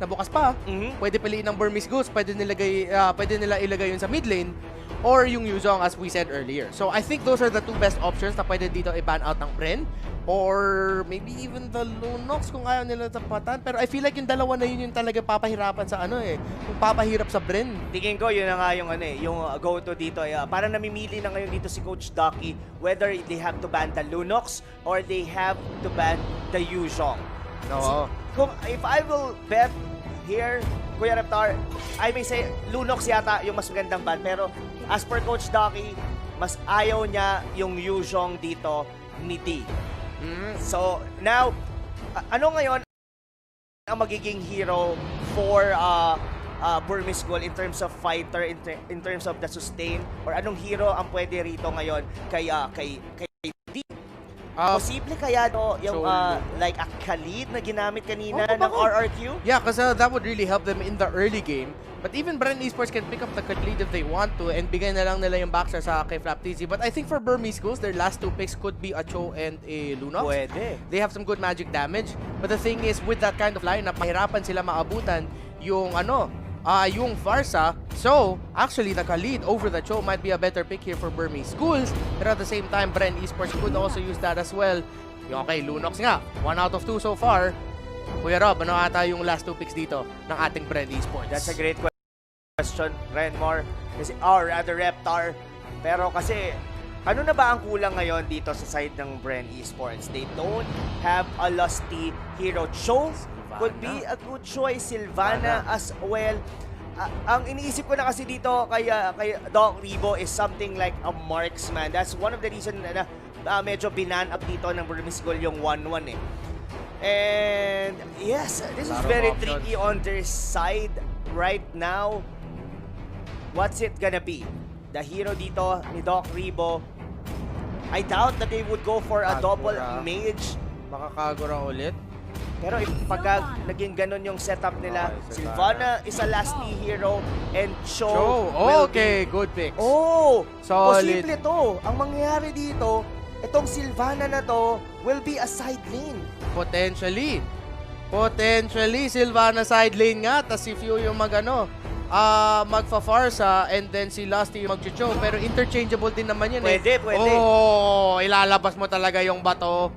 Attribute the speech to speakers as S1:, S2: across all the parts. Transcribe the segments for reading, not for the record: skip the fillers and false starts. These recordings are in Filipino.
S1: nabukas pa. Pwede piliin ng Burmese Goose, pwede nila ilagay yun sa mid lane, or yung Yuzong as we said earlier. So I think those are the two best options na pwede dito i-ban out ng Bren, or maybe even the Lunox kung ayaw nila tapatan. Pero I feel like yung dalawa na yun yung talaga papahirapan sa kung papahirap sa Bren.
S2: Tingin ko yun na nga yung yung go-to dito. Parang namimili na ngayon dito si Coach Ducky whether they have to ban the Lunox or they have to ban the Yuzong.
S1: No.
S2: If I will bet here, Kuya Reptar, I may say Lunox yata yung mas magandang ban, pero as per Coach Ducky, mas ayaw niya yung Yuzong dito ni D. So, now, ano ngayon ang magiging hero for Burmese Gold in terms of fighter, in terms of the sustain, or anong hero ang pwede rito ngayon kay D? Posible kaya yung like a Khalid na ginamit kanina ng RRQ?
S1: Yeah, because that would really help them in the early game. But even Bren Esports can pick up the Khalid if they want to and bigay na lang nila yung backstar sa kay Flap TZ. But I think for Burmese Goals, their last two picks could be a Cho and a Lunox.
S2: Pwede.
S1: They have some good magic damage. But the thing is, with that kind of lineup, mahirapan sila maabutan yung yung Farsa. So, actually, the Khalid over the Cho might be a better pick here for Burmese Schools. But at the same time, Bren Esports could also use that as well. Yung okay, Lunox nga. 1 out of 2 so far. Kuya Rob, ano ata yung last two picks dito ng ating Bren Esports?
S2: That's a great question, Renmore. Or rather, Reptar. Pero kasi, ano na ba ang kulang ngayon dito sa side ng Bren Esports? They don't have a lusty hero. Cho could be a good choice. Sylvana as well. Ang iniisip ko na kasi dito kay Doc Ribo is something like a marksman. That's one of the reasons na medyo binan up dito ng Burmese Gold yung 1-1 eh. And yes, this is very tricky on their side right now. What's it gonna be? The hero dito ni Doc Ribo, I doubt that they would go for a double mage.
S1: Makakagura ulit.
S2: Pero if pag naging ganun yung setup nila, Sylvana is a lasty hero and Cho
S1: okay, good picks.
S2: Solid. Posible to. Ang mangyayari dito, itong Sylvana na to will be a side lane.
S1: Potentially, Sylvana side lane nga. Tas if yung magfa-Farsa and then si Lusty yung mag-Cho. Pero interchangeable din naman yun.
S2: Pwede.
S1: Ilalabas mo talaga yung bato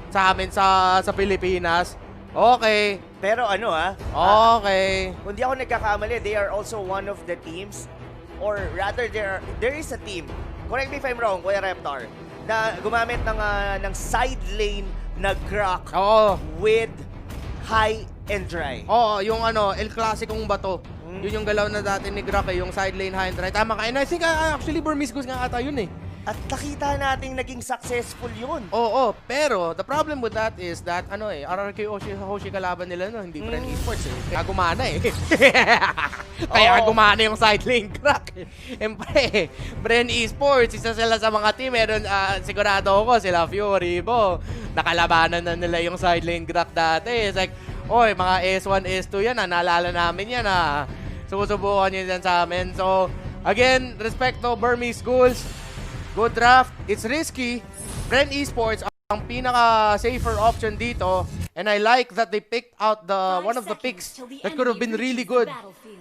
S1: sa amin sa Pilipinas. Okay.
S2: Pero
S1: okay.
S2: Kung di ako nagkakamali, they are also one of the teams, or rather there is a team, correct me if I'm wrong, Kuya Reptar, na gumamit ng side lane na Grok with high and dry.
S1: Yung El Clasicong bato. Yun yung galaw na dati ni Grok, yung side lane high and dry. Tama ka. And I think actually Burmese Goose nga ata yun eh.
S2: At nakita nating naging successful yun.
S1: Pero the problem with that is that RRQ Hoshi kalaban nila hindi Bren Esports eh. Kaya gumana eh. Kaya gumana yung side lane crack. Siyempre, Bren Esports, isa sila sa mga team. Meron, sigurado ako, sila Fury Bo. Nakalabanan na nila yung side lane crack dati. It's like, mga S1, S2 yan naalala namin yan Susubukan nyo yan sa amin. So, again, respect to Burmese Schools. Good draft. It's risky. Bren Esports ang pinaka-safer option dito. And I like that they picked out one of the picks that could have been really good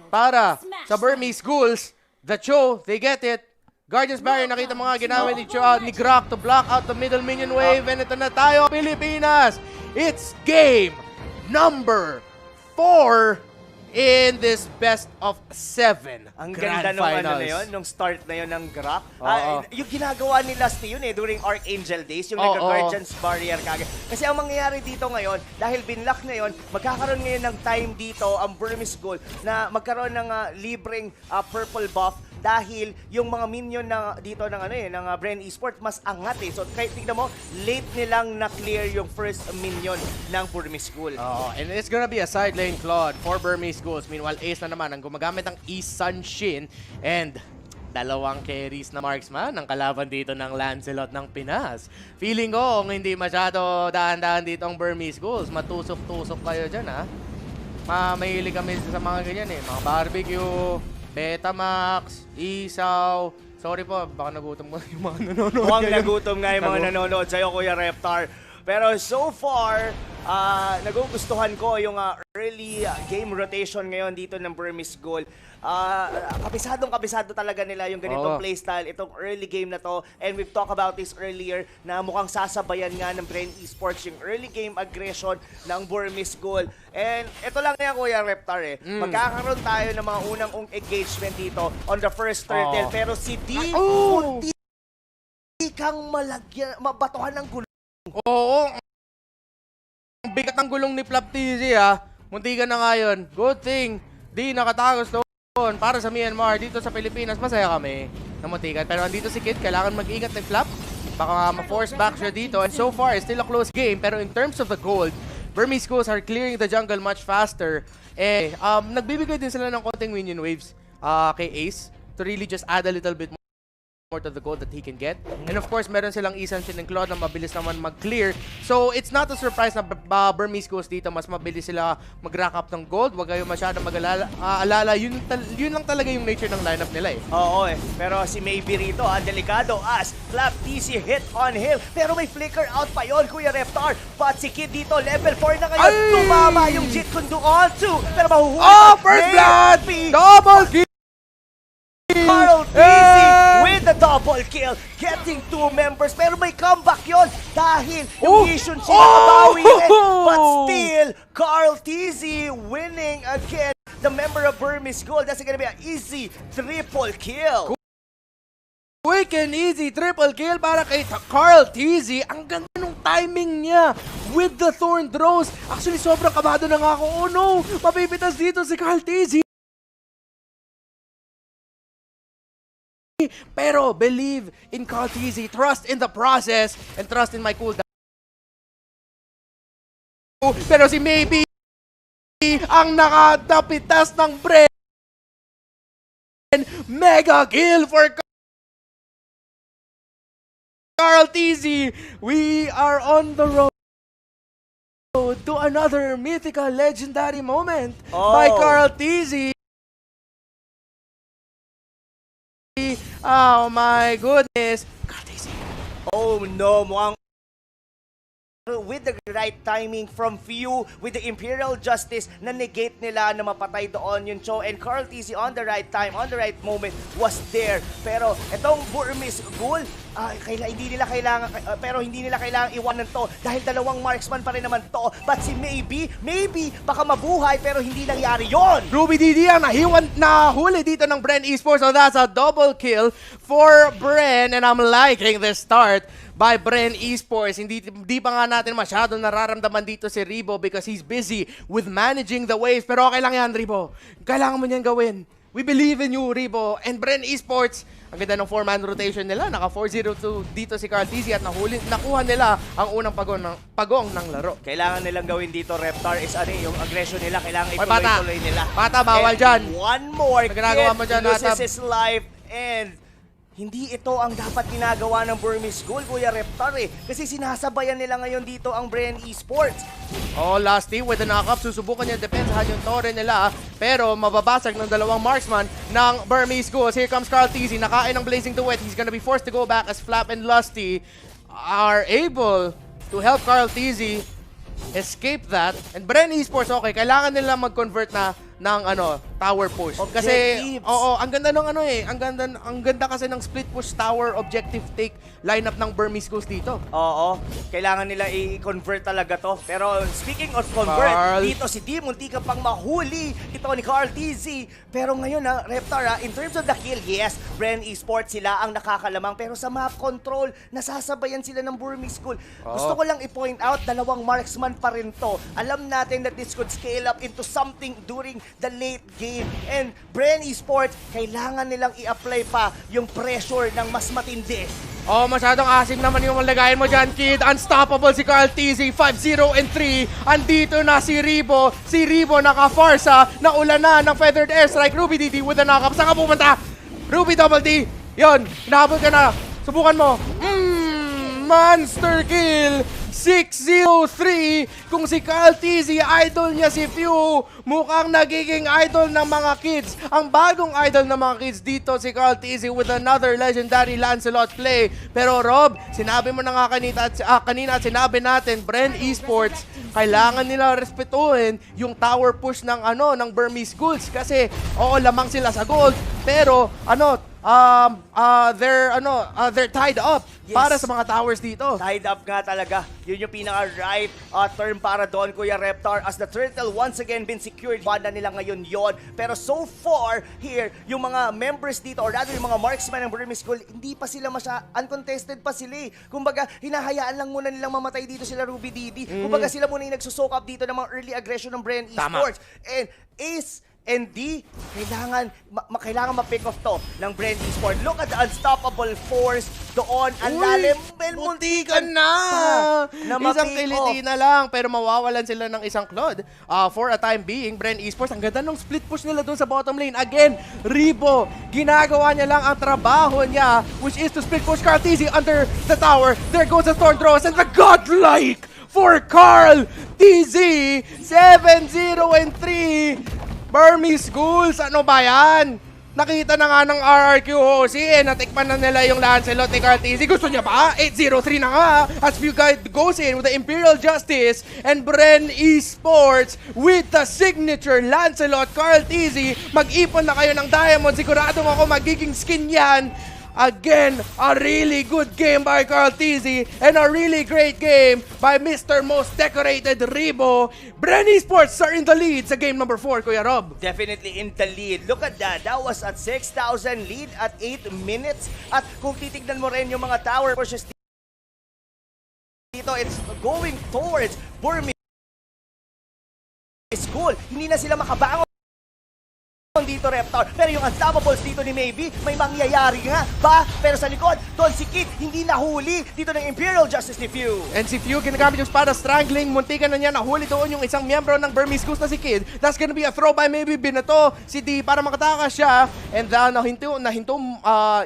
S1: para sa Burmese Schools. The Cho, they get it. Guardians Barrier, nakita mga ginamit ni Grok to block out the middle minion wave. And ito na tayo, Pilipinas. It's game number 4 in this best of 7
S2: Ang
S1: grand
S2: ganda nung
S1: finals.
S2: nung start na yun ng Grok. Yung ginagawa ni Lusty yun during Archangel days, yung nagka-Guardians Barrier kagad. Kasi ang mangyayari dito ngayon, dahil binlock na yun, magkakaroon ngayon ng time dito ang Burmese Gold na magkaroon ng libreng purple buff dahil yung mga minion na dito ng Bren Esports mas angat eh. So kahit tignan mo, late nilang na-clear yung first minion ng Burmese Gold.
S1: And it's gonna be a side lane Claude for Burmese Schools. Meanwhile, Ace na naman ang gumagamit ng Isan Shin and dalawang carries na marksman ang kalaban dito ng Lancelot ng Pinas. Feeling ko kung hindi masyado daan-daan dito ang Burmese Schools, matusok-tusok kayo dyan mahilig kami sa mga ganyan mga barbecue, Betamax, Isaw. Sorry po, baka nagutom ko yung mga nanonood.
S2: Mukhang nagutom nga yung mga nanonood sa'yo, Kuya Reptar. Pero so far, nagugustuhan ko yung early game rotation ngayon dito ng Burmese Gold. Kabisado talaga nila yung ganitong playstyle, itong early game na to. And we've talked about this earlier na mukhang sasabayan nga ng Bren Esports yung early game aggression ng Burmese Gold. And ito lang yan, Kuya Reptar magkakaroon tayo ng mga unang engagement dito on the first turtle. Pero si D, munti kang mabatuhan ng gulo.
S1: Oo. Ang bigat ng gulong ni Flap TZ Munti ka na ngayon. Good thing. Di nakatagos doon. Para sa Myanmar, dito sa Pilipinas, masaya kami na muntikan. Pero andito si Kid, kailangan mag-ingat ni Flap. Baka ma-force back siya dito. And so far, it's still a close game. Pero in terms of the gold, Burmese schools are clearing the jungle much faster. Nagbibigay din sila ng konting minion waves kay Ace to really just add a little bit more to the gold that he can get. And of course, meron silang Isan Shin and Claude na mabilis naman mag-clear. So, it's not a surprise na Burmese schools dito, mas mabilis sila mag-rack up ng gold. Huwag kayo masyadong mag-alala. Yun lang talaga yung nature ng lineup nila
S2: Oo Pero si Maybe rito, delikado as Flap TC hit on him. Pero may flicker out pa yon, Kuya Reptar. But si Kid dito, level 4 na ngayon. Tumama yung Jit Kundo on 2. Pero mahuhuli.
S1: First blood! Double kill!
S2: Carl TZ with the double kill, getting 2 members. Pero may comeback yon dahil yung Yishun siya nakabawi but still, Carl TZ winning again the member of Burmese Gold. That's gonna be an easy triple kill.
S1: Quick and easy triple kill para kay Carl TZ. Ang ganda ng timing niya with the Thorn Throws. Actually, sobrang kabado na nga ako. Oh no! Mapipitas dito si Carl TZ. Pero believe in Carl TZ, trust in the process, and trust in my cooldown. Pero si Maybe ang nakatapitas ng Bren. Mega kill for Carl TZ. We are on the road to another mythical legendary moment by Carl TZ. Oh my goodness.
S2: Oh no, mukhang with the right timing from Few, with the Imperial Justice na negate nila na mapatay doon yung Cho, and Carl TZ on the right time, on the right moment was there. Pero itong Burmese Gold, hindi nila kailangan iwanan to dahil dalawang marksman pa rin naman to. But si Maybe baka mabuhay pero hindi nangyari yon.
S1: Ruby DD ang nahuli dito ng Bren Esports. So that's a double kill for Bren, and I'm liking the start by Bren Esports. Hindi pa nga natin masyadong nararamdaman dito si Ribo because he's busy with managing the wave. Pero okay lang yan, Ribo. Kailangan mo niyan gawin. We believe in you, Ribo. And Bren Esports, ang ganda ng 4-man rotation nila. Naka 4-0-2 dito si Carl TZ at nakuha nila ang unang pagong ng laro.
S2: Kailangan nilang gawin dito, Reptar, is yung aggression nila. Kailangan ituloy-tuloy nila.
S1: Bata, bawal dyan.
S2: One more kid loses his life, and hindi ito ang dapat ginagawa ng Burmese Gold, Kuya Reptar kasi sinasabayan nila ngayon dito ang Bren Esports.
S1: Last team with the knock-up, susubukan niya depensahan yung torre nila, pero mababasag ng dalawang marksman ng Burmese Gold. Here comes Carl TZ, nakain ng Blazing Duet. He's gonna be forced to go back as Flap and Lusty are able to help Carl TZ escape that. And Bren Esports, okay, kailangan nila mag-convert na ng tower push. Kasi ang ganda ng ang ganda kasi ng split push tower objective take lineup ng Burmese schools dito.
S2: Kailangan nila i-convert talaga to. Pero speaking of convert, dito si D munti ka pang mahuli ito ni Carl TZ. Pero ngayon Reptar, in terms of the kill, yes, Bren Esports sila ang nakakalamang, pero sa map control nasasabayan sila ng Burmese School. Gusto ko lang i-point out, dalawang marksman pa rin to. Alam natin that this could scale up into something during the late game. And Bren Esports, kailangan nilang i-apply pa yung pressure ng mas matindi.
S1: Masyadong asim naman yung malagayin mo dyan, Kid. Unstoppable si Carl TZ, 5-0-3. Andito na si Ribo. Si Ribo naka-farsa, naula na ng feathered airstrike. Ruby DD with the knock-up. Saan ka pumunta? Ruby Double D. Yun, hinahabol ka na. Subukan mo. Monster kill 603. Kung si Carl TZ, idol niya si Few, mukhang nagiging idol ng mga kids. Ang bagong idol ng mga kids dito si Carl TZ with another legendary Lancelot play. Pero Rob, sinabi mo na nga kanina at sinabi natin, Bren Esports, kailangan nila respetuhin yung tower push ng ng Burmese Ghouls kasi oo, lamang sila sa gold, pero they're tied up.
S2: Yes.
S1: Para sa mga towers dito.
S2: Tied up nga talaga. Yun yung pinaka-right term para doon, Kuya Reptar. As the turtle once again been secured. Banda nila ngayon yon. Pero so far, here, yung mga members dito, or rather yung mga marksman ng Burmese School, hindi pa sila uncontested pa sila eh. Kumbaga, hinahayaan lang muna nilang mamatay dito sila Ruby Didi. Kumbaga, sila muna yung nagsusok up dito ng mga early aggression ng Bren Esports. And Ace and D, kailangan ma-pick off to ng Bren Esports. Look at the unstoppable force doon. Ang lalim.
S1: Muntikan na! Isang kiliti na lang, pero mawawalan sila ng isang Claude. For a time being, Bren Esports, ang ganda ng split push nila doon sa bottom lane. Again, Ribo, ginagawa niya lang ang trabaho niya, which is to split push Carl TZ under the tower. There goes the Storm Throws and the godlike for Carl TZ. 7-0-3. Burmese Ghouls, ano ba yan? Nakita na nga ng RRQ Hosi natikman na nila yung Lancelot ni Carl TZ. Gusto niya ba? 8-0-3 na nga. As Few goes in with the Imperial Justice and Bren Esports with the signature Lancelot Carl TZ. Mag-ipon na kayo ng diamond. Siguradong ako magiging skin yan. Again, a really good game by Carl TZ and a really great game by Mr. Most Decorated Ribo. Bren Esports are in the lead sa game number 4, Kuya Rob.
S2: Definitely in the lead. Look at that. That was at 6,000 lead at 8 minutes. At kung titignan mo rin yung mga tower pushes dito, it's going towards Burmese School. Hindi na sila makabangon dito, Reptar. Pero yung unstoppables dito ni Maybe, may mangyayari nga ba? Pero sa likod, doon si Kid, hindi nahuli dito ng Imperial Justice ni Few.
S1: And si Few, ginagamit yung espada strangling, muntikan na niya, nahuli doon yung isang miyembro ng Burmese Ghouls na si Kid. That's gonna be a throw by Maybe, binato si D para makatakas siya. And nahinto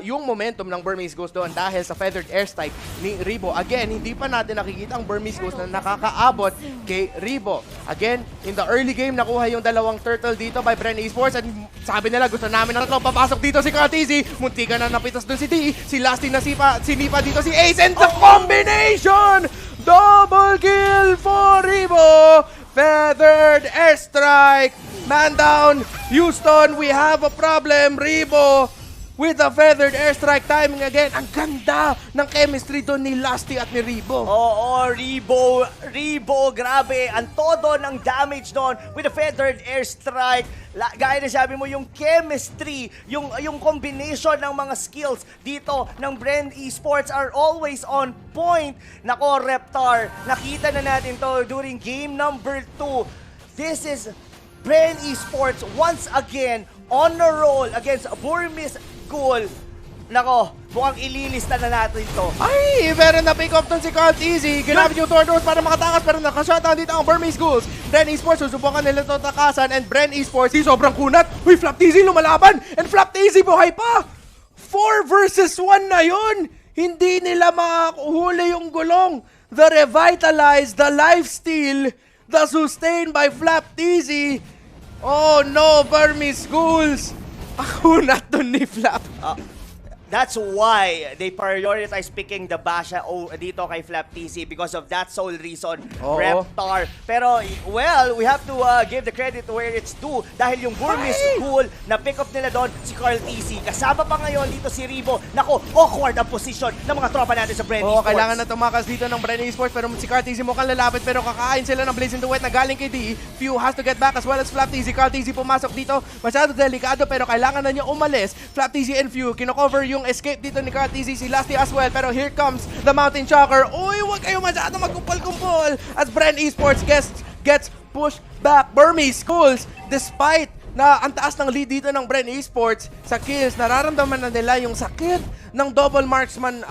S1: yung momentum ng Burmese Ghouls doon dahil sa feathered airstrike ni Ribo. Again, hindi pa natin nakikita ang Burmese Ghouls na nakakaabot kay Ribo. Again, in the early game, nakuha yung dalawang turtle dito by Bren Esports. And sabi nila, gusto namin na tatlo. Papasok dito si Carl TZ. Muntika na napitas doon si D. Si Lasty na sinipa dito si Ace. And the combination! Double kill for Ribo. Feathered airstrike. Man down. Houston, we have a problem. Ribo with a feathered airstrike timing again. Ang ganda ng chemistry doon ni Lasty at ni Ribo.
S2: Oo, Ribo, grabe. Ang todo ng damage doon with a feathered airstrike. Gaya na sabi mo, yung chemistry, yung combination ng mga skills dito ng Bren Esports are always on point. Nako, Reptar, nakita na natin to during game number 2. This is Bren Esports once again on a roll against Burmese School. Nako, mukhang ililista na natin to.
S1: Ay, pero na-pick off doon si Carl TZ. Ginamit yung Tordos para makatakas, pero nakashutdown dito ang Burmese Ghouls. Bren Esports, susubukan nila ito takasan, and Bren Esports, di sobrang kunat. Uy, Flap TZ lumalaban, and Flap TZ buhay pa! 4 versus 1 na yun! Hindi nila makakuhuli yung gulong. The revitalized, the lifesteal, the sustained by Flap TZ. Oh no, Burmese Ghouls! Ako na to ni Flap.
S2: That's why they prioritize picking the Basha dito kay Flap TZ because of that sole reason, Reptar. Pero, well, we have to give the credit where it's due dahil yung Burmese School na pick up nila doon si Carl TZ. Kasama pa ngayon dito si Ribo. Nako, awkward ang position ng mga tropa natin sa Bren Esports.
S1: Kailangan na tumakas dito ng Bren Esports pero si Carl TZ mukhang lalapit pero kakain sila ng Blazing Duet na galing kay D. Few has to get back as well as Flap TZ. Carl TZ pumasok dito. Masyado delikado pero kailangan na niya umalis. Flap TZ and Few kino-cover yung escape dito ni Carl TZ, si Lasty as well, pero here comes the Mountain Shocker. Uy, huwag kayo masyado magkumpol-kumpol as Bren Esports gets pushed back. Burmese Schools, despite na ang taas ng lead dito ng Bren Esports sa kills, nararamdaman na nila yung sakit ng double marksman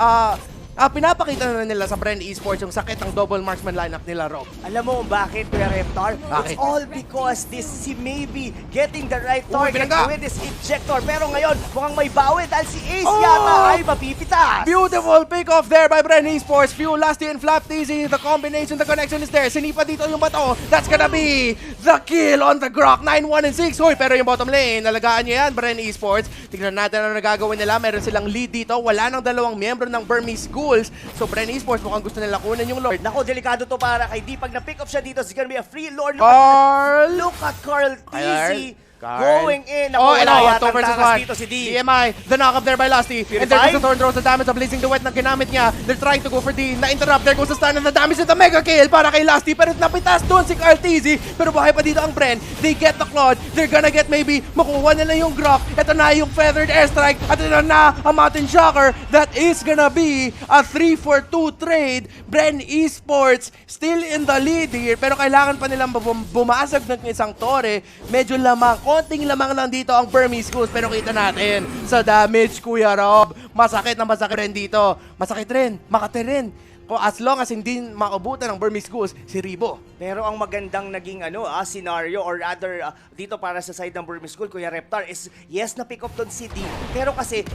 S1: pinapakita na nila sa Bren Esports yung sakit ng double marksman lineup nila, Rob.
S2: Alam mo bakit, Kuya Reptar?
S1: Bakit?
S2: It's all because this si Maybe getting the right target
S1: binangga.
S2: with this ejector. Pero ngayon, mukhang may bawi dahil si Ace yata ay mapipitas.
S1: Beautiful pick-off there by Bren Esports. Few Lasty and Flap TZ. The combination, the connection is there. Sinipa dito yung bato. That's gonna be the kill on the Grok. 9-1 and 6. Hoy, pero yung bottom lane, nalagaan niya yan, Bren Esports. Tignan natin ano nagagawin nila. Meron silang lead dito. Wala nang dalawang miyembro ng Burmese Schools. So Bren Esports mukhang gusto nila kunin yung Lord.
S2: Nako, delikado to para kay D. Pag na-pick up siya dito, it's gonna be a free Lord.
S1: Carl!
S2: Look at Carl TZ.
S1: Carl.
S2: Going in.
S1: Oh,
S2: Ako,
S1: ito,
S2: wala
S1: 2
S2: yatang
S1: versus
S2: takas
S1: 1.
S2: dito si D.
S1: DMI, the knock-up there by Lasty. And there goes the Thorn Throws, the damage of Blazing the Wet na ginamit niya. They're trying to go for D. Na-interrupt, there goes the stun and the damage and the mega kill para kay Lasty. Pero napitas doon si Carl TZ. Pero buhay pa dito ang Bren. They get the Claude. They're gonna get maybe, makuha nila yung Grok. Ito na yung Feathered Airstrike. At ito na ang Mountain Shocker. That is gonna be a 3-for-2 trade. Bren Esports still in the lead here. Pero kailangan pa nilang bumasag ng isang tore. Medyo lamang, konting lamang lang dito ang Burmese Schools, pero kita natin sa damage, Kuya Rob. Masakit na masakit rin dito. Masakit rin, makati rin. As long as hindi makabutan ng Burmese Schools, si Ribo.
S2: Pero ang magandang naging scenario or rather dito para sa side ng Burmese School, Kuya Reptar, is yes na pick up doon si D. Pero kasi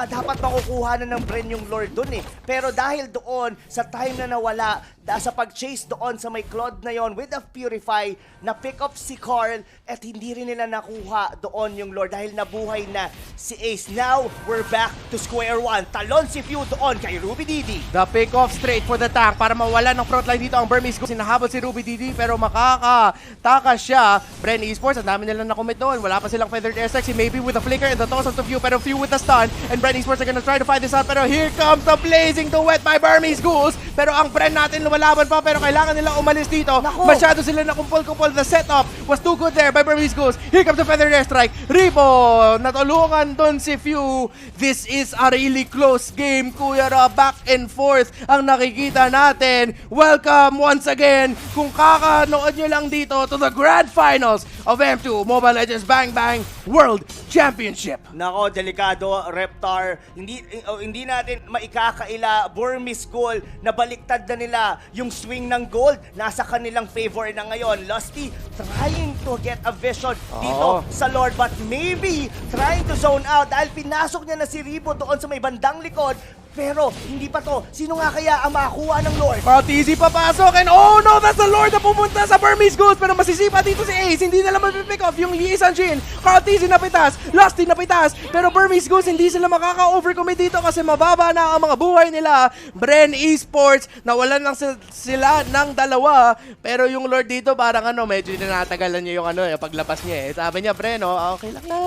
S2: dapat makukuha na ng Bren yung Lord doon eh. Pero dahil doon sa time na nawala, sa pag-chase doon sa may Claude na yon with the Purify, na pick up si Carl at hindi rin nila nakuha doon yung Lord dahil nabuhay na si Ace. Now, we're back to square one. Talon si Pew doon kay Ruby Didi.
S1: The pick off straight for the tank para mawala ng frontline dito ang Burmese Schools. Sinahabol si Ruby Didi pero makakatakas siya. Bren Esports, ang dami nila na-commit doon. Wala pa silang Feathered Airstrike. Si Maybe with the flicker and the toss of the Few, pero Few with the stun. And Bren Esports are gonna try to fight this out, pero here comes the Blazing the Wet by Burmese Schools. Pero ang Bren natin lumalaban pa, pero kailangan nila umalis dito.
S2: Naku.
S1: Masyado sila na kumpol-kumpol. The setup was too good there by Burmese Schools. Here comes the Feathered Airstrike. Ribo, natulungan doon si Few. This is a really close game, Kuya Rob. Back and forth ang nakikita natin. Welcome once again, kung kakanood nyo lang dito, to the grand finals of M2 Mobile Legends Bang Bang World Championship.
S2: Nako, delikado, Reptar. Hindi natin maikakaila Burmese School na baliktad na nila yung swing ng gold. Nasa kanilang favor na ngayon. Lusty trying to get a vision dito sa Lord, but maybe trying to zone out dahil pinasok niya na si Ribo doon sa may bandang likod. Pero hindi pa to. Sino nga kaya ang makakuha ng Lord?
S1: TZ papasok and oh no, that's the Lord na pumunta sa Burmese Schools, pero masisipa dito si Ace. Hindi nila mapipick off yung Lee Sanjin. TZ napitas, Lusty napitas, pero Burmese Schools hindi sila makaka-overcommit dito kasi mababa na ang mga buhay nila. Bren Esports, nawalan lang sila ng dalawa, pero yung Lord dito parang medyo tinatagalan niya yung yung paglabas niya eh. Sabi niya, Bren, okay lang na.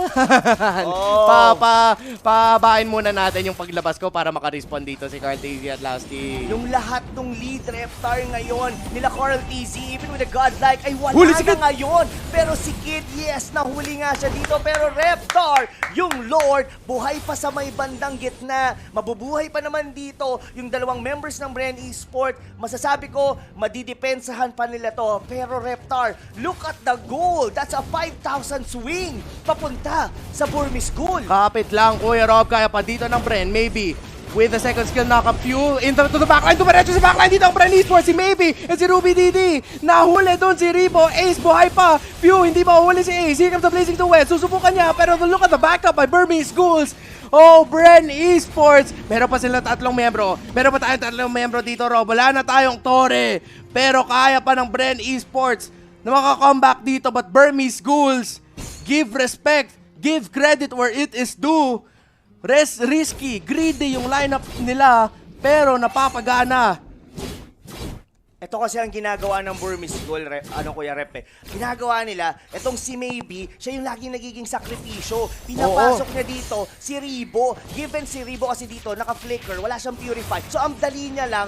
S1: Pabain muna natin yung paglabas ko para maka-respond dito si Carl TZ at Lusty.
S2: Yung lahat ng lead Reptar ngayon nila Carl TZ, even with the godlike, ay wala
S1: Huli si
S2: na
S1: Kid.
S2: ngayon. Pero si Kid, yes, nahuli nga siya dito. Pero Reptar, yung Lord, buhay pa sa may bandang gitna. Mabubuhay pa naman dito yung dalawang members ng Bren Esports. Masasabi ko, madidepensahan pa nila to. Pero Reptar, look at the goal. That's a 5,000 swing papunta sa Burmese School.
S1: Kapit lang, Kuya Rob, kaya pa dito ng Bren, maybe. With the second skill knock-up, Fuel into the backline. Dumiretso sa backline dito ang Bren Esports. Si Maybe and si Ruby Didi. Nahuli doon si Ribo. Ace buhay pa. Fuel, hindi pa huli si Ace. Here comes the Blazing to Wet. Susubukan niya. Pero look at the backup by Burmese Schools. Oh, Bren Esports. Meron pa sila tatlong membro. Meron pa tayong tatlong membro dito, Rob. Wala na tayong Tore. Pero kaya pa ng Bren Esports na makakomeback dito. But Burmese Schools, give respect, give credit where it is due. Risky, greedy yung lineup nila, pero napapagana.
S2: Ito kasi ang ginagawa ng Burmese School, Kuya Rep Ginagawa nila, itong si Maybe, siya yung laging nagiging sakripisyo. Pinapasok niya dito si Ribo. Given si Ribo kasi dito, naka-flicker, wala siyang purify. So ang dali niya lang,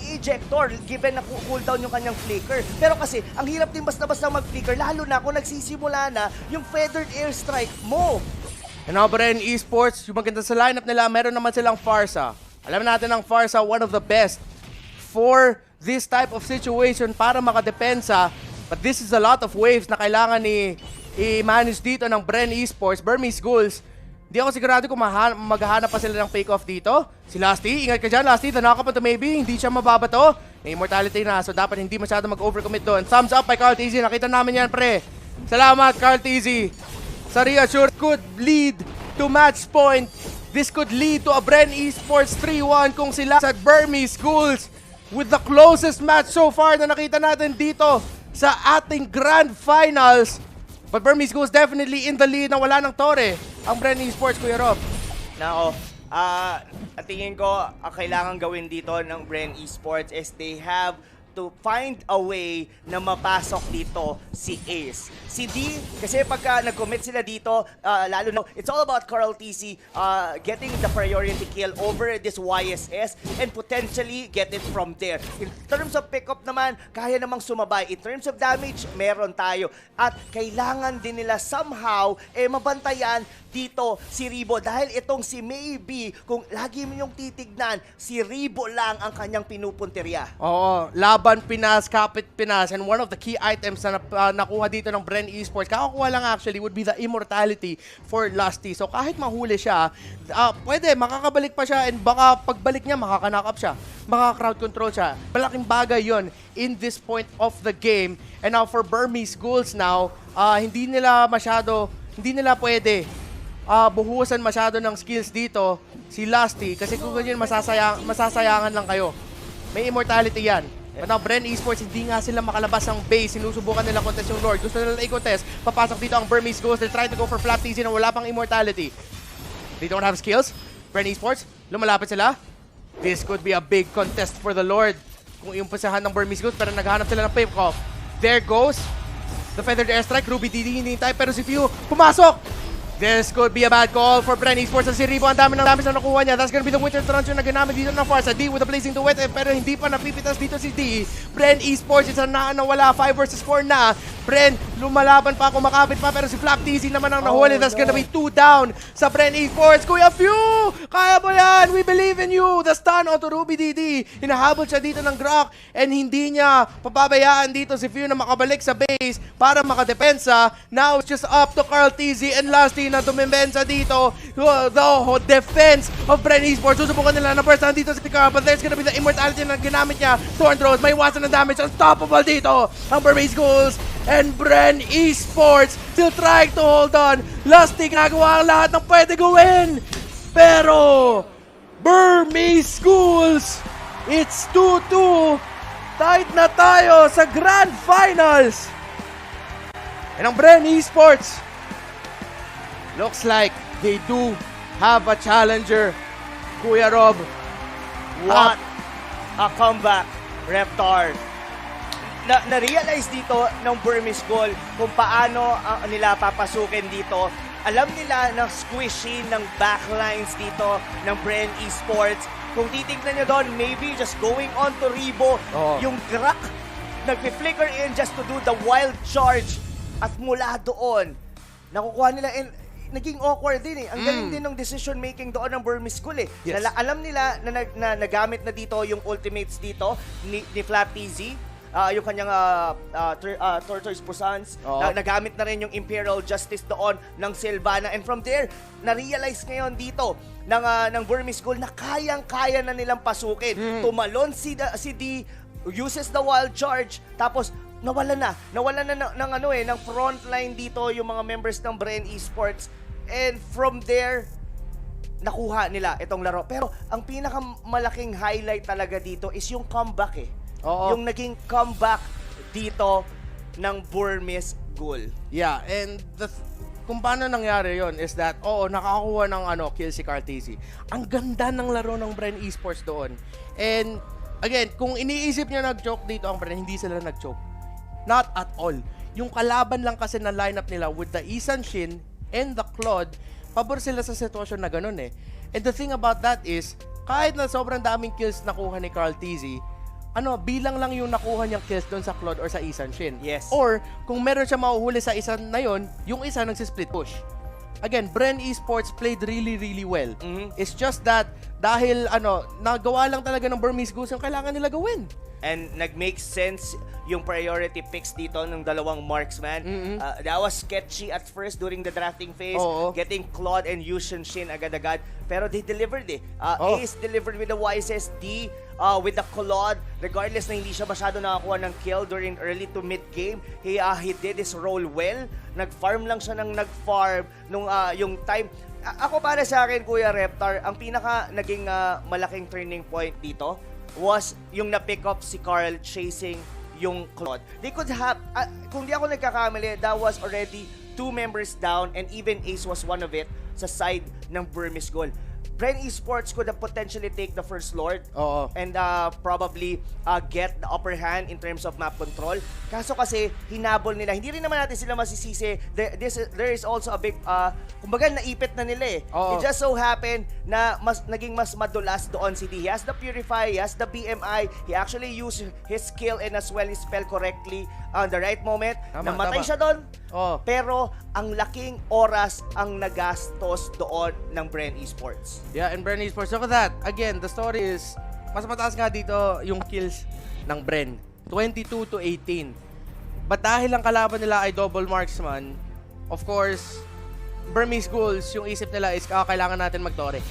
S2: i-ejector, given na cooldown yung kanyang flicker. Pero kasi, ang hirap din basta-basta mag-flicker, lalo na kung nagsisimula na yung feathered airstrike mo.
S1: And now, Bren Esports, yung maganda sa lineup nila, meron naman silang Farsa. Alam natin ang Farsa, one of the best for this type of situation para makadepensa. But this is a lot of waves na kailangan i-manage dito ng Bren Esports. Burmese Schools, Hindi ako sigurado kung maghahanap pa sila ng fake-off dito. Si Lasty, ingat ka dyan, Lasty. The knock-up to maybe. Hindi siya mababato. May immortality na, so dapat hindi masyado mag-overcommit doon. Thumbs up by Carl TZ. Nakita namin yan, pre. Salamat, Carl TZ. Sa reassure could lead to match point. This could lead to a Bren Esports 3-1 kung sila sa Burmese Schools with the closest match so far na nakita natin dito sa ating Grand Finals. But Burmese Schools definitely in the lead na wala ng tore. Ang Bren Esports, Kuya Rob.
S2: Nako, tingin ko, ang kailangan gawin dito ng Bren Esports is they have to find a way na mapasok dito si Ace. Si D, kasi pagka nag-commit sila dito, lalo na, it's all about Carl TC getting the priority kill over this YSS and potentially get it from there. In terms of pickup naman, kaya namang sumabay. In terms of damage, meron tayo. At kailangan din nila somehow, mabantayan dito si Ribo dahil itong si Maybe, kung lagi mo yung titignan, si Ribo lang ang kanyang pinupuntirya.
S1: Oo, laban Pinas, kapit Pinas, and one of the key items na nakuha dito ng Bren Esports, kakakuha lang actually would be the immortality for Lusty. So kahit mahuli siya, pwede, makakabalik pa siya, and baka pagbalik niya, makaka-knock up siya, makaka-crowd control siya. Malaking bagay yon in this point of the game. And now for Burmese Schools now, hindi nila pwede buhusan masyado ng skills dito si Lusty kasi kung ganyan masasayangan lang kayo. May immortality yan. But now Bren Esports, hindi nga sila makalabas ng base. Sinusubukan nila contest yung Lord. Gusto nila i-contest. Papasok dito ang Burmese Schools. They're trying to go for flat TZ na wala pang immortality. They don't have skills. Bren Esports, lumalapit sila. This could be a big contest for the Lord. Kung iumpisahan ng Burmese Schools, pero naghahanap sila ng fake-off. There goes the feathered airstrike. Ruby DD hinihintay, pero si Few pumasok! This could be a bad call for Bren Esports. At si Ribo, ang dami ng damage na nakuha niya. That's gonna be the Winter Truncheon na ginamit dito ng Farsa. D with the blazing duet, pero hindi pa napipitas dito si D. Bren Esports, isa na nawala. 5 versus 4 na. Bren, lumalaban pa, kumakapit pa, pero si Flap TZ naman ang nahuli. That's gonna be 2 down sa Bren Esports. Kuya Few, kaya mo yan. We believe in you. The stun onto Ruby DD. Hinahabol siya dito ng Grok, and hindi niya papabayaan dito si Few na makabalik sa base para makadepensa. Now it's just up to Carl TZ and Lusty na tumimbensa dito. The defense of Bren Esports. Susubukan nila na burst dito si Carl, but there's gonna be the immortality na ginamit niya. Thorn throws, may iwasan ng damage. Unstoppable dito ang Burmese Schools and Bren Esports still trying to hold on. Lusty ginagawa ang lahat ng pwede gawin, pero Burmese Schools, it's 2-2. Tight na tayo sa Grand Finals. And ang Bren Esports, looks like they do have a challenger. Kuya Rob,
S2: What a comeback, Reptar. Na-realize dito ng Burmese School kung paano nila papasukin dito. Alam nila na squishy ng backlines dito ng Bren Esports. Kung titignan nyo doon, maybe just going on to Ribo, yung Grak, nag-flicker in just to do the wild charge. At mula doon, nakukuha nila, and naging awkward din eh. Ang galing din ng decision making doon ng Burmese School eh.
S1: Yes.
S2: Alam nila na nagamit na dito yung ultimates dito ni Flap TZ. Yung kanyang Tortoise Pusans. Nagamit na rin yung Imperial Justice doon ng Silvana. And from there, na-realize ngayon dito ng Burmese School na kayang-kaya na nilang pasukin. Tumalon si D, uses the wild charge, tapos nawala na ng front line dito yung mga members ng Bren Esports, and from there nakuha nila itong laro. Pero ang pinakamalaking highlight talaga dito is yung comeback eh. Yung naging comeback dito ng Burmese School.
S1: Yeah, and kung paano nangyari yon is that, nakakuha ng kill si Carl TZ. Ang ganda ng laro ng Bren Esports doon. And again, kung iniisip niyo nag-joke dito ang Bren, hindi sila nag-joke. Not at all. Yung kalaban lang kasi na lineup nila with the Isan Shin and the Claude, pabor sila sa sitwasyon na ganun eh. And the thing about that is, kahit na sobrang daming kills nakuha ni Carl TZ, bilang lang yung nakuha niyang kills doon sa Claude or sa Isan Shin.
S2: Yes.
S1: Or, kung meron siya mahuhuli sa isa na yon, yung isa nagsisplit push. again, Bren Esports played really, really well. It's just that, dahil, nagawa lang talaga ng Burmese Goose yung kailangan nila gawin.
S2: And nag-make sense yung priority picks dito ng dalawang marksman. That was sketchy at first during the drafting phase. Getting Claude and Yushin Shin agad-agad. Pero they delivered eh. Ace delivered with the wisest. D with the Claude. Regardless na hindi siya masyado nakakuha ng kill during early to mid-game, he did his role well. Nag-farm lang siya ng nag-farm nung yung time. Ako para sa akin, Kuya Reptar, ang pinaka naging malaking turning point dito was yung na-pick up si Carl chasing yung Claude. They could have, kung di ako nagkakamali, that was already 2 members down and even Ace was one of it sa side ng Burmese goal. Bren Esports could have potentially take the first Lord and probably get the upper hand in terms of map control. Kaso kasi hinabol nila. Hindi rin naman natin sila masisisi. There is also a big, kumbaga naipit na nila eh. It just so happened na naging mas madulas doon si D. He has the Purify, he has the BMI. He actually used his skill and as well his spell correctly on the right moment. Namatay siya doon. Pero ang laking oras ang nagastos doon ng Bren Esports.
S1: Yeah, and Bren Esports. Look at that. Again, the story is, mas mataas nga dito yung kills ng Bren. 22 to 18. But dahil ang kalaban nila ay double marksman, of course, Burmese goals, yung isip nila is, kailangan natin mag-tore.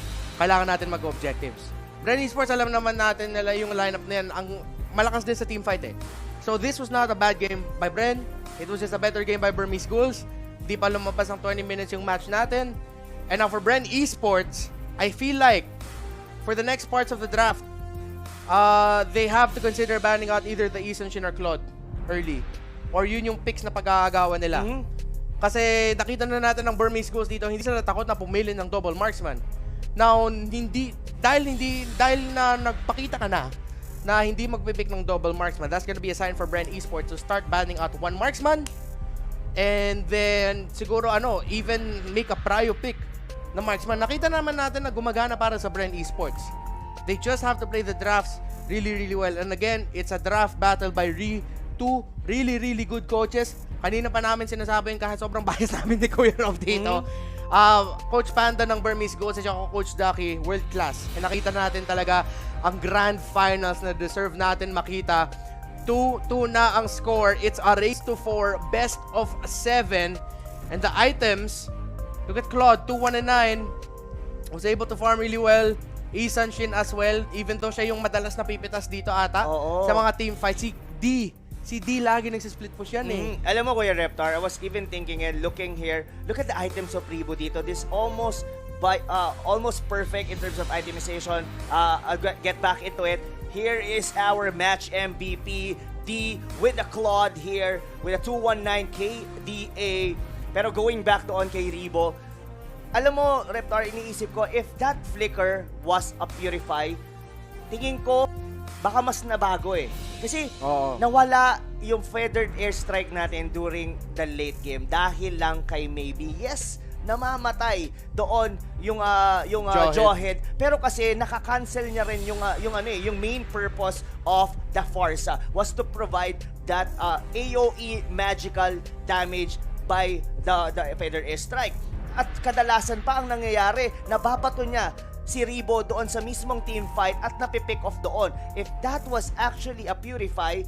S1: Kailangan natin mag-objectives. Bren Esports, alam naman natin nila yung lineup na yan, ang malakas din sa team fight eh. So this was not a bad game by Bren. It was just a better game by Burmese Ghouls. Di pa lumabas ng 20 minutes yung match natin. And now for Bren Esports, I feel like for the next parts of the draft, they have to consider banning out either the Eason Shin or Claude early. Or yun yung picks na pag-aagawan nila. Kasi nakita na natin ng Burmese Ghouls dito, hindi sila takot na pumili ng double marksman. Now, dahil na nagpakita ka na hindi magpipick ng double marksman, that's gonna be a sign for Bren Esports to start banning out one marksman and then siguro even make a prio pick na marksman. Nakita naman natin na gumagana para sa Bren Esports. They just have to play the drafts really, really well. And again, it's a draft battle by two really, really good coaches. Kanina pa namin sinasabi kahit sobrang bias namin ni Kuya Rob dito. Coach Panda ng Burmese Goals at Coach Ducky, world class. And nakita natin talaga ang grand finals na deserve natin makita. 2-2 na ang score. It's a race to 4, best of 7. And the items, look at Claude, 2-1-9. Was able to farm really well. Isan Shin as well, even though siya yung madalas na pipitas dito ata sa mga team fights. Si D lagi nagsisplit push yan eh.
S2: Alam mo, Kuya Reptar, I was even thinking and looking here, look at the items of Rebo dito. This almost perfect in terms of itemization. I'll get back into it. Here is our match MVP, D with the Claude here, with a 219 KDA. Pero going back to on kay Rebo, alam mo, Reptar, iniisip ko, if that flicker was a Purify, tingin ko, baka mas nabago eh. Kasi nawala yung feathered airstrike natin during the late game dahil lang kay maybe. Yes, namamatay doon yung Jawhead. Pero kasi nakakancel niya rin yung main purpose of the Farsa was to provide that AoE magical damage by the feathered airstrike. At kadalasan pa ang nangyayari, nababato niya si Rebo doon sa mismong team fight at napipick off doon. If that was actually a Purify,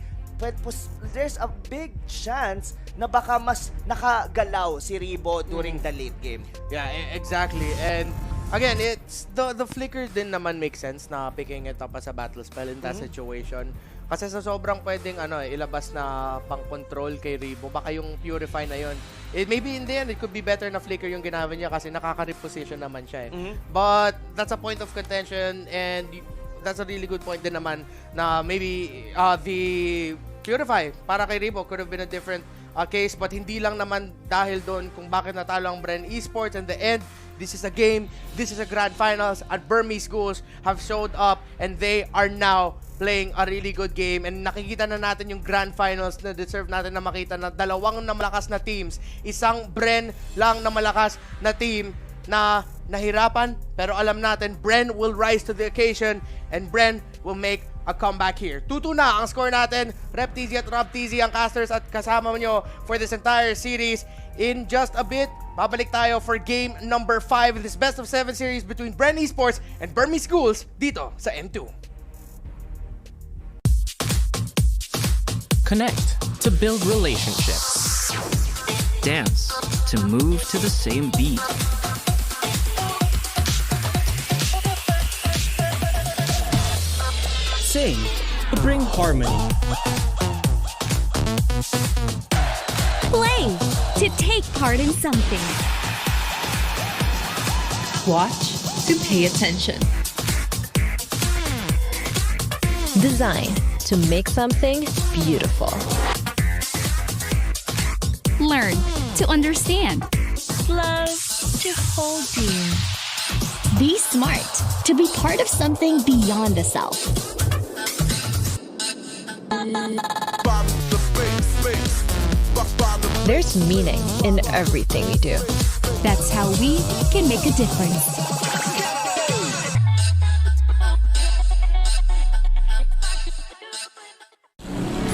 S2: there's a big chance na baka mas nakagalaw si Rebo during the late game.
S1: Yeah, exactly. And again, it's the flicker din naman makes sense na picking it up as a battle spell in that situation. Kasi sa sobrang pwedeng ilabas na pang-control kay Rebo, baka yung Purify na yon. Maybe in the end, it could be better na flicker yung ginamit niya kasi nakaka-reposition naman siya eh. But that's a point of contention and that's a really good point din naman na maybe the Purify para kay Rebo could have been a different case, but hindi lang naman dahil doon kung bakit natalo ang Bren Esports. In the end, this is a game, this is a grand finals, at Burmese Ghouls have showed up and they are now playing a really good game, and nakikita na natin yung grand finals na deserve natin na makita na dalawang na malakas na teams, isang Bren lang na malakas na team na nahirapan, pero alam natin Bren will rise to the occasion and Bren will make a comeback here. 2-2 na ang score natin. Rep TZ at Rob TZ ang casters at kasama nyo for this entire series. in just a bit. Babalik tayo for game number 5 in this best of 7 series between Bren Esports and Burmese Schools dito sa M2.
S3: Connect to build relationships. Dance to move to the same beat. Sing to bring harmony.
S4: Play to take part in something.
S5: Watch to pay attention.
S6: Design to make something beautiful.
S4: Learn to understand.
S5: Love to hold you.
S4: Be smart to be part of something beyond the self.
S6: There's meaning in everything we do.
S4: That's how we can make a difference.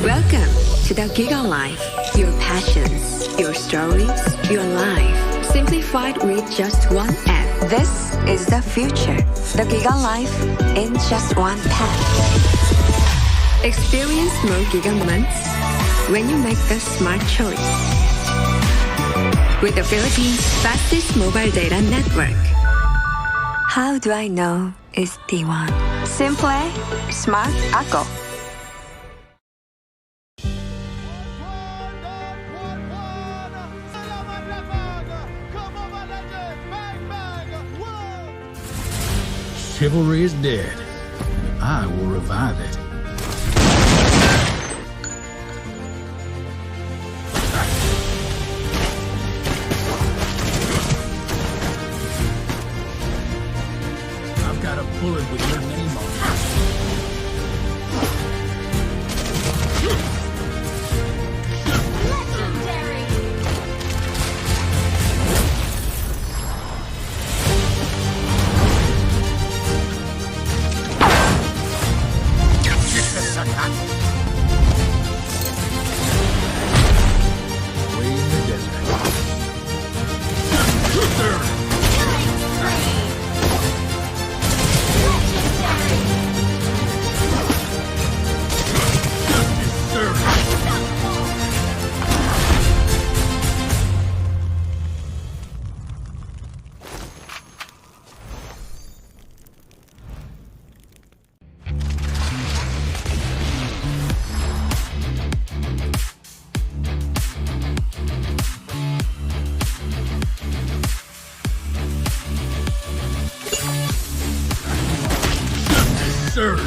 S7: Welcome to the Giga Life. Your passions, your stories, your life. Simplified with just one app. This is the future. The Giga Life in just one tap. Experience more Giga months when you make the smart choice. With the Philippines' fastest mobile data network. How do I know it's T1? Simple, smart ako.
S8: Chivalry is dead. I will revive it. I've got a bullet with your name on it. Way in the desert. Serve.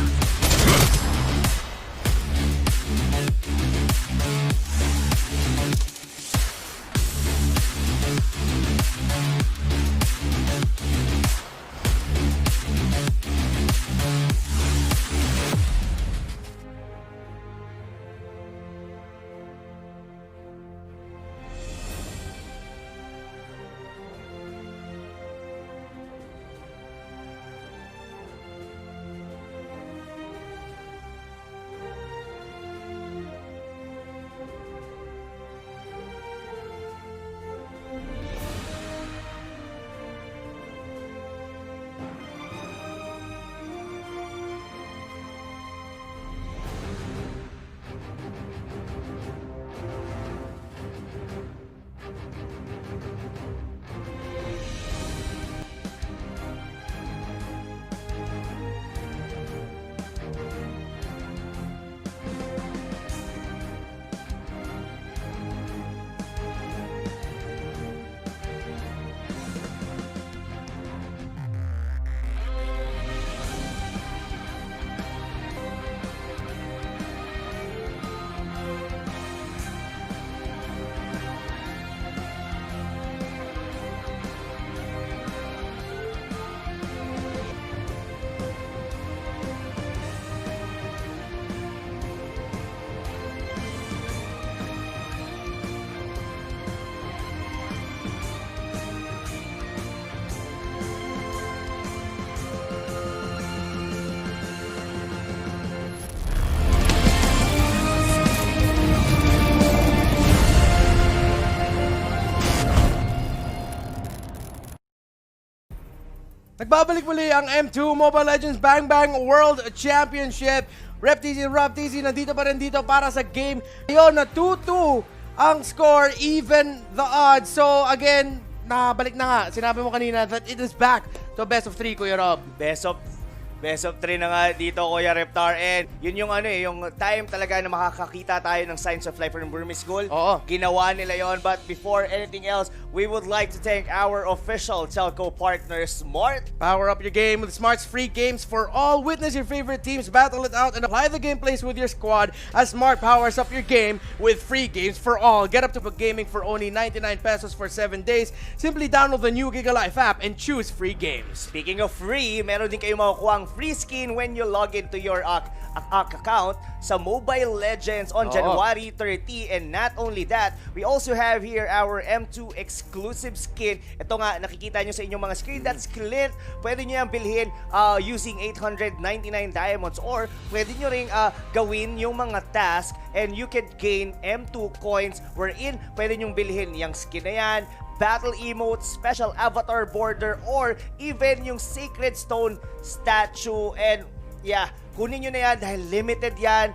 S1: Nagbabalik muli ang M2 Mobile Legends Bang Bang World Championship. Rep TZ, nandito pa rin dito para sa game. Ngayon na 2-2 ang score, even the odds. So again, nabalik na nga. Sinabi mo kanina that it is back to best of 3, Kuya Rob.
S2: Best of 3 na nga dito, Kuya Reptar. And yun yung yung time talaga na makakakita tayo ng signs of life from Burmese School.
S1: Oo.
S2: Ginawa nila yon. But before anything else, we would like to thank our official telco partner, Smart.
S1: Power up your game with Smart's free games for all. Witness your favorite teams, battle it out, and apply the gameplays with your squad as Smart powers up your game with free games for all. Get up to gaming for only 99 pesos for 7 days. Simply download the new Giga Life app and choose free games.
S2: Speaking of free, meron din kayo makukuha ang free skin when you log into your account sa Mobile Legends on January 30. And not only that, we also have here our M2 exclusive skin. Ito nga, nakikita nyo sa inyong mga screen. That's Clint. Pwede nyo yung bilhin using 899 diamonds, or pwede nyo ring gawin yung mga task and you can gain M2 coins wherein pwede nyo bilhin yung skin na yan, battle emote, special avatar border, or even yung sacred stone statue. And yeah, kunin nyo na yan dahil limited yan.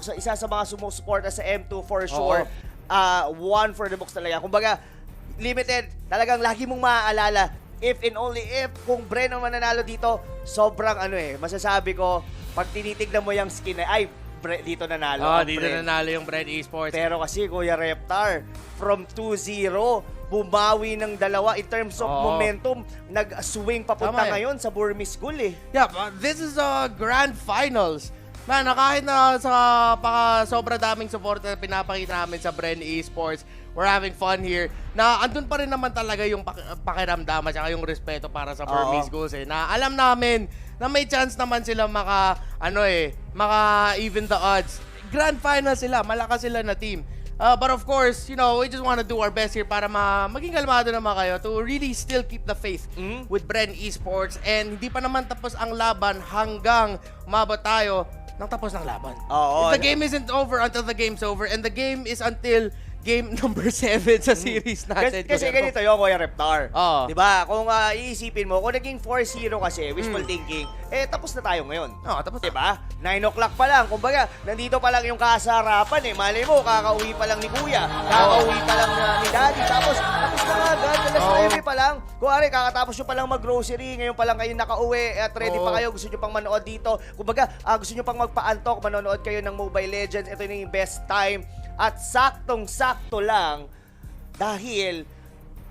S2: So isa sa mga sumusuporta sa M2 for sure. One for the books talaga. Kumbaga, limited. Talagang lagi mong maaalala. If and only if, kung Bren ang mananalo dito, sobrang masasabi ko, pag tinitignan mo yung skin ay dito nanalo.
S1: Dito nanalo yung Bren Esports.
S2: Pero kasi, Kuya Reptar, from 2-0, bumawi ng dalawa in terms of momentum, nag-swing papunta ngayon sa Burmese School
S1: Yeah, this is a grand finals. Man, kahit na sa sobra daming support na pinapakita namin sa Bren Esports, we're having fun here. Na andun pa rin naman talaga yung pakiramdam at saka yung respeto para sa Burmese Schools na alam namin na may chance naman sila maka even the odds. Grand final sila, malakas sila na team. But of course, we just want to do our best here para maging kalmado naman kayo to really still keep the faith with Bren Esports. And hindi pa naman tapos ang laban hanggang umabot tayo ng tapos ng laban. The game isn't over until the game's over, and the game is until game number 7 sa series natin.
S2: Kasi ganito yung Kuya Reptar. Diba? Kung iisipin mo, kung naging 4-0 kasi, wishful thinking, tapos na tayo ngayon.
S1: Tapos
S2: diba? 9 o'clock pa lang. Kumbaga, nandito pa lang yung kasarapan Malay mo, kakauwi pa lang ni Kuya. Kakauwi pa lang ni Daddy. Tapos na nga agad. Alas 9 pa lang. Kuwari, kakatapos nyo pa lang mag-grocery. Ngayon pa lang kayo nakauwi. At ready pa kayo. Gusto nyo pang manood dito. Kumbaga, gusto nyo pang magpa-antok. Manonood kayo ng Mobile Legends. Ito yung best time. At saktong-sakto lang dahil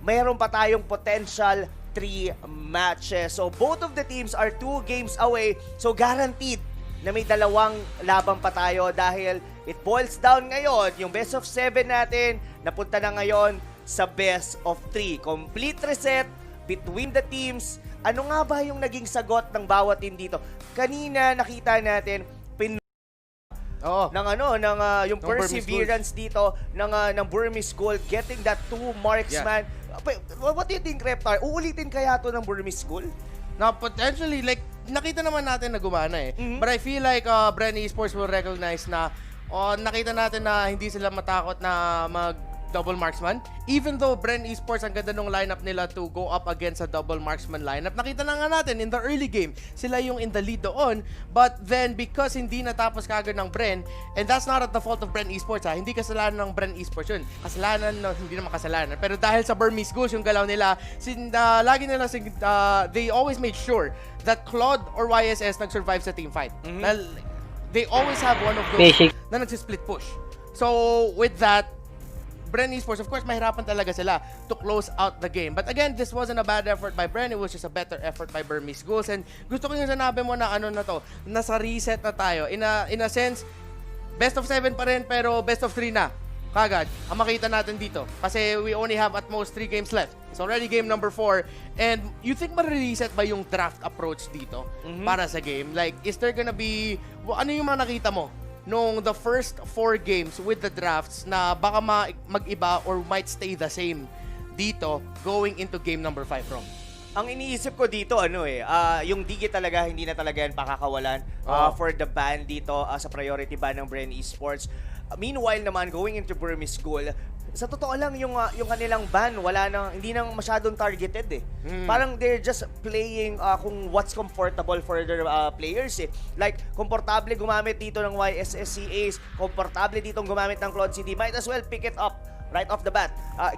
S2: mayroon pa tayong potential 3 matches. So both of the teams are 2 games away. So guaranteed na may dalawang laban pa tayo dahil it boils down ngayon. Yung best of 7 natin napunta na ngayon sa best of 3. Complete reset between the teams. Ano nga ba yung naging sagot ng bawat team dito? Kanina nakita natin yung perseverance dito ng Burmese School, getting that 2 marksman. What do you think, Reptar? Uulitin kaya to ng Burmese School?
S1: Now, potentially, nakita naman natin na gumana But I feel like Bren Esports will recognize na nakita natin na hindi sila matakot na double marksman. Even though Bren Esports, ang ganda nung lineup nila to go up against a double marksman lineup. Nakita na nga natin in the early game, sila yung in the lead doon. But then, because hindi natapos kagad ng Bren, and that's not at the fault of Bren Esports hindi kasalanan ng Bren Esports yun. Kasalanan, hindi naman kasalanan. Pero dahil sa Burmese Schools, yung galaw nila, lagi nila, they always made sure that Claude or YSS nag-survive sa team fight. They always have one of those na nagsisplit push. So, with that, Bren Esports, of course, mahirapan talaga sila to close out the game. But again, this wasn't a bad effort by Bren. It was just a better effort by Burmese Schools. And gusto ko yung sanabi mo na nasa reset na tayo. In a sense, best of 7 pa rin, pero best of 3 na. Kagad, ang makita natin dito. Kasi we only have at most 3 games left. It's already game number 4. And you think ma-reset ba yung draft approach dito para sa game? Like, is there gonna be, ano yung mga nakita mo nung the first 4 games with the drafts na baka mag-iba or might stay the same dito going into game number 5, Rom?
S2: Ang iniisip ko dito, yung Digi talaga, hindi na talaga yan pakakawalan for the ban dito sa priority ban ng Bren Esports. Meanwhile naman, going into Burmese School, sa totoo lang yung kanilang ban hindi nang masyadong targeted eh. Parang they're just playing kung what's comfortable for their players eh. Like komportable gumamit dito ng YSSCAs, komportable dito gumamit ng Cloud CD. Might as well pick it up right off the bat.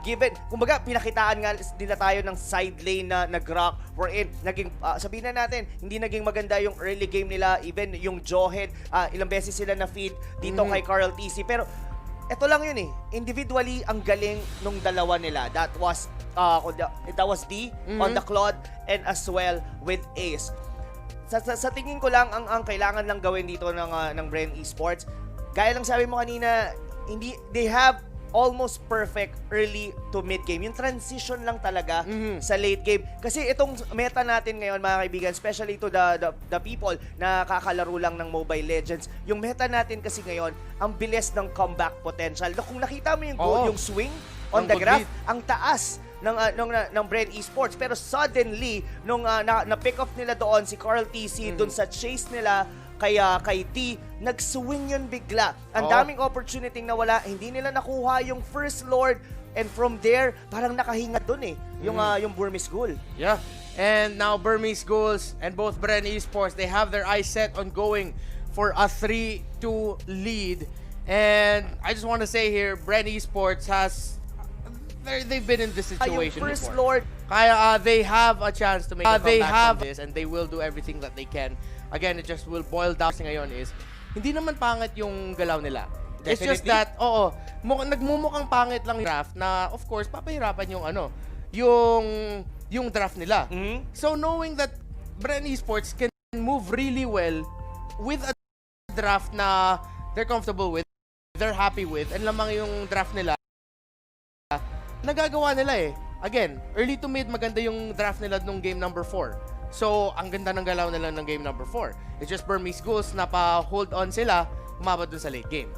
S2: Given, kumbaga, pinakitaan nga nila tayo ng side lane na nag-rock. We're in, naging, sabihin na natin, hindi naging maganda yung early game nila. Even yung Jawhead, ilang beses sila na-feed dito kay Carl TC. Pero, ito lang yun eh. Individually, ang galing nung dalawa nila. That was D on the Claude and as well with Ace. Sa tingin ko lang, ang kailangan lang gawin dito ng Bren Esports, gaya lang sabi mo kanina, they have almost perfect early to mid game. Yung transition lang talaga sa late game. Kasi itong meta natin ngayon, mga kaibigan, especially to the people na kakalaro lang ng Mobile Legends, yung meta natin kasi ngayon, ang bilis ng comeback potential. Kung nakita mo yung swing on the graph, ang taas ng Bren Esports. Pero suddenly, nung na-pick off nila doon si Carl TC, doon sa chase nila kay T, nag-swing yun bigla. Ang daming opportunity na wala, hindi nila nakuha yung first Lord, and from there, parang nakahinga dun eh, yung Burmese Ghoul.
S1: Yeah, and now Burmese Ghouls and both Bren Esports, they have their eyes set on going for a 3-2 lead. And I just want to say here, Bren Esports they've been in this situation
S2: yung first
S1: before.
S2: Lord,
S1: Kaya they have a chance to make a comeback from this, and they will do everything that they can. Again, it just will boil down kasi ngayon is, hindi naman pangit yung galaw nila. It's just that, nagmumukhang pangit lang yung draft na, of course, papahirapan yung yung draft nila. So knowing that Bren Esports can move really well with a draft na they're comfortable with, they're happy with, and lamang yung draft nila, nagagawa nila eh. Again, early to mid, maganda yung draft nila nung game number 4. So, ang ganda ng galaw nila ng game number 4. It's just Burmese Ghouls na pa-hold on sila, umabot dun sa late game.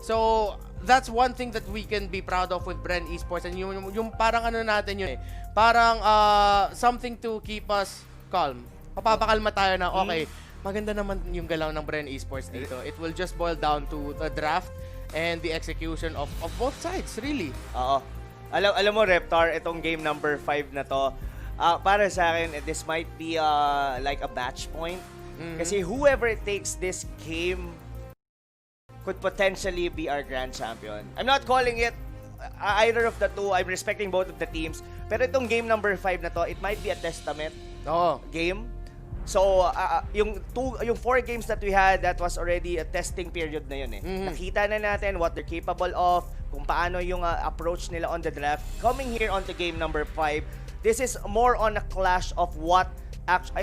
S1: So, that's one thing that we can be proud of with Bren Esports. And yung parang ano natin yun eh. Parang something to keep us calm. Papapakalma tayo na, okay, maganda naman yung galaw ng Bren Esports dito. It will just boil down to the draft and the execution of both sides, really.
S2: Oo. Alam mo, Reptar, itong game number 5 na to, para sa akin, this might be like a match point. Kasi whoever takes this game could potentially be our grand champion. I'm not calling it either of the two. I'm respecting both of the teams. Pero itong game number 5 na to, it might be a testament game. So, yung 4 games that we had, that was already a testing period na yun eh. Nakita na natin what they're capable of, kung paano yung approach nila on the draft. Coming here on to game number 5, this is more on a clash of what,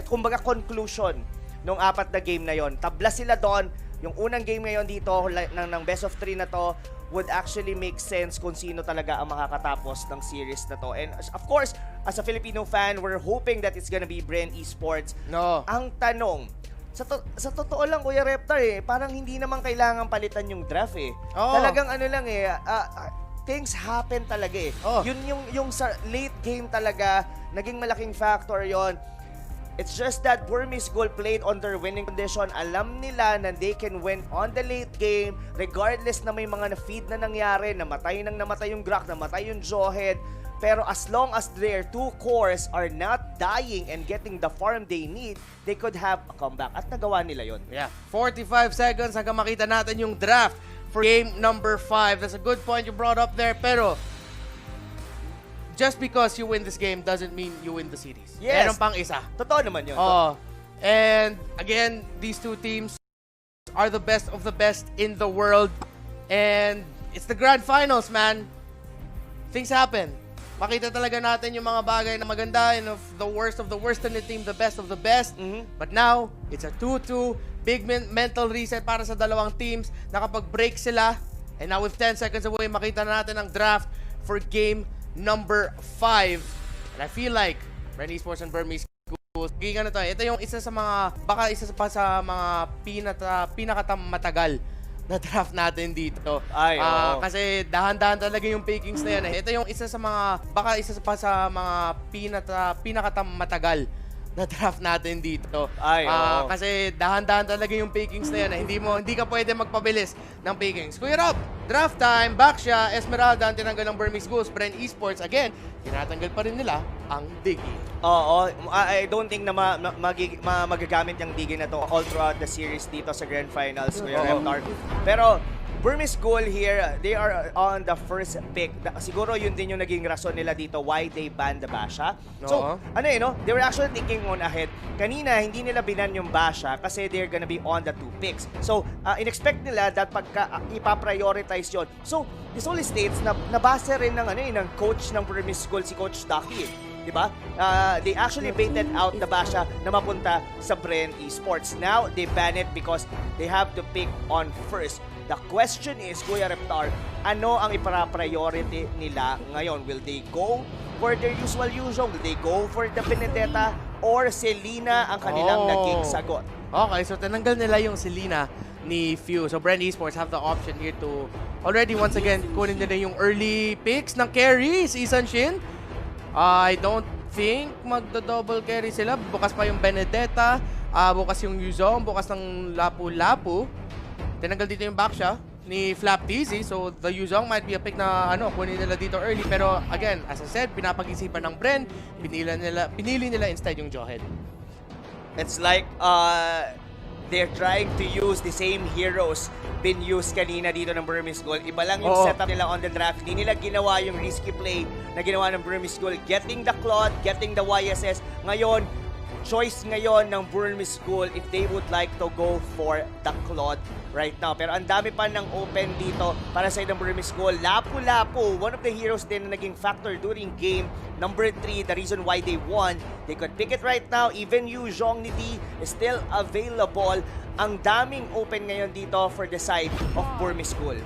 S2: kumbaga conclusion nung 4 na game na yon. Tabla sila doon. Yung unang game ngayon dito, ng best of 3 na to, would actually make sense kung sino talaga ang makakatapos ng series na to. And of course, as a Filipino fan, we're hoping that it's gonna be Bren Esports.
S1: No.
S2: Ang tanong, sa totoo lang, Kuya Reptar eh, parang hindi naman kailangan palitan yung draft eh. Talagang ano lang eh, things happen talaga eh. Yun yung sa late game talaga, naging malaking factor yon. It's just that Burmese Ghoul played on their winning condition. Alam nila na they can win on the late game regardless na may mga na-feed na nangyari, namatay yung Grak, namatay yung Jawhead. Pero as long as their 2 cores are not dying and getting the farm they need, they could have a comeback. At nagawa nila yon.
S1: Yeah, 45 seconds hanggang makita natin yung draft for game number 5. That's a good point you brought up there. Pero, just because you win this game doesn't mean you win the series.
S2: Yes.
S1: Meron pang isa.
S2: Totoo naman yun.
S1: And again, these 2 teams are the best of the best in the world. And it's the grand finals, man. Things happen. Makita talaga natin yung mga bagay na maganda, and of the worst in the team, the best of the best. But now, it's a 2-2. Big mental reset para sa dalawang teams. Nakapag-break sila. And now with 10 seconds away, makita natin ang draft for game number 5. And I feel like Bren Esports and Burmese Ghouls, ito yung isa sa mga, baka isa pa sa mga pinakamatagal na draft natin dito. Kasi dahan-dahan talaga yung pickings na yan eh. Ito yung isa sa mga, baka isa pa sa mga pinakamatagal na draft natin dito. Kasi dahan-dahan talaga yung pickings na yan eh. Hindi ka pwede magpabilis ng pickings. Kuya Rob! Draft time, back siya, Esmeralda ang tinanggal ng Burmese Ghouls, Bren Esports, again, tinatanggal pa rin nila ang Digi.
S2: Oo, I don't think na magagamit yung Digi na to all throughout the series dito sa Grand Finals, Kuya Reptar. Pero, Burmese Ghoul here, they are on the first pick. Siguro yun din yung naging rason nila dito why they banned the Basha. So, they were actually thinking on ahead. Kanina, hindi nila binan yung Basha kasi they're gonna be on the 2 picks. So, in-expect nila that pagka ipaprioritize yun. So, this only states na nabase rin ng coach ng Burmese Ghoul, si Coach Ducky. Diba? They actually baited out the Basha na mapunta sa Bren Esports. Now, they ban it because they have to pick on first. The question is, Kuya Reptar, ano ang ipara-priority nila ngayon? Will they go for their usual Yuzhong? Will they go for the Benedetta? Or Selena ang kanilang naging sagot?
S1: Okay, so tinanggal nila yung Selena ni Few. So Bren Esports have the option here to already once again kunin nila yung early picks ng carries. Isan Shin, I don't think magdo-double carry sila. Bukas pa yung Benedetta, bukas yung Yuzhong, bukas ng Lapu-Lapu. Tinanggal dito yung back siya ni Flap TZ. So, the Yuzhong might be a pick na kunin nila dito early. Pero, again, as I said, pinapag-isipan ng Bren. Pinili nila instead yung Jawhead.
S2: It's like, they're trying to use the same heroes been used kanina dito ng Burmese Ghoul. Iba lang yung setup nila on the draft. Hindi nila ginawa yung risky play na ginawa ng Burmese Ghoul. Getting the Claude, getting the YSS. Ngayon, choice ngayon ng Burmese Ghoul if they would like to go for the Claude right now. Pero ang dami pa ng open dito para sa ng Burmese Ghoul. Lapu-Lapu, one of the heroes din na naging factor during game number 3. The reason why they won, they could pick it right now. Even Yu Zhongniti is still available. Ang daming open ngayon dito for the side of Burmese Ghoul.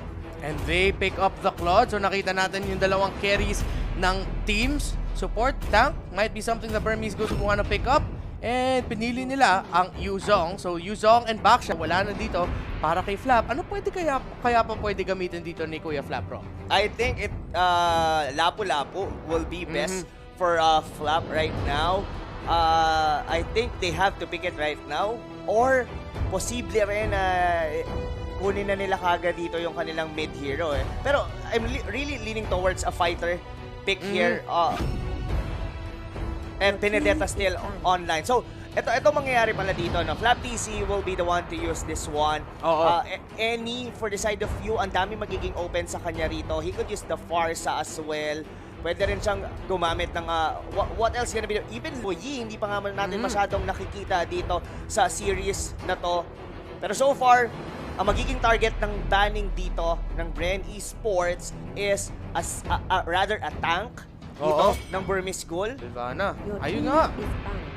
S1: And they pick up the Claude. So nakita natin yung dalawang carries ng teams. Support, tank, might be something the Burmese Ghouls would want to pick up. And pinili nila ang Yuzhong. So Yuzhong and Baksha wala na dito para kay Flap. Ano pwede kaya pa pwede gamitin dito ni Kuya Flap, bro?
S2: I think Lapu-Lapu will be best for Flap right now. I think they have to pick it right now. Or posible rin kunin na nila kagad dito yung kanilang mid hero. Pero I'm really leaning towards a fighter pick here. And Benedetta still online. So, ito mangyayari pala dito. No? Flap TC will be the one to use this one. Any for the side of you, ang dami magiging open sa kanya rito. He could use the Farsa as well. Pwede rin siyang gumamit ng what else gonna be? Even Boyi, hindi pa nga natin masyadong nakikita dito sa series na to. Pero so far, ang magiging target ng banning dito ng Bren Esports is rather a tank dito ng Burmese Ghoul.
S1: Silvana. Ayun nga.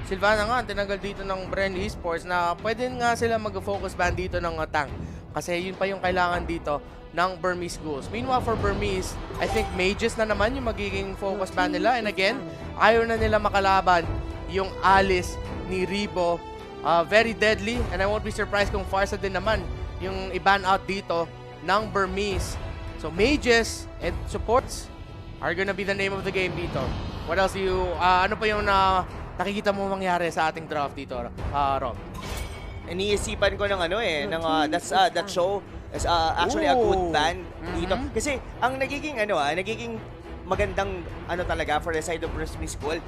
S1: Silvana nga, tinanggal dito ng Bren Esports na pwede nga sila mag-focus ban dito ng tank. Kasi yun pa yung kailangan dito ng Burmese Ghouls. Meanwhile, for Burmese, I think mages na naman yung magiging focus ban nila. And again, ayaw na nila makalaban yung Alice ni Ribo. Very deadly. And I won't be surprised kung Farsa din naman yung i-ban out dito ng Burmese. So, mages and supports are gonna be the name of the game dito. What else do you, ano pa yung nakikita mo mangyari sa ating draft dito, Rob?
S2: Iniisipan ko ng that show is actually a good ban dito. Kasi ang nagiging magandang talaga for the side of Burmese Ghoul,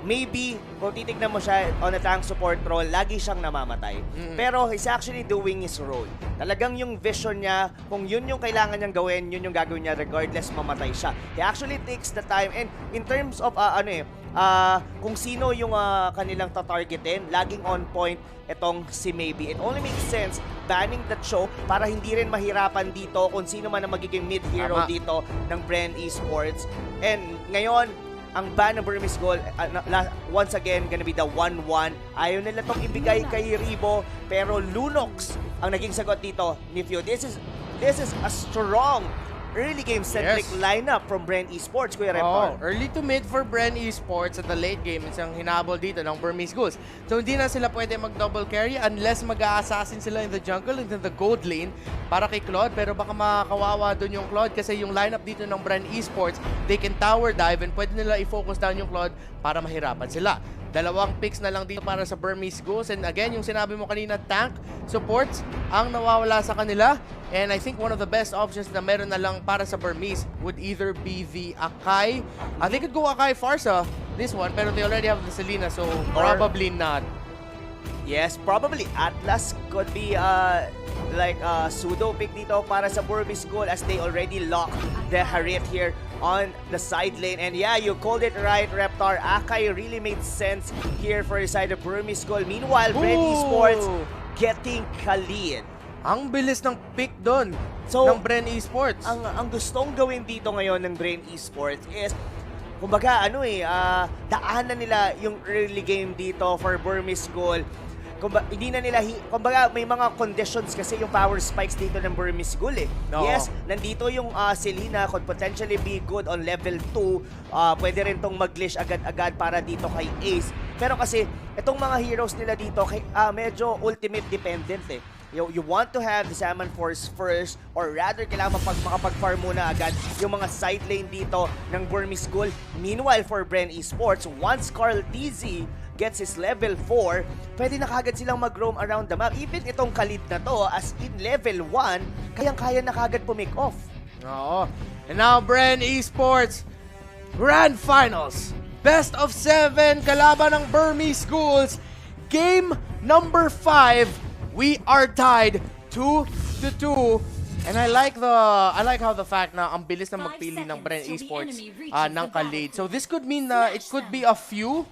S2: maybe, kung titignan mo siya on a tank support role, lagi siyang namamatay. Pero he's actually doing his role. Talagang yung vision niya, kung yun yung kailangan niyang gawin, yun yung gagawin niya regardless mamatay siya. He actually takes the time. And in terms of, kung sino yung kanilang tatargetin, laging on point itong si Maybe. It only makes sense banning that show para hindi rin mahirapan dito kung sino man ang magiging mid-hero dito ng Bren Esports. And ngayon, ang ban ng Burmese Ghoul, once again, gonna be the 1-1. Ayaw nila tong ibigay kay Ribo, pero Lunox ang naging sagot dito ni Fio. This is a strong early game-centric lineup from Bren Esports, Kuya Reptar.
S1: Early to mid for Bren Esports at the late game. Isang hinabol dito ng Burmese Ghouls. So, hindi na sila pwede mag-double carry unless mag-a-assassin sila in the jungle and in the gold lane para kay Claude. Pero baka makakawawa dun yung Claude kasi yung lineup dito ng Bren Esports, they can tower dive and pwede nila i-focus down yung Claude para mahirapan sila. Dalawang picks na lang dito para sa Burmese Ghouls. And again, yung sinabi mo kanina, tank supports ang nawawala sa kanila. And I think one of the best options na meron na lang para sa Burmese would either be the Akai. They could go Akai Farsa, this one, pero they already have the Selena, so probably not.
S2: Yes, probably Atlas could be like a pseudo pick dito para sa Burmese Ghoul as they already lock the Harit here on the side lane. And yeah, you called it right, Reptar. Akai really made sense here for the side of Burmese Ghoul. Meanwhile, Bren Esports getting Khalid.
S1: Ang bilis ng pick doon ng Bren Esports.
S2: Ang gustong gawin dito ngayon ng Bren Esports is kumbaga daanan nila yung early game dito for Burmese Ghoul. Hindi na nila, kumbaga may mga conditions kasi yung power spikes dito ng Burmese Ghoul eh.
S1: No.
S2: Yes, nandito yung Selena could potentially be good on level 2. Pwede rin tong mag-glitch agad-agad para dito kay Ace. Pero kasi itong mga heroes nila dito medyo ultimate dependent eh. You want to have the Salmon Force first, or rather kailangan makapag-farm muna agad yung mga side lane dito ng Burmese Ghoul. Meanwhile for Bren Esports, once Carl TZ gets his level 4, pwede na kagad silang mag-roam around the map. Even itong Khalid na to, as in level 1, kayang-kaya na kagad pumake off.
S1: Oo. And now Bren Esports, Grand Finals, Best of 7, kalaban ng Burmese Ghouls. Game number 5. We are tied 2-2. And I like how the fact na ang bilis na magpili ng Bren Esports ng Khalid. So this could mean na it could be a few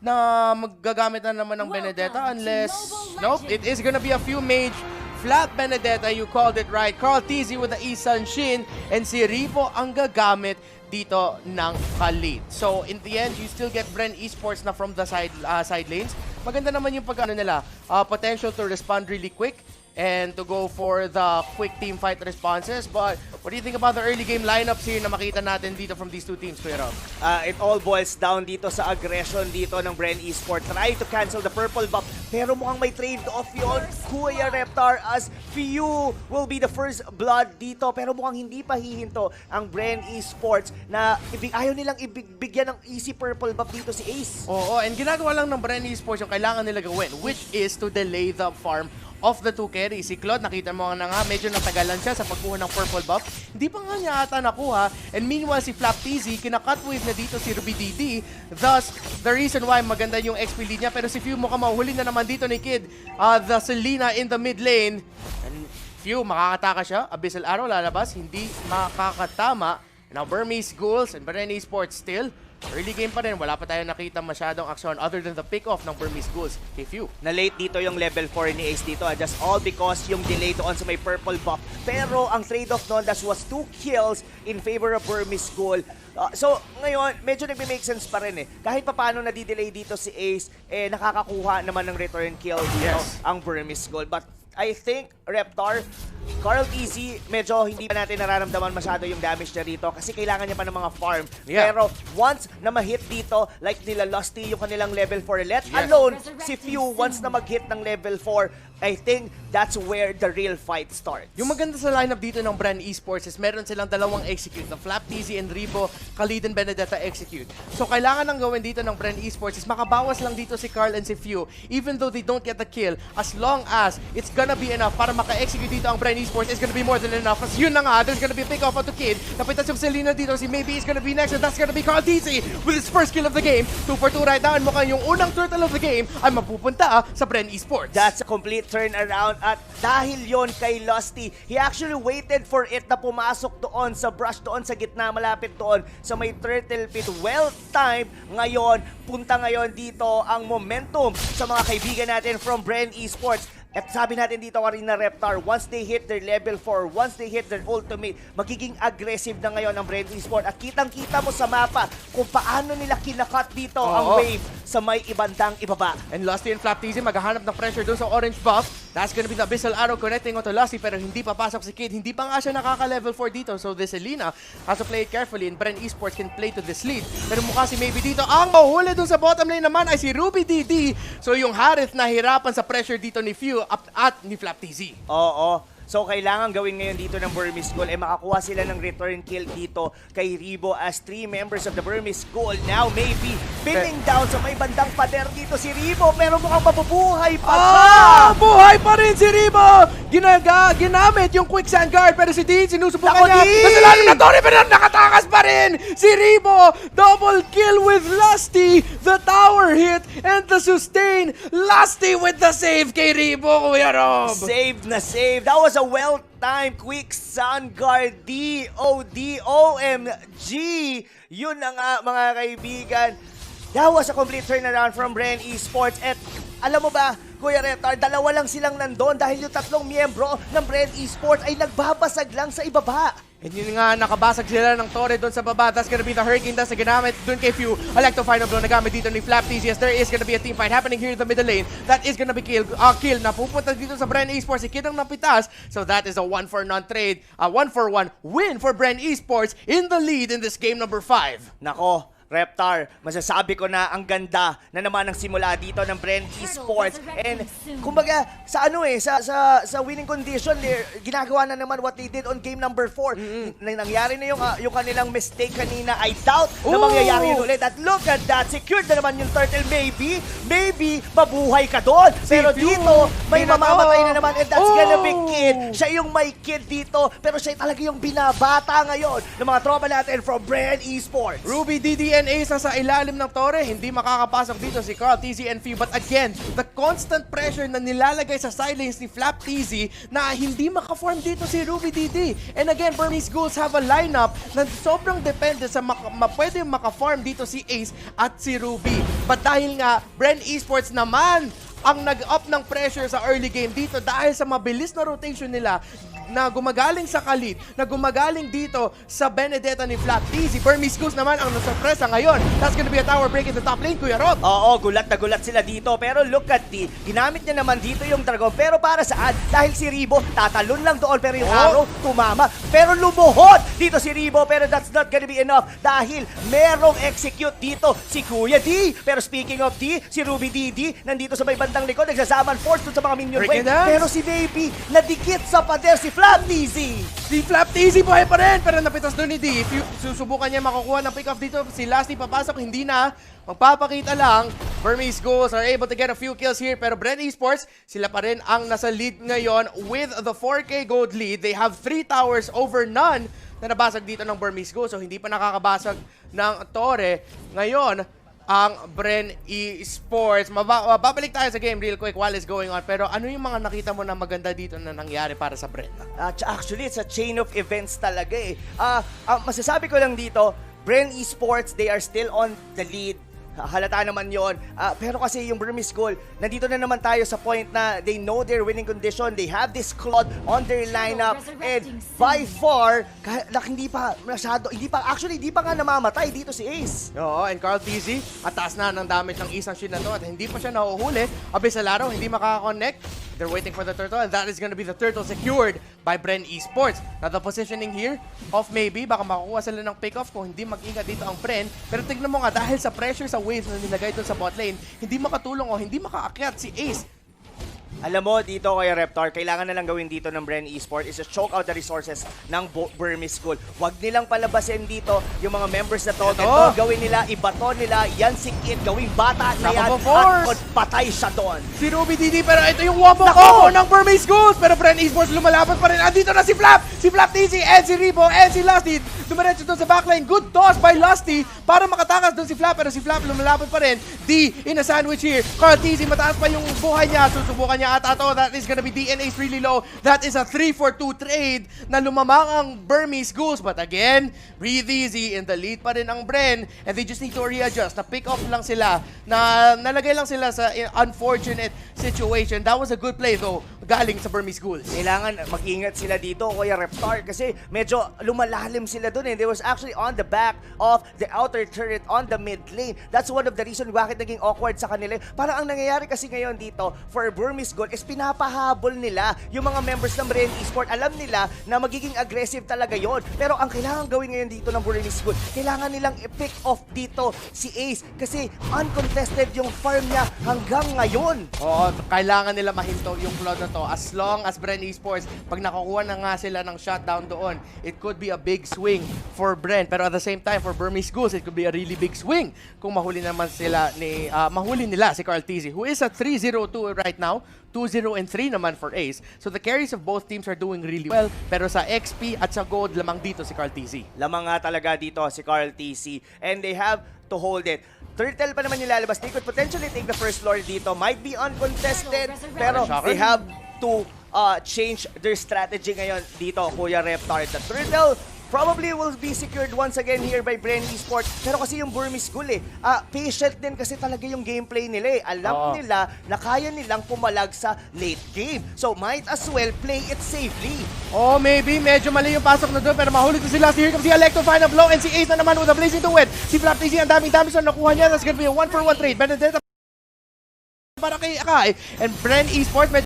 S1: na maggagamit na naman ng Benedetta unless nope, it is gonna be a few mage. Flat Benedetta, you called it right. Carl TZ with the Isan Shin and si Rivo ang gagamit dito ng Khalid. So in the end, you still get Bren Esports na from the side lanes. Maganda naman yung pag-ano nila, potential to respond really quick and to go for the quick team fight responses. But what do you think about the early game lineups here na makita natin dito from these two teams, Kuya Rob?
S2: It all boils down dito sa aggression dito ng Bren Esports. Try to cancel the purple buff, pero mukhang may trade-off yun, Kuya Reptar, as Fiu will be the first blood dito. Pero mukhang hindi pa hihinto ang Bren Esports na ayaw nilang ibigyan ng easy purple buff dito si Ace.
S1: Oo, and ginagawa lang ng Bren Esports yung kailangan nila gawin, which is to delay the farm of the two carries. Si Claude, nakita mo na nga, medyo natagalan siya sa pagkuha ng purple buff. Hindi pa nga niya ata nakuha. And meanwhile, si Flap TZ, kina-cut wave na dito si Ruby DD. Thus, the reason why maganda yung XP lead niya. Pero si Fiu mukhang mahuhuli na naman dito ni Kid. The Selena in the mid lane. And Fiu, makakataka siya. Abyssal Arrow lalabas. Hindi makakatama. Now, Burmese Ghouls and Bren Esports still. Early game pa rin, wala pa tayo nakita masyadong aksyon other than the pick-off ng Burmese Ghouls kay Fiu.
S2: Na-late dito yung level 4 ni Ace dito, just all because yung delay doon sa may purple buff. Pero ang trade-off doon, that was 2 kills in favor of Burmese Ghoul. So ngayon, medyo nagme-make sense pa rin eh. Kahit pa paano nadi-delay dito si Ace, nakakakuha naman ng return kill dito ang Burmese Ghoul. But I think, Reptar, Carl TZ, medyo hindi pa natin nararamdaman masyado yung damage niya rito kasi kailangan niya pa ng mga farm. Pero once na ma-hit dito, like nila Lusty yung kanilang level 4, let alone si Fiu once na mag-hit ng level 4, I think that's where the real fight starts.
S1: Yung maganda sa lineup dito ng Bren Esports is meron silang dalawang execute. The Flap TZ and Rivo, Khalid and Benedetta execute. So kailangan ng gawin dito ng Bren Esports is makabawas lang dito si Carl and si Fiu even though they don't get the kill, as long as it's gonna be enough para maka-execute dito ang Bren Esports, it's gonna be more than enough. As yun na nga, there's gonna be a pick-off onto Kid. Napitas yung Selena dito, si Maybe is gonna be next, and that's gonna be Carl TZ with his first kill of the game. 2 for 2 right now, and mukhang yung unang turtle of the game ay mapupunta sa Bren Esports.
S2: That's a complete turnaround, at dahil yon kay Lusty, he actually waited for it na pumasok doon sa brush, doon sa gitna, malapit doon sa may turtle pit. Well timed ngayon, punta ngayon dito ang momentum sa mga kaibigan natin from Bren Esports. At sabi natin dito kanina, Reptar, once they hit their level 4, once they hit their ultimate, magiging aggressive na ngayon ang Bren Esports. At kitang-kita mo sa mapa kung paano nila kinakat dito ang wave sa may ibandang ibaba.
S1: And Lusty and Flap TZ maghahanap ng pressure doon sa orange buff. That's gonna be the Abyssal Arrow connecting onto Lusty, pero hindi papasok si Kid. Hindi pa nga siya nakaka-level 4 dito. So this Selena has to play it carefully, and Bren Esports can play to this lead. Pero mukha si Maybe dito. Ang mahuli doon sa bottom lane naman ay si Ruby DD. So yung Harith na hirapan sa pressure dito ni Fiu at ni Flap TZ.
S2: Oo. So kailangan gawin ngayon dito ng Burmese School makakuha sila ng return kill dito kay Ribo as 3 members of the Burmese School now maybe pinning down sa may bandang pader dito si Ribo pero mukhang mabubuhay pa siya.
S1: Buhay pa rin si Ribo! Ginamit yung quick sand guard pero si Dean sinusubukan niya. Nasa lalim na Tony pero nakatakas pa rin si Ribo! Double kill with Lusty! The tower hit and the sustain! Lusty with the save kay Ribo, Kuya Rob!
S2: Saved na save. That was a well-timed quick sun guard. DODOMG. Yun na nga mga kaibigan. That was a complete turnaround from Bren Esports. At alam mo ba, Kuya Reptar, dalawa lang silang nandun dahil yung tatlong miyembro ng Bren Esports ay nagbabasag lang sa ibaba.
S1: And yun nga, nakabasag sila ng Torre doon sa baba. That's gonna be the Hurricane Dust na ginamit doon kay Few. Electro Final Blow na gamit dito ni Flap TCS. There is gonna be a team fight happening here in the middle lane. That is gonna be kill na pupunta dito sa Bren Esports. Si Kid ang napitas. So that is a 1-for-none trade. A 1-for-1 win for Bren Esports in the lead in this game number 5.
S2: Nako, Reptar, masasabi ko na ang ganda na naman ng simula dito ng Bren Esports. And kumbaga sa sa winning condition, ginagawa na naman what they did on game number 4. Nangyari na yung kanilang mistake kanina. I doubt na mangyayari yun ulit. At look at that, secured na naman yung turtle. Maybe mabuhay ka doon. Pero dito, may mamamatay na naman and that's gonna be Kid. Siya yung may Kid dito, pero siya talaga yung binabata ngayon ng mga tropa natin from Bren Esports.
S1: Ruby, DD, and Ace sa ilalim ng Torre. Hindi makakapasok dito si Carl, TZ, and Few. But again, the constant pressure na nilalagay sa side lanes ni Flap TZ na hindi makaform dito si Ruby DD. And again, Burmese Ghouls have a lineup na sobrang depende sa pwede makaform dito si Ace at si Ruby. But dahil nga, Bren Esports naman ang nag-up ng pressure sa early game dito dahil sa mabilis na rotation nila na gumagaling sa Khalid, na gumagaling dito sa Benedetta ni Flap TZ. Burmese Ghouls naman ang nasurpresa ngayon. That's gonna be a tower break in the top lane, Kuya Rob.
S2: Oo, gulat na gulat sila dito. Pero look at ginamit niya naman dito yung Dragon. Pero para saan? Dahil si Ribo, tatalon lang doon. Pero yung arrow, tumama. Pero lumuhod dito si Ribo. Pero that's not gonna be enough. Dahil merong execute dito si Kuya D. Pero speaking of D, si Ruby DD, nandito sa may bandang likod, nagsasaman force dun sa mga minion wave. Pero si Baby, nadikit sa pader si Flap TZ.
S1: Si Flap TZ buhay pa rin, pero napitas doon ni D. Susubukan niya makukuha ng pick-off dito. Si Lasty papasok, hindi na. Magpapakita lang. Burmese Ghouls are able to get a few kills here, pero Bren Esports, sila pa rin ang nasa lead ngayon with the 4K gold lead. They have 3 towers over none na nabasag dito ng Burmese Ghouls. So hindi pa nakakabasag ng Torre. Ngayon, ang Bren Esports. Babalik tayo sa game real quick while it's going on. Pero ano yung mga nakita mo na maganda dito na nangyari para sa Bren?
S2: Actually, it's a chain of events talaga eh. Masasabi ko lang dito, Bren Esports, they are still on the lead. Halata naman yon. Pero kasi yung Burmese School, nandito na naman tayo sa point na they know their winning condition. They have this Claude on their lineup. And by far, hindi pa nga namamatay dito si Ace.
S1: Oo, and Carl TZ, atas na ng damage ng isang shield na to at hindi pa siya nahuhuli. Abis sa laro, hindi makaka-connect. They're waiting for the turtle and that is gonna be the turtle secured by Bren Esports. Now the positioning here of maybe, baka makukuha sila ng pick-off kung hindi mag-ingat dito ang Bren. Pero tignan mo nga, dahil sa pressure sa waves na nilagay doon sa bot lane, hindi makatulong o hindi makaakyat si Ace.
S2: Alam mo, dito kay Reptar, kailangan na lang gawin dito ng Bren Esports is to choke out the resources ng Burmese School. Huwag nilang palabasin dito yung mga members na to. Ito, gawin nila, ibaton nila, yan si Kid, gawing bata na yan, at patay siya doon.
S1: Si Ruby DD, pero ito yung wombo combo ng Burmese Ghouls. Pero Bren Esports lumalaban pa rin. Andito na si Flap TZ, and si Ribo, and si Lusty. Dumiretso doon sa backline. Good toss by Lusty para makatakas doon si Flap. Pero si Flap lumalaban pa rin. D in a sandwich here. Carl TZ, mataas pa yung buhay niya. Susubukan niya at ato. That is gonna be DNA's really low. That is a 3-for-2 trade na lumamang ang Burmese Ghouls. But again, breathe easy. In the lead pa rin ang Bren. And they just need to readjust. Na pick off lang sila. Na nalagay lang sila sa unfortunate situation. That was a good play though. Galing sa Burmese Ghouls.
S2: Kailangan mag-ingat sila dito, Kuya Reptar, kasi medyo lumalalim sila dun eh. They was actually on the back of the outer turret on the mid lane. That's one of the reasons bakit naging awkward sa kanila. Parang ang nangyayari kasi ngayon dito for Burmese Ghouls is pinapahabol nila yung mga members ng Bren Esports. Alam nila na magiging aggressive talaga yon. Pero ang kailangan gawin ngayon dito ng Burmese Ghouls, kailangan nilang i-pick off dito si Ace kasi uncontested yung farm niya hanggang ngayon.
S1: Oo, kailangan nila mahinto yung flood na to. to. As long as Bren Esports, pag nakakuha na nga sila ng shutdown doon, it could be a big swing for Bren. Pero at the same time, for Burmese Ghouls, it could be a really big swing kung mahuli naman sila mahuli nila si Carl TZ, who is at 3-0-2 right now. 2-0-3 naman for Ace. So the carries of both teams are doing really well. Pero sa XP at sa Gold, lamang dito si Carl TZ.
S2: Lamang nga talaga dito si Carl TC. And they have to hold it. Turtle pa naman yung lalabas. They could potentially take the first floor dito. Might be uncontested. Pero they have to change their strategy ngayon dito, Kuya Reptar. The Turtle probably will be secured once again here by Bren Esports. Pero kasi yung Burmese Ghoul patient din kasi talaga yung gameplay nila Alam nila na kaya nilang pumalag sa late game. So might as well play it safely.
S1: Oh, maybe medyo mali yung pasok na doon pero mahuli ko sila. Here comes si Electro, final blow, and si Ace na naman with a blazing to win. Si Flap TZ, ang daming damage na nakuha niya. That's gonna be a 1-for-1 trade. Benedetta para kay Akai. And Bren Esports medyo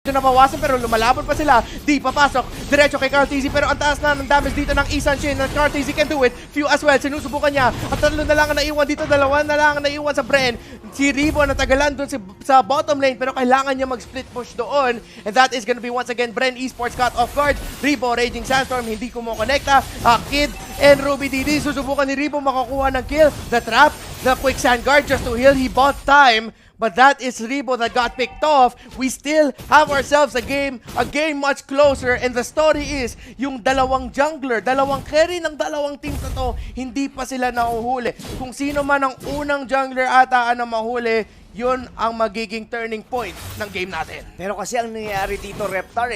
S1: nabawasan pero lumalaban pa sila. Di papasok. Diretso kay Carl TZ pero ang taas na ng damage dito ng Isan Shin. Carl TZ can do it. Few as well. Sinusubukan niya. At 3 na lang ang naiwan dito. 2 na lang ang naiwan sa Bren. Si Ribo natagalan doon sa bottom lane pero kailangan niya mag-split push doon. And that is gonna be once again Bren Esports caught off guard. Ribo, Raging Sandstorm, hindi kumokonekta. Kid and Ruby DD. Susubukan ni Ribo makakuha ng kill. The trap, the quicksand guard just to heal. He bought time. But that is Ribo that got picked off. We still have ourselves a game much closer. And the story is, yung dalawang jungler, dalawang carry ng dalawang teams na to, hindi pa sila nahuhuli. Kung sino man ang unang jungler ata na mahuli, yun ang magiging turning point ng game natin.
S2: Pero kasi ang nangyayari dito, Reptar,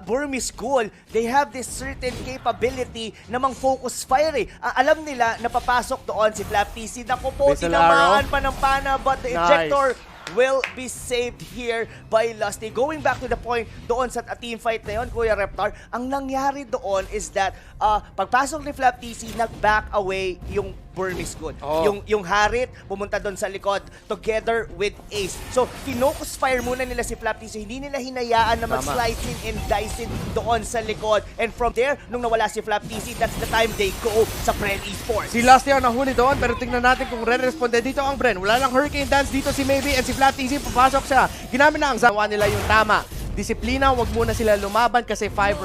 S2: Burmese Ghoul, they have this certain capability na mang-focus fire alam nila na papasok doon si Flap TC. Naku po, tinamaan pa ng pana, but the ejector will be saved here by Lusty. Going back to the point doon sa team fight na yun, Kuya Reptar, ang nangyari doon is that pagpasok ni Flap TC, nag-back away yung Burmese Ghoul. Yung Harit, pumunta doon sa likod together with Ace. So, pinocus fire muna nila si Flap TC. Hindi nila hinayaan na mag-slicing and dicing doon sa likod. And from there, nung nawala si Flap TC, that's the time they go sa Bren Esports.
S1: Si Lusty ang nahuli doon, pero tingnan natin kung re-responde dito ang Bren. Wala lang Hurricane Dance dito si Maybe and si Flap TC, papasok siya. Ginamit na ang zawa nila yung tama. Disiplina, wag muna sila lumaban kasi 4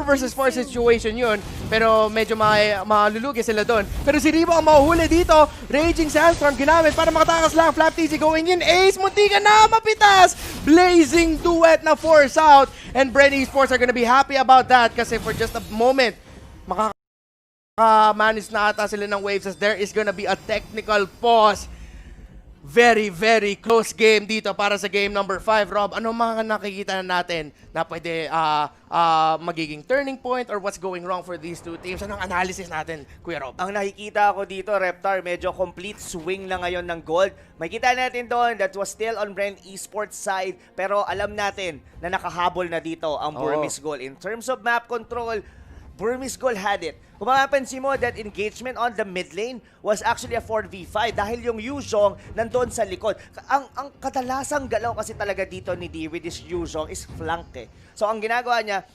S1: versus 4 situation yun. Pero medyo malulugi sila doon. Pero si Ribo ang mahuhuli dito. Raging Sandstorm ginamit para makatakas lang. Flap TZ going in. Ace, muntika na mapitas. Blazing duet na force out. And Bren Esports are gonna be happy about that kasi for just a moment, manage na ata sila ng waves as there is gonna be a technical pause. Very, very close game dito para sa game number 5. Rob, ano mga nakikita na natin na pwede magiging turning point or what's going wrong for these two teams? Anong analysis natin, Kuya Rob?
S2: Ang nakikita ko dito, Reptar, medyo complete swing na ngayon ng gold. Makikita natin doon that was still on Bren Esports side, pero alam natin na nakahabol na dito ang Burmese Ghoul. In terms of map control, Burmese Ghoul had it. Kung makapansin mo, that engagement on the mid lane was actually a 4v5 dahil yung Yuzhong nandun sa likod. Ang kadalasang galaw kasi talaga dito ni D with this Yuzhong is flank So ang ginagawa niya,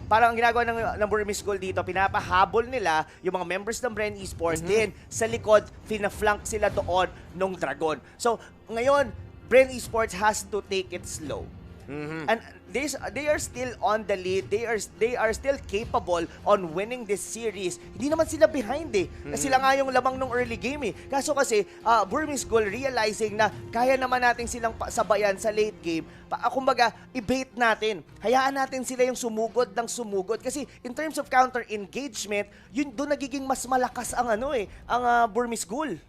S2: parang ang ginagawa ng Burmese Ghoul dito, pinapahabol nila yung mga members ng Bren Esports. Then sa likod, fina-flank sila doon nung Dragon. So ngayon, Bren Esports has to take it slow. And they are still on the lead. They are still capable on winning this series. Hindi naman sila behind Sila nga yung lamang nung early game Kaso kasi Burmese Ghoul realizing na kaya naman natin silang sabayan sa late game. Kumbaga, i-bait natin. Hayaan natin sila yung sumugod ng sumugod kasi in terms of counter engagement, yun doon nagiging mas malakas ang ang Burmese Ghoul.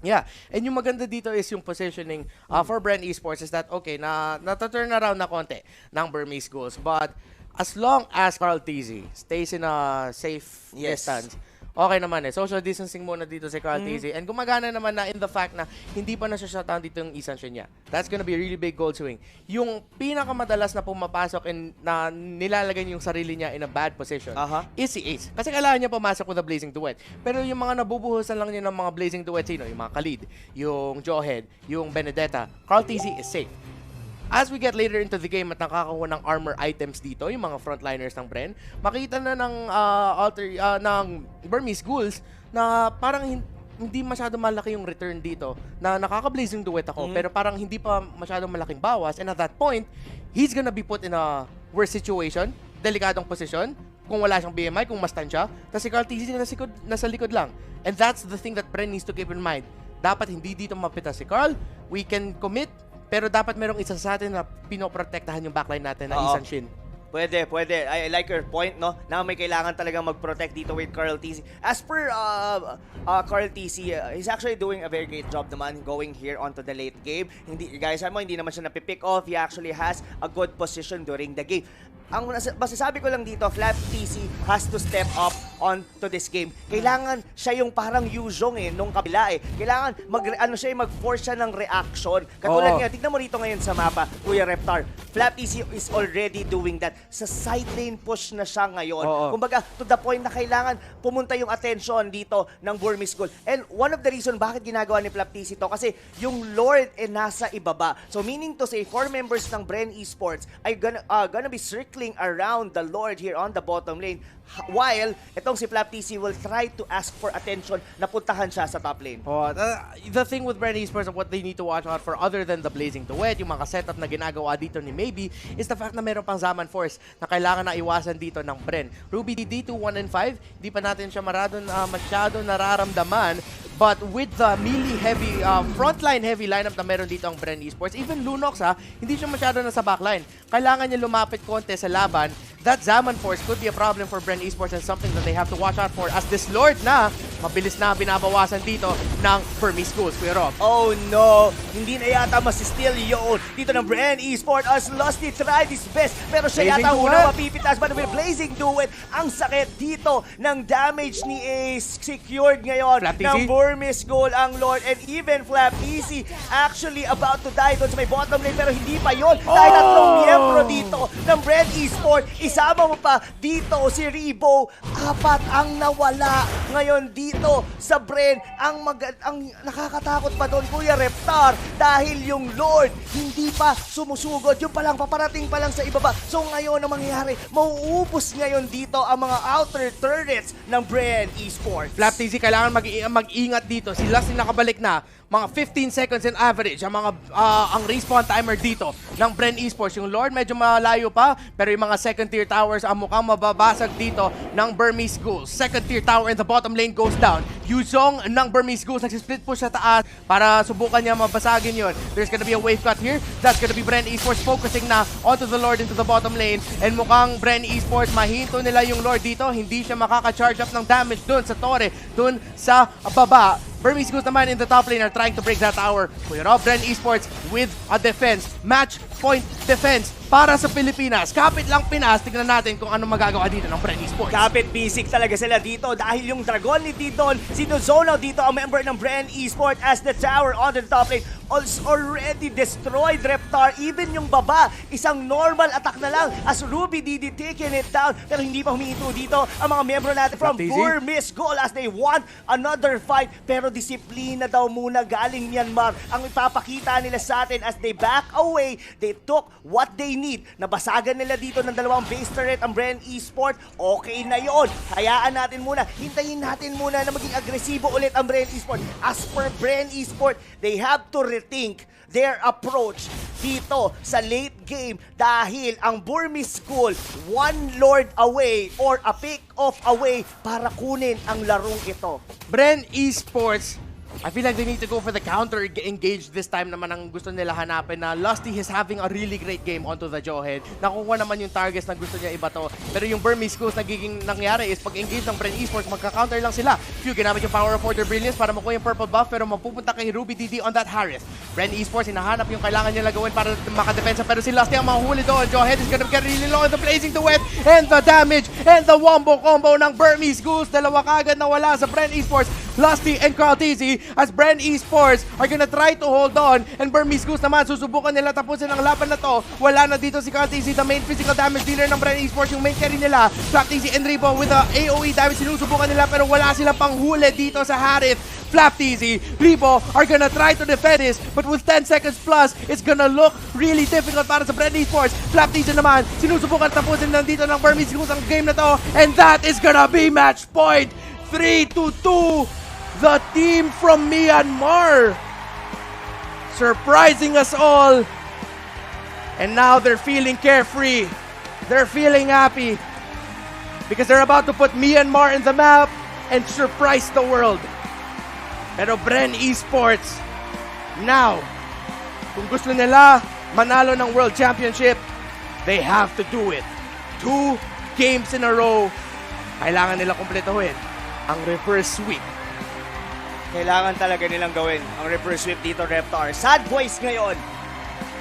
S1: Yeah, and yung maganda dito is yung positioning for Bren Esports is that, okay, nata-turn around na konti ng Burmese Ghouls. But as long as Carl TZ stays in a safe distance, okay naman social distancing muna dito si Carl TZ. And gumagana naman na in the fact na hindi pa na siya shutdown dito yung Isan Shin niya. That's gonna be a really big gold swing. Yung pinakamadalas na pumapasok and na nilalagay yung sarili niya in a bad position is si Ace. Kasi kailangan niya pumasok with a blazing duet. Pero yung mga nabubuhusan lang niya ng mga blazing duet, yung mga Khalid, yung Jawhead, yung Benedetta, Carl TZ is safe. As we get later into the game at nakakakuha ng armor items dito, yung mga frontliners ng Bren, makita na ng ng Burmese Ghouls na parang hindi masyado malaki yung return dito na nakaka-blazing duet ako pero parang hindi pa masyadong malaking bawas, and at that point, he's gonna be put in a worse situation, delikadong posisyon, kung wala siyang BMI, kung mastan siya, tapos si Carl TZ nasa likod lang. And that's the thing that Bren needs to keep in mind. Dapat hindi dito mapitas si Carl, we can commit, pero dapat merong isa sa atin na pinoprotektahan yung backline natin na Isan Shin.
S2: Pwede. I like your point, no? Na may kailangan talagang mag-protect dito with Carl TC. As per Carl TC, he's actually doing a very great job naman going here onto the late game. Guys, hindi naman siya napipick off. He actually has a good position during the game. Ang masasabi ko lang dito, Flap TC has to step up onto this game. Kailangan siya yung parang Yuzhong nung kabila Kailangan mag-force siya ng reaction. Katulad nga, tignan mo rito ngayon sa mapa, Kuya Reptar. Flap TC is already doing that. Sa side lane push na siya ngayon. Kumbaga, to the point na kailangan pumunta yung attention dito ng Burmese Gold. And one of the reason bakit ginagawa ni Flap TC to, kasi yung Lord nasa ibaba. So meaning to say, 4 members ng Bren Esports ay gonna be circling around the Lord here on the bottom lane, while itong si Flap TC will try to ask for attention na puntahan siya sa top lane.
S1: The thing with Bren Esports, what they need to watch out for other than the blazing duet, yung mga setup na ginagawa dito ni Maybe, is the fact na meron pang Zaman Force na kailangan na iwasan dito ng Bren. Ruby D2 1 and 5, di pa natin siya masyado nararamdaman. But with the melee heavy, frontline heavy lineup na meron dito ang Bren Esports, even Lunox hindi siya masyado nasa backline. Kailangan niya lumapit konti sa laban. That Zaman Force could be a problem for Bren Esports and something that they have to watch out for as this Lord na mabilis na binabawasan dito ng Burmese Schools. Kuya Rob.
S2: Oh no! Hindi na yata masisteal yun dito ng Bren Esports as Lusty tried his best, pero siya yata una mapipitas. But with Blazing Duet, ang sakit dito ng damage ni Ace secured ngayon ng Burmese Gold ang Lord, and even Flap TC actually about to die doon sa may bottom lane, pero hindi pa yun dahil tatlong miyembro dito ng Bren Esports. Isama mo pa dito si Rebo, 4 ang nawala ngayon dito sa Bren. Ang nakakatakot pa doon, Kuya Reptar, dahil yung Lord hindi pa sumusugod. Yung palang paparating pa lang sa ibaba. So ngayon ang mangyayari, mauubos ngayon dito ang mga outer turrets ng Bren Esports.
S1: Flap TC, kailangan mag-ingat dito. Sila nakabalik na. Mga 15 seconds in average ang respawn timer dito ng Bren Esports. Yung Lord medyo malayo pa, pero yung mga second tier towers ang mukhang mababasag dito ng Burmese Ghouls. Second tier tower in the bottom lane goes down. Yuzhong ng Burmese Ghouls nagsisplit push sa taas para subukan niya mabasagin yun. There's gonna be a wave cut here. That's gonna be Bren Esports focusing na onto the Lord into the bottom lane. And mukhang Bren Esports, mahinto nila yung Lord dito. Hindi siya makaka-charge up ng damage dun sa Torre, dun sa baba. Burmese Ghouls naman in the top lane are trying to break that tower. Kuya Rob, Bren Esports with a defense. Match point defense para sa Pilipinas. Kapit lang Pinas, tignan natin kung ano magagawa dito ng Bren Esports.
S2: Kapit basic talaga sila dito dahil yung Dragon ni Tidon, sinuzonaw dito ang member ng Bren Esports as the tower on the top lane already destroyed. Reptar, even yung baba, isang normal attack na lang as Ruby DD taking it down, pero hindi pa huminto dito ang mga member natin from Burmese Gold as they want another fight, pero disiplina daw muna galing Myanmar ang ipapakita nila sa atin as they back away. They took what they need. Nabasagan nila dito ng dalawang base turret ang Bren Esports. Okay na yon. Hayaan natin muna. Hintayin natin muna na maging agresibo ulit ang Bren Esports. As per Bren Esports, they have to rethink their approach dito sa late game dahil ang Burmese School one Lord away or a pick off away para kunin ang larong ito.
S1: Bren Esports, I feel like they need to go for the counter engage this time naman ang gusto nila hanapin na Lusty is having a really great game onto the Jawhead. Nakuha naman yung targets na gusto niya ibato. Pero yung Burmese Schools nagiging nangyari is pag engage ng Bren Esports, magka-counter lang sila. Few ginamit yung Power of Order Brilliance para makuha yung purple buff pero mapupunta kay Ruby DD on that Harris. Bren Esports, hinahanap yung kailangan niya gawin para makadepensa pero si Lusty ang mahuli doon. Jawhead is gonna get really low on the Blazing Duet and the damage and the wombo combo ng Burmese Schools. Dalawa kagad na wala sa Bren Esports. Lusty and Carl TZ as Bren Esports are gonna try to hold on, and Burmese Goose naman susubukan nila tapusin ang laban na to. Wala na dito si Carl TZ, the main physical damage dealer ng Bren Esports, yung main carry nila. Flap TZ and Rebo with the AoE damage, sinusubukan nila pero wala silang panghuli dito sa Harith. Flap TZ, Rebo are gonna try to defend this, but with 10 seconds plus, it's gonna look really difficult para sa Bren Esports. Flap TZ naman, sinusubukan tapusin lang dito ng Burmese Goose ang game na to, and that is gonna be match point. 3-2. the team from Myanmar, surprising us all. And now they're feeling carefree. They're feeling happy because they're about to put Myanmar in the map and surprise the world. Pero Bren Esports, now, kung gusto nila manalo ng World Championship, they have to do it. 2 games in a row. Kailangan nila kumpletuhin ang reverse sweep.
S2: Kailangan talaga nilang gawin ang reverse sweep dito, Reptar. Sad boys ngayon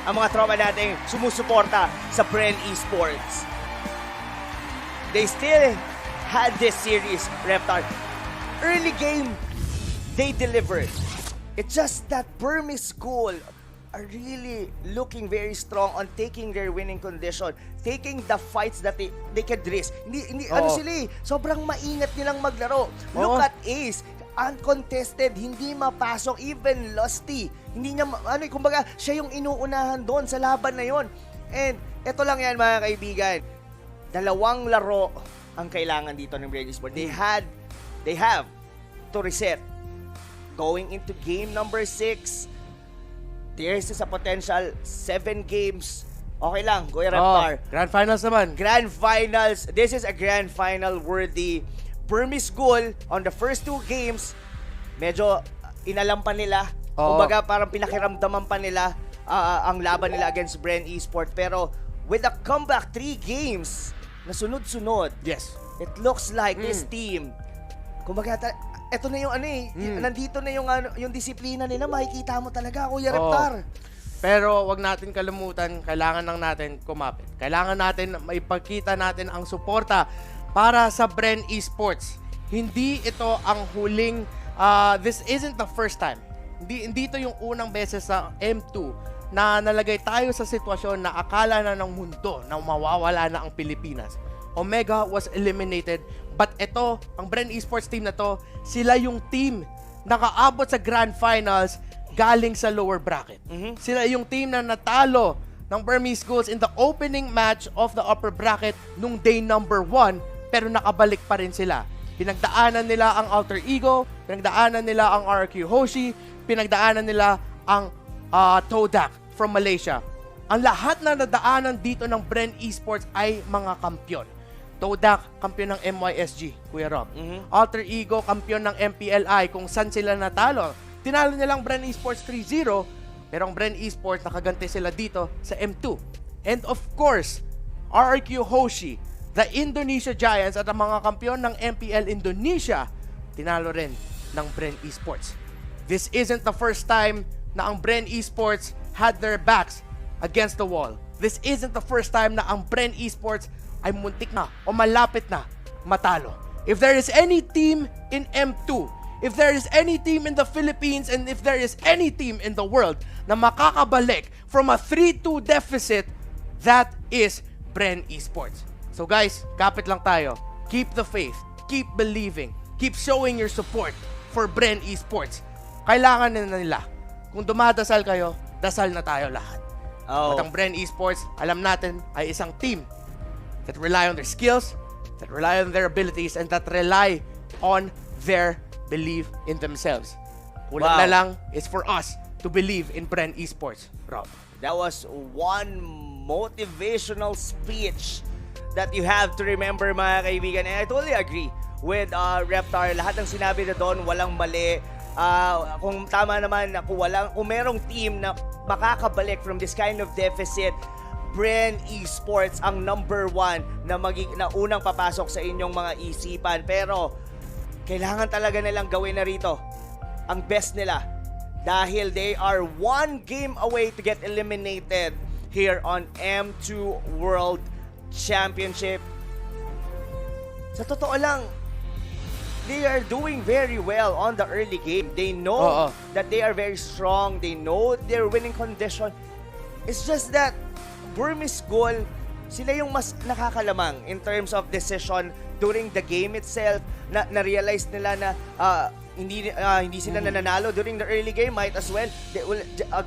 S2: ang mga tropa nating sumusuporta sa Bren Esports. They still had this series, Reptar. Early game, they delivered. It's just that Burmese School are really looking very strong on taking their winning condition, taking the fights that they can risk. Hindi ano sila eh, sobrang maingat nilang maglaro. Look at Ace, uncontested, hindi mapasok, even Lusty. Hindi niya, kumbaga, siya yung inuunahan doon sa laban na yon. And eto lang yan mga kaibigan, 2 laro ang kailangan dito ng Bren Esports. They have to reset. Going into game number 6, there's a potential 7 games. Okay lang, Kuya Reptar.
S1: Grand Finals naman.
S2: Grand Finals. This is a Grand Final worthy. Burmese School, on the first 2 games, medyo inalam pa nila. Kumbaga parang pinakiramdaman pa nila ang laban nila against Bren Esports. Pero with a comeback 3 games na sunod-sunod,
S1: yes,
S2: it looks like this team, kumbaga, eto na yung nandito na yung disiplina nila, makikita mo talaga, Kuya Reptar.
S1: Pero wag natin kalimutan, kailangan lang natin kumapit. Kailangan natin maipakita natin ang suporta para sa Bren Esports. Hindi ito ang huling, this isn't the first time. Hindi ito yung unang beses sa M2 na nalagay tayo sa sitwasyon na akala na ng mundo na mawawala na ang Pilipinas. Omega was eliminated, but ito, ang Bren Esports team na to, sila yung team nakaabot sa Grand Finals galing sa lower bracket. Sila yung team na natalo ng Burmese Schools in the opening match of the upper bracket nung day number 1, pero nakabalik pa rin sila. Pinagdaanan nila ang Alter Ego, pinagdaanan nila ang RQ Hoshi, pinagdaanan nila ang Todak from Malaysia. Ang lahat na nadaanan dito ng Bren Esports ay mga kampiyon. Todak, kampiyon ng MYSG, Kuya Rob. Alter Ego, kampiyon ng MPLI, kung saan sila natalo. Tinalo nilang Bren Esports 3-0, pero ang Bren Esports nakaganti sila dito sa M2. And of course, RRQ Hoshi, the Indonesia Giants at ang mga kampiyon ng MPL Indonesia, tinalo rin ng Bren Esports. This isn't the first time na ang Bren Esports had their backs against the wall. This isn't the first time na ang Bren Esports ay muntik na o malapit na matalo. If there is any team in M2, if there is any team in the Philippines, and if there is any team in the world na makakabalik from a 3-2 deficit, that is Bren Esports. So guys, kapit lang tayo. Keep the faith. Keep believing. Keep showing your support for Bren Esports. Kailangan na nila. Kung dumadasal kayo, dasal na tayo lahat. At ang Bren Esports, alam natin, ay isang team that rely on their skills, that rely on their abilities, and that rely on their belief in themselves. Kulang na lang is for us to believe in Bren Esports, Rob.
S2: That was one motivational speech that you have to remember, mga kaibigan. And I totally agree with Reptar. Lahat ng sinabi na doon, walang mali. Kung tama naman, kung merong team na makakabalik from this kind of deficit, Bren Esports ang number 1 na unang papasok sa inyong mga isipan. Pero kailangan talaga nilang gawin na rito ang best nila dahil they are 1 game away to get eliminated here on M2 World Championship. Sa totoo lang, they are doing very well on the early game. They know that they are very strong. They know their winning condition. It's just that Burmese School, sila yung mas nakakalamang in terms of decision during the game itself. Na-realize nila na hindi sila nananalo during the early game, might as well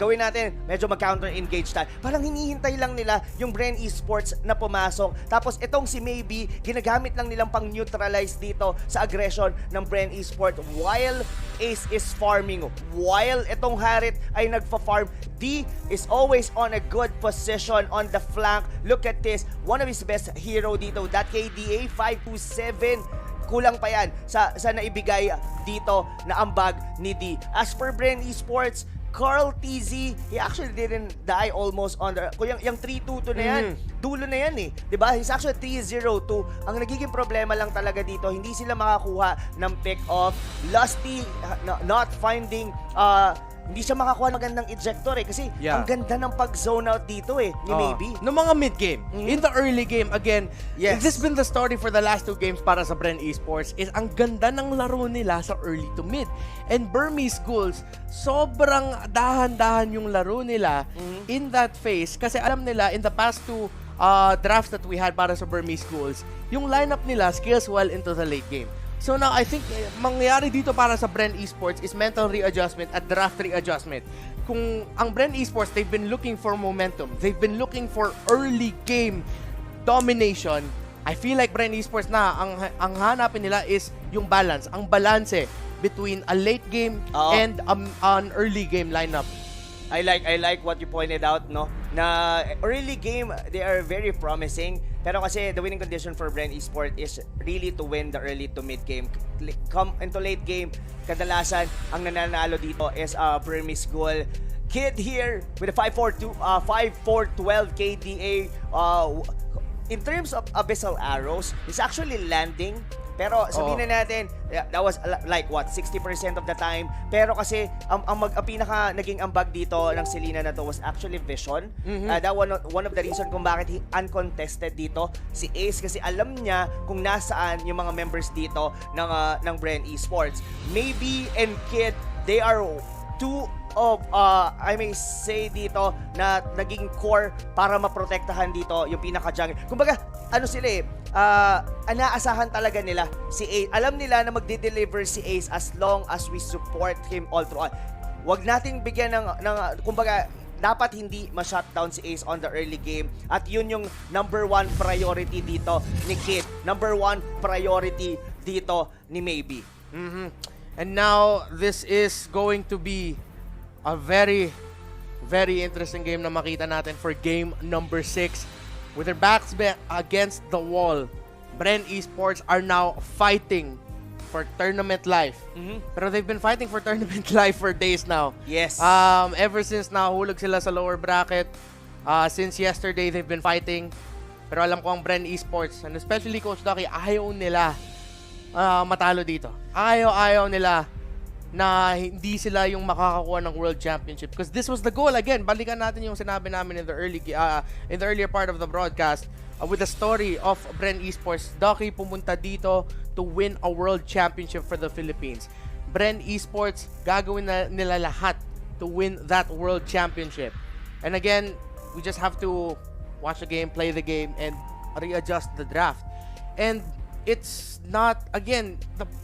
S2: gawin natin, medyo mag-counter engage tayo. Parang hinihintay lang nila yung Bren Esports na pumasok. Tapos itong si Maybe, ginagamit lang nilang pang neutralize dito sa aggression ng Bren Esports while Ace is farming. While itong Harit ay nagfa-farm, D is always on a good position on the flank. Look at this, one of his best hero dito, that KDA 527. Kulang pa yan sa naibigay dito na ambag ni D. As for Bren Esports, Carl TZ, he actually didn't die almost on the... Yung 3-2-2 na yan, dulo na yan eh. Diba? He's actually 3-0-2. Ang nagiging problema lang talaga dito, hindi sila makakuha ng pick-off. Lusty not finding... hindi siya makakuha ng magandang ejector eh kasi ang ganda ng pag-zone out dito eh ni Maybe.
S1: No mga mid-game. In the early game, again, this has been the story for the last 2 games para sa Bren Esports is ang ganda ng laro nila sa early to mid. And Burmese Ghouls, sobrang dahan-dahan yung laro nila in that phase kasi alam nila in the past 2 drafts that we had para sa Burmese Ghouls, yung lineup nila scales well into the late game. So now, I think mangyayari dito para sa Bren Esports is mental readjustment at draft readjustment. Kung ang Bren Esports, they've been looking for momentum. They've been looking for early game domination. I feel like Bren Esports na, ang hanapin nila is yung balance. Ang balanse between a late game and an early game lineup.
S2: I like what you pointed out, no? Na early game, they are very promising. Pero kasi the winning condition for Bren Esports is really to win the early to mid game. Come into late game, kadalasan ang nananalo dito is Burmese Ghoul. Kid here with a 5-4-12 KDA. In terms of Abyssal Arrows, is actually landing. Pero sabihin na natin, that was like what, 60% of the time. Pero kasi ang pinaka naging ambag dito ng Selena na to was actually vision. That one of the reason kung bakit he uncontested dito si Ace kasi alam niya kung nasaan yung mga members dito ng Bren Esports. Maybe and Kid, they are two of I may say dito na naging core para maprotektahan dito yung pinaka-jungle. Kumbaga, ano sila eh, inaasahan talaga nila si Ace. Alam nila na magde-deliver si Ace as long as we support him all throughout. Wag nating bigyan ng kumbaga, dapat hindi ma-shutdown si Ace on the early game. At yun yung number 1 priority dito ni Kid. Number 1 priority dito ni Maybe.
S1: And now, this is going to be a very, very interesting game na makita natin for game number 6. With their backs against the wall, Bren Esports are now fighting for tournament life. Pero they've been fighting for tournament life for days now.
S2: Yes.
S1: Ever since nahulog sila sa lower bracket, since yesterday they've been fighting. Pero alam ko ang Bren Esports, and especially Coach Ducky, ayaw nila matalo dito. Ayaw nila na hindi sila yung makakakuha ng World Championship because this was the goal. Again, balikan natin yung sinabi namin in the earlier part of the broadcast with the story of Bren Esports. Ducky pumunta dito to win a World Championship for the Philippines. Bren Esports, gagawin na nila lahat to win that World Championship. And again, we just have to watch the game, play the game, and readjust the draft. And it's not, again,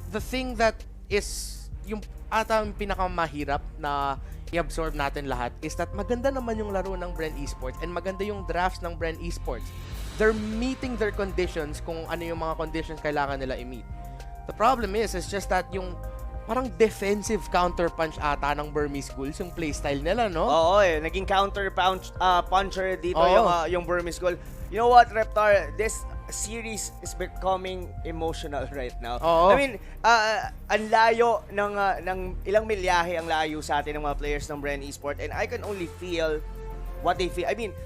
S1: the thing that is yung ata yung pinakamahirap na i-absorb natin lahat is that maganda naman yung laro ng Bren Esports and maganda yung drafts ng Bren Esports. They're meeting their conditions kung ano yung mga conditions kailangan nila i-meet. The problem is just that yung parang defensive counter-punch ata ng Burmese Ghouls yung playstyle nila, no?
S2: Oo eh, naging counter-puncher dito yung Burmese Ghoul. You know what, Reptar? This series is becoming emotional right now. I mean, ang layo ng ilang milyahe ang layo sa atin ng mga players ng Bren Esports and I can only feel what they feel. I mean,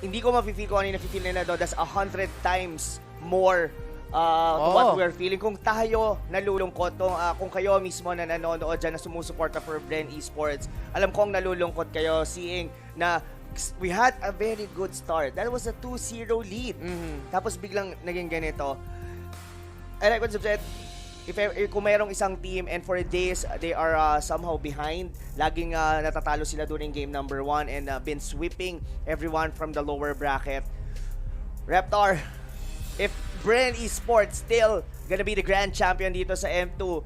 S2: hindi ko mafe-feel kung ano yung nafe-feel nila doon. That's 100 times more what we're feeling. Kung tayo nalulungkot, kung kayo mismo na nanonood dyan na sumusuporta for Bren Esports, alam kong nalulungkot kayo seeing na we had a very good start. That was a 2-0 lead. Tapos biglang naging ganito. And like what you said, kung mayroong isang team and for days they are somehow behind, laging natatalo sila during game number 1 and been sweeping everyone from the lower bracket. Reptar, if Bren Esports still gonna be the grand champion dito sa M2,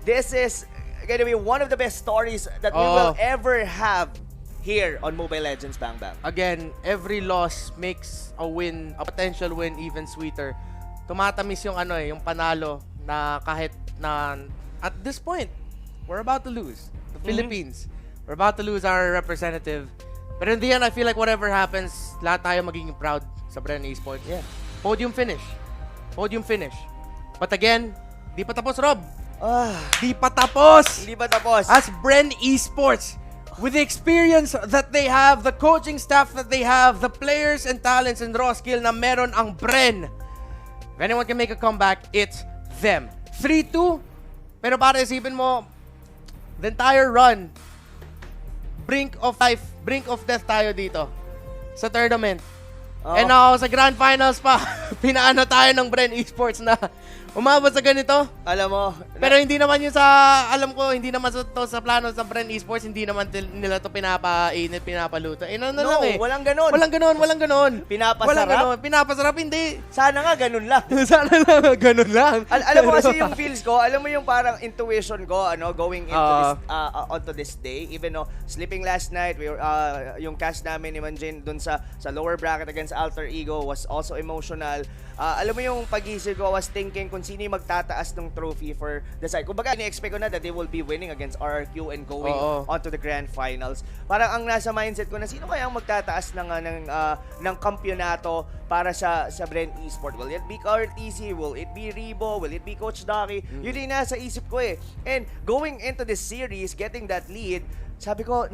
S2: this is gonna be one of the best stories that we will ever have here on Mobile Legends Bang Bang.
S1: Again, every loss makes a win, a potential win even sweeter. Tumatamis yung yung panalo na kahit na at this point, we're about to lose. The Philippines. We're about to lose our representative. But in the end, I feel like whatever happens, lahat tayo magiging proud sa Bren Esports.
S2: Yeah.
S1: Podium finish. Podium finish. But again, di pa tapos, Rob. Di pa tapos.
S2: Hindi pa tapos.
S1: As Bren Esports, with the experience that they have, the coaching staff that they have, the players and talents and raw skill na meron ang Bren, if anyone can make a comeback, it's them. 3-2, pero para isipin mo, the entire run, brink of death tayo dito sa tournament. And now, sa Grand Finals pa, pinaano tayo ng Bren Esports na umabot sa ganito.
S2: Alam mo.
S1: Pero hindi naman yun sa, alam ko, hindi naman sa plano sa Bren Esports, hindi naman nila to pinapainit, pinapaluto. Lang eh.
S2: Walang ganon.
S1: Walang ganon.
S2: Pinapasarap?
S1: Walang ganon. Pinapasarap, hindi.
S2: Sana nga ganun lang.
S1: Sana lang, ganon lang.
S2: Alam mo kasi yung feels ko, alam mo yung parang intuition ko, going into onto this day, even though sleeping last night, yung cast namin ni Manjin dun sa lower bracket against Alter Ego was also emotional. Alam mo yung pag-isip ko, I was thinking kung sino yung magtataas ng trophy for the side. Kumbaga, ini-expect ko na that they will be winning against RRQ and going onto the Grand Finals. Parang ang nasa mindset ko na sino kaya ang magtataas ng kampyonato para sa Bren Esports? Will it be RTC? Will it be Rebo? Will it be Coach Daki? Yun yung nasa isip ko eh. And going into this series, getting that lead, sabi ko,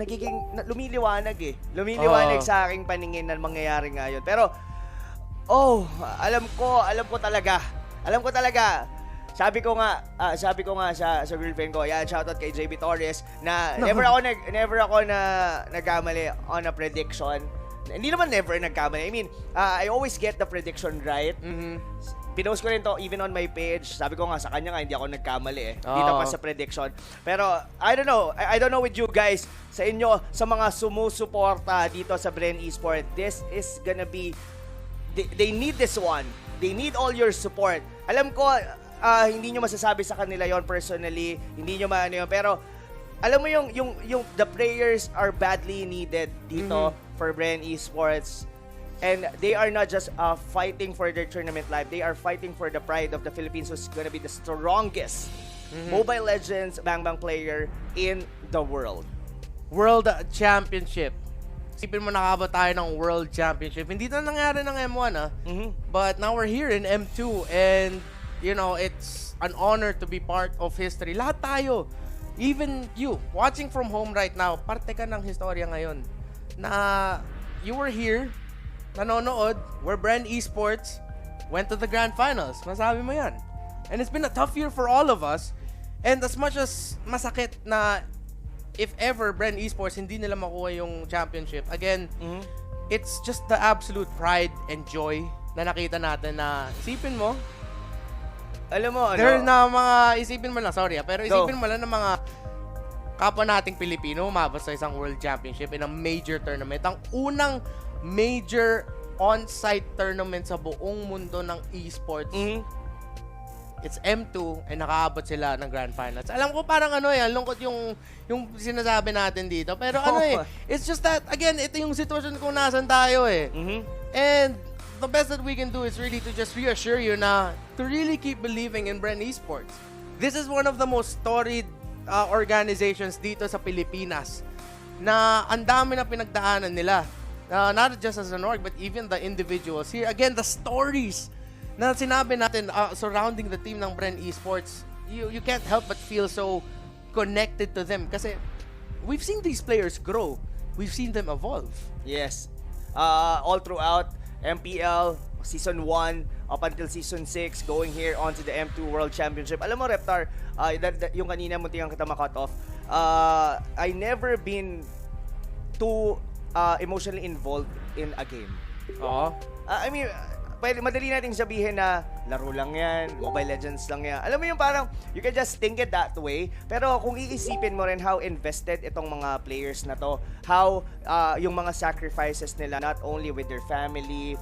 S2: lumiliwanag eh. Lumiliwanag sa aking paningin na mangyayari ngayon. Pero, alam ko talaga. Sabi ko nga sa girlfriend ko, yan, shoutout kay JB Torres, na never ako nagkamali on a prediction. Hindi naman never nagkamali. I mean, I always get the prediction right. Pinost ko rin to even on my page. Sabi ko nga sa kanya nga hindi ako nagkamali eh. Dito pa sa prediction. Pero I don't know with you guys, sa inyo, sa mga sumusuporta dito sa Bren Esports, this is gonna be they need this one. They need all your support. Alam ko hindi nyo masasabi sa kanila yon personally, hindi nyo maano yun, pero alam mo yung the players are badly needed dito for Bren Esports. And they are not just fighting for their tournament life. They are fighting for the pride of the Philippines, who's gonna be the strongest Mobile Legends Bang Bang player in the world.
S1: World Championship. Isipin mo, nakabot tayo ng World Championship. Hindi na nangyari ng M1 but now we're here in M2 and you know, it's an honor to be part of history. Lahat tayo, even you, watching from home right now, parte ka ng historia ngayon na you were here, nanonood, where Bren Esports went to the Grand Finals. Masabi mo yan. And it's been a tough year for all of us. And as much as masakit na if ever Bren Esports hindi nila makuha yung championship, again, it's just the absolute pride and joy na nakita natin na isipin mo,
S2: alam mo,
S1: there na mga, isipin mo lang, sorry pero isipin mo lang na mga kapwa nating Pilipino umabot sa isang World Championship in a major tournament. Ang unang major on-site tournament sa buong mundo ng esports. It's M2 and nakaabot sila ng Grand Finals. Alam ko parang lungkot yung sinasabi natin dito. Pero it's just that, again, ito yung sitwasyon kung nasan tayo eh. And the best that we can do is really to just reassure you na to really keep believing in Bren Esports. This is one of the most storied organizations dito sa Pilipinas na ang dami na pinagdaanan nila. Not just as an org, but even the individuals here. Again, the stories na sinabi natin surrounding the team ng Bren Esports, you can't help but feel so connected to them kasi we've seen these players grow. We've seen them evolve.
S2: Yes. All throughout MPL, Season 1, up until Season 6, going here onto the M2 World Championship. Alam mo, Reptar, yung kanina muntikan kita ma-cut off, I never been too emotionally involved in a game. I mean, madali nating sabihin na laro lang yan, Mobile Legends lang yan. Alam mo yung parang, you can just think it that way. Pero kung iisipin mo rin how invested itong mga players na to, how yung mga sacrifices nila, not only with their family,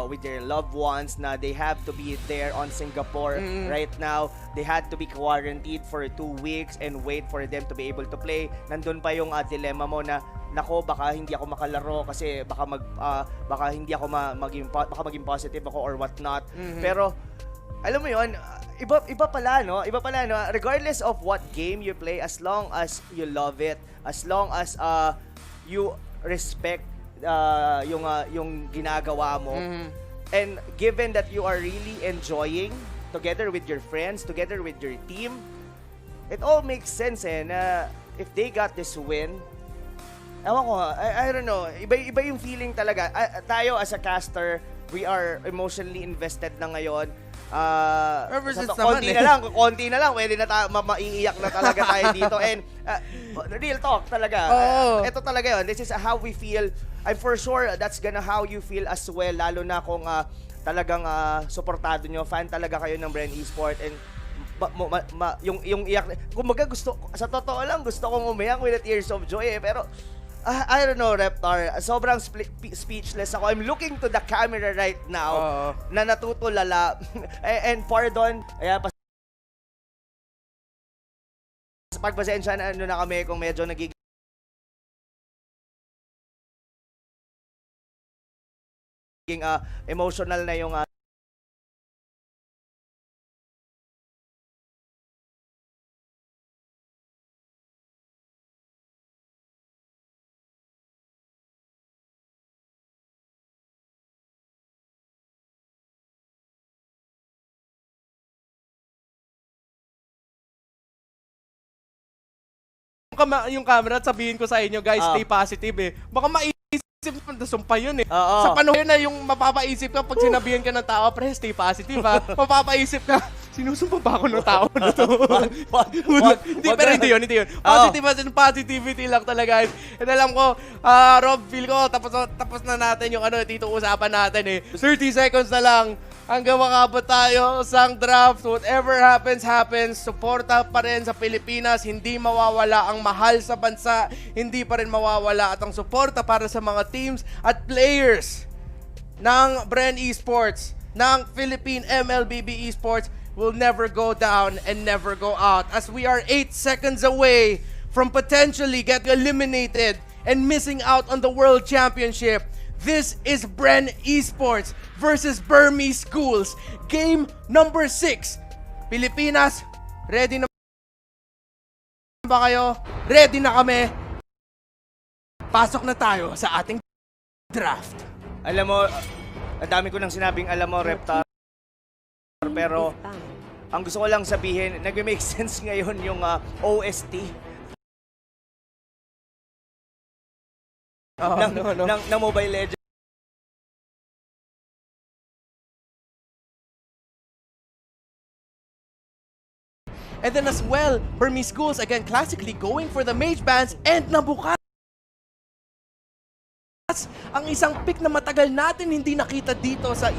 S2: with their loved ones, na they have to be there on Singapore right now. They had to be quarantined for 2 weeks and wait for them to be able to play. Nandun pa yung dilemma mo na, nako, baka hindi ako makalaro kasi baka hindi ako maging positive ako or what not. Pero alam mo 'yon, iba pala no, regardless of what game you play, as long as you love it, as long as you respect yung ginagawa mo, and given that you are really enjoying together with your friends, together with your team, it all makes sense na if they got this win, ewan ko, I don't know, iba yung feeling talaga. Tayo as a caster, we are emotionally invested na ngayon. Konti na lang, pwede na maiiyak na talaga tayo dito. And real talk talaga. Ito talaga yun. This is how we feel. I'm for sure that's gonna how you feel as well, lalo na kung talagang suportado nyo, fan talaga kayo ng Bren Esports. And yung iyak, kumbaga sa totoo lang, gusto kong umiyak with the tears of joy pero I don't know, Reptar, sobrang speechless ako. I'm looking to the camera right now na natutulala. And pardon, pagpasensya na kami kung medyo nagiging emotional na yung
S1: yung camera at sabihin ko sa inyo, guys, stay positive Baka maisip mo, nasumpa yun Sa panahon na yung mapapaisip ka pag sinabihan ka ng tao, pre, stay positive mapapaisip ka, sinusumpa ba ako ng tao na to? Pero hindi yun. Positivity lang talaga. And alam ko, Rob, feel ko, tapos na natin yung dito usapan natin 30 seconds na lang. Hanggang makabot tayo sa draft. Whatever happens. Suporta pa rin sa Pilipinas. Hindi mawawala ang mahal sa bansa. Hindi pa rin mawawala at ang suporta para sa mga teams at players ng Bren Esports, ng Philippine MLBB Esports will never go down and never go out, as we are 8 seconds away from potentially getting eliminated and missing out on the World Championship. This is Bren Esports versus Burmese Schools. Game number 6. Pilipinas, ready na ba kayo? Ready na kami. Pasok na tayo sa ating draft.
S2: Alam mo, ang dami ko nang sinabing alam mo, Reptar. Pero ang gusto ko lang sabihin, nag-make sense ngayon yung OST. Ng Mobile Legends.
S1: And then as well, Burmese Schools again classically going for the mage bans and nabukas ang isang pick na matagal natin hindi nakita dito sa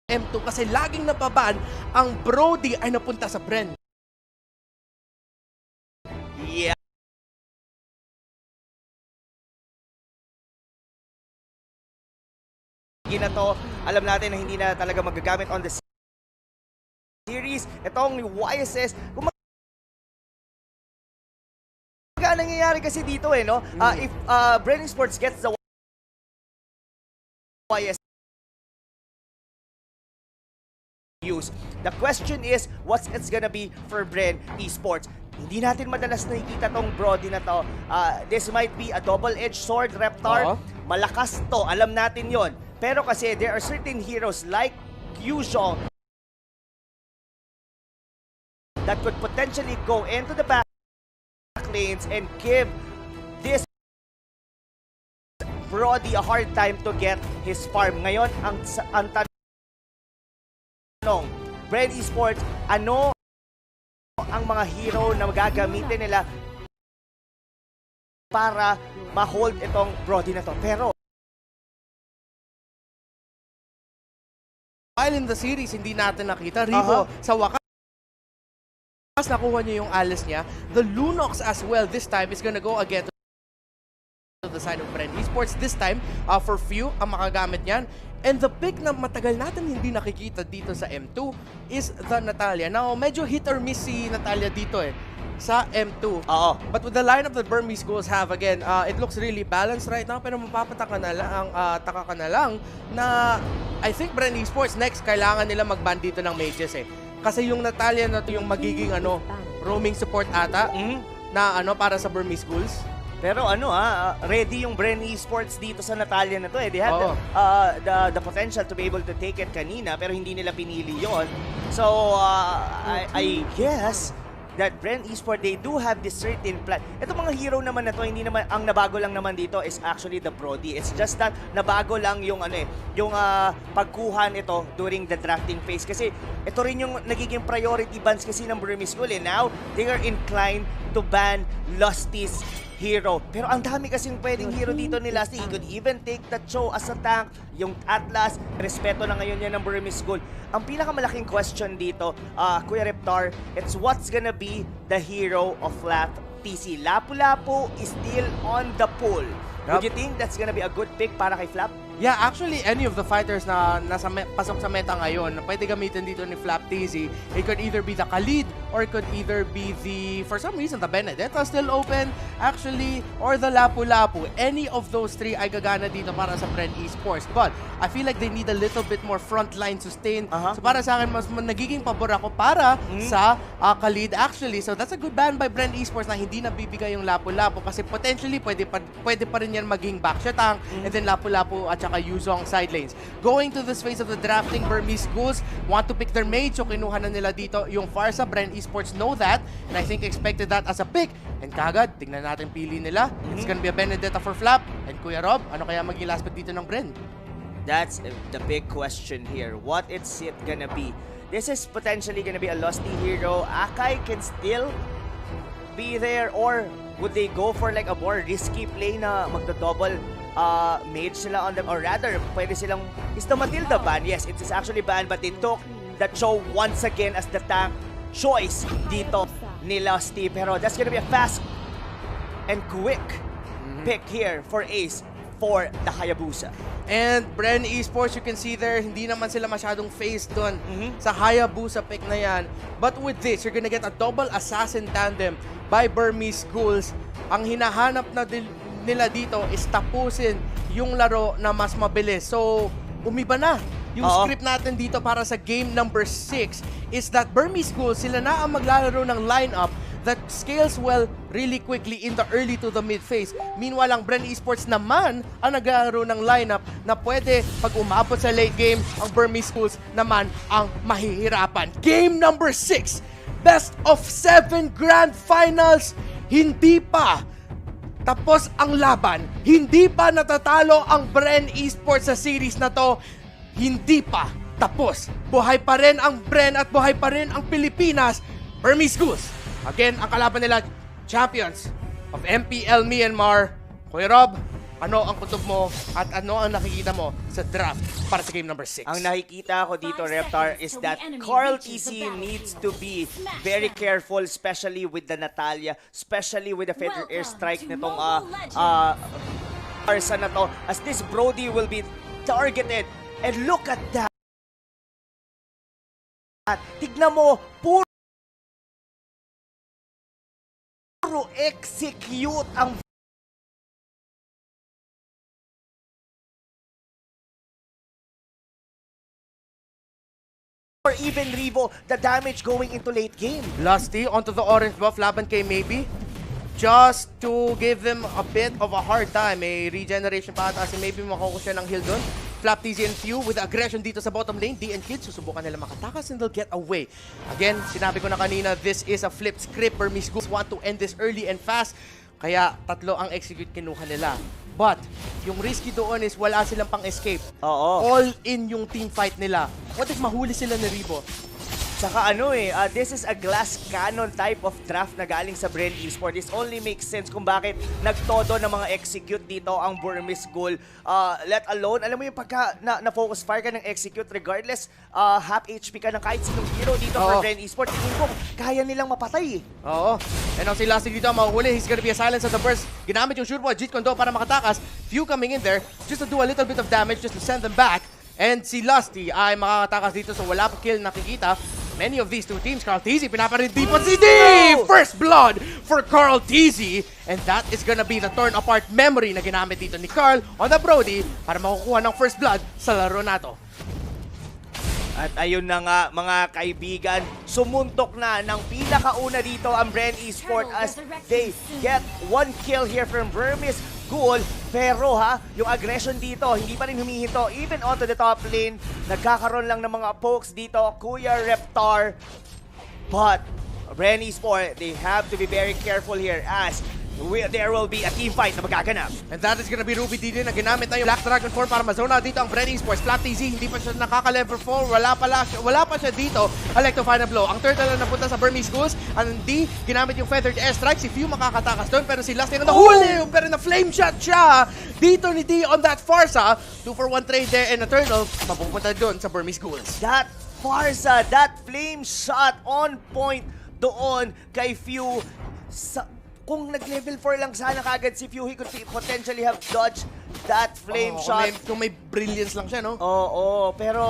S1: M2 kasi laging napaban ang Brody ay napunta sa Bren.
S2: Yeah. Na to, alam natin na hindi na talaga magagamit on the series. Itong YSS, kung nangyayari kasi dito no? If Bren Esports gets the YSS use, the question is, what's it's gonna be for Bren Esports? Hindi natin madalas nakikita tong Brody na to. This might be a double-edged sword, Reptar. Malakas to, alam natin yon. Pero kasi there are certain heroes like Kyuzhong that could potentially go into the back lanes and give this Brody a hard time to get his farm. Ngayon, ang tanong, Bren Esports, ano ang mga hero na magagamitin nila para ma-hold itong Brody na to? Pero
S1: while in the series, hindi natin nakita. Rivo, sa wakas, nakuha niya yung alis niya. The Lunox as well this time is gonna go again to the side of Bren Esports. This time, for few, ang makagamit niyan. And the pick na matagal natin hindi nakikita dito sa M2 is the Natalia. Now, medyo hit or miss si Natalia dito sa M2. But with the lineup that Burmese Schools have, again, it looks really balanced right now. Pero mapapataka taka ka na lang na I think Bren Esports next, kailangan nila mag-ban dito ng mages Kasi yung Natalia na to yung magiging roaming support ata na para sa Burmese Schools.
S2: Pero ready yung Bren Esports dito sa Natalia na to They had the potential to be able to take it kanina pero hindi nila pinili yon. So, I guess that Bren Esports, they do have this certain plan. Ito mga hero naman na to, hindi naman, ang nabago lang naman dito is actually the Brody. It's just that nabago lang yung yung pagkuhan ito during the drafting phase. Kasi ito rin yung nagiging priority bans kasi ng Burmese School. Now, they are inclined to ban Lusty's hero. Pero ang dami kasing pwedeng hero dito ni Lusty. He could even take the Cho as a tank. Yung Atlas, respeto na ngayon yan ng Burmese School. Ang pinakamalaking question dito, Kuya Reptar, it's what's gonna be the hero of Flat TC. Lapu-Lapu is still on the pool. Would you think that's gonna be a good pick para kay Flap?
S1: Yeah, actually, any of the fighters na pasok sa meta ngayon na pwede gamitin dito ni Flap TZ, it could either be the Khalid or it could either be the, for some reason, the Benedetta still open, actually, or the Lapu-Lapu. Any of those three ay gagana dito para sa Bren Esports. But I feel like they need a little bit more frontline sustain. So para sa akin, mas nagiging pabor ako para sa Khalid actually. So that's a good ban by Bren Esports na hindi nabibigay yung Lapu-Lapu kasi potentially pwede pa rin yan maging backshot tank and then Lapu-Lapu at saka Yuzong side lanes. Going to this phase of the drafting, Burmese Schools want to pick their mage, so kinuha na nila dito yung Farsa. Bren Esports know that, and I think expected that as a pick. And kagad, tignan natin pili nila. It's gonna be a Benedetta for Flap. And Kuya Rob, ano kaya maging last pick dito ng Bren?
S2: That's the big question here. What is it gonna be? This is potentially gonna be a Lusty hero. Akai can still be there, or would they go for like a more risky play na magdo-double mage sila on them, or rather pwede silang, is the Matilda ban? Yes, it is actually banned, but they took the Cho once again as the tank choice dito ni Lusty. Pero that's gonna be a fast and quick pick here for Ace for the Hayabusa.
S1: And Bren Esports, you can see there, hindi naman sila masyadong phased doon sa Hayabusa pick na yan. But with this, you're gonna get a double assassin tandem by Burmese Schools. Ang hinahanap na nila dito is tapusin yung laro na mas mabilis. So, umiba na. Yung script natin dito para sa game number 6 is that Burmese Schools, sila na ang maglalaro ng lineup that scales well really quickly in the early to the mid phase. Meanwhile, ang Bren Esports naman ang naglalaro ng lineup na pwede pag umabot sa late game, ang Burmese Schools naman ang mahihirapan. Game number 6, best of 7 grand finals, hindi pa tapos ang laban. Hindi pa natatalo ang Bren Esports sa series na to. Hindi pa tapos. Buhay pa rin ang Bren at buhay pa rin ang Pilipinas. Burmese Schools. Again, ang kalaban nila, champions of MPL Myanmar. Kuya Rob, ano ang kutob mo at ano ang nakikita mo sa draft para sa game number 6?
S2: Ang nakikita ko dito, Reptar, is that Carl TC needs to be very careful, especially with the Natalia, especially with the Federal Airstrike nitong Arsa na to, as this Brody will be targeted. And look at that! Tignan mo, puro execute ang or even Rivo, the damage going into late game.
S1: Lusty onto the orange buff, laban kay maybe. Just to give them a bit of a hard time. May regeneration pa ata si maybe makukuha siya ng heal doon. Flap TZ and Few with aggression dito sa bottom lane. D and Kids, susubukan nila makatakas and they'll get away. Again, sinabi ko na kanina, this is a flip script. Burmese Schools want to end this early and fast. Kaya tatlo ang execute kinuha nila. But, yung risky doon is wala silang pang-escape. All in yung team fight nila. What if mahuli sila ni Rivo?
S2: Saka this is a glass cannon type of draft na galing sa Bren Esports. This only makes sense kung bakit nagtodo ng mga execute dito ang Burmese Ghoul. Let alone, alam mo yung pagka na-focus fire ka ng execute regardless, half HP ka ng kahit sinong hero dito for Bren Esports. Tingin ko, kaya nilang mapatay.
S1: Oo. And ang si Lasting dito ang mahuhuli. He's gonna be a silence at the burst. Ginamit yung shoot ball, Jeet Kondo para makatakas. Few coming in there just to do a little bit of damage just to send them back. And si Lusty ay makakatakas dito so wala pa kill nakikita. Many of these two teams, Carl Tizzy, pinaparindipan si D! First blood for Carl Tizzy. And that is gonna be the torn apart memory na ginamit dito ni Carl on the Brody para makukuha ng first blood sa laro na to.
S2: At ayun na nga mga kaibigan, sumuntok na ng pinakauna dito ang Bren Esports as they get 1 kill here from Burmese Ghoul. Pero yung aggression dito, hindi pa rin humihinto. Even onto the top lane, nagkakaroon lang ng mga pokes dito, Kuya Reptar. But Bren Esports, they have to be very careful here as there will be a team fight na magaganap.
S1: And that is gonna be Ruby DD na ginamit na yung Black Dragon 4 para mazona dito ang Bren Esports. Flat TZ, hindi pa siya nakaka-level 4. Wala pa siya dito. Electrify na blow. Ang turtle na napunta sa Burmese Ghouls. Ang D, ginamit yung Feathered Airstrike. Si Few makakatakas doon. Pero si Last na nahuli. Pero na-flame shot siya. Dito ni D on that Farsa. 2-for-1 trade there and a turtle. Mapupunta doon sa Burmese Ghouls.
S2: That Farsa, that flame shot on point doon kay Few. Kung nag-level 4 lang sana kagad si Few, he could potentially have dodged that flame shot.
S1: Kung may brilliance lang siya, no?
S2: Oo, pero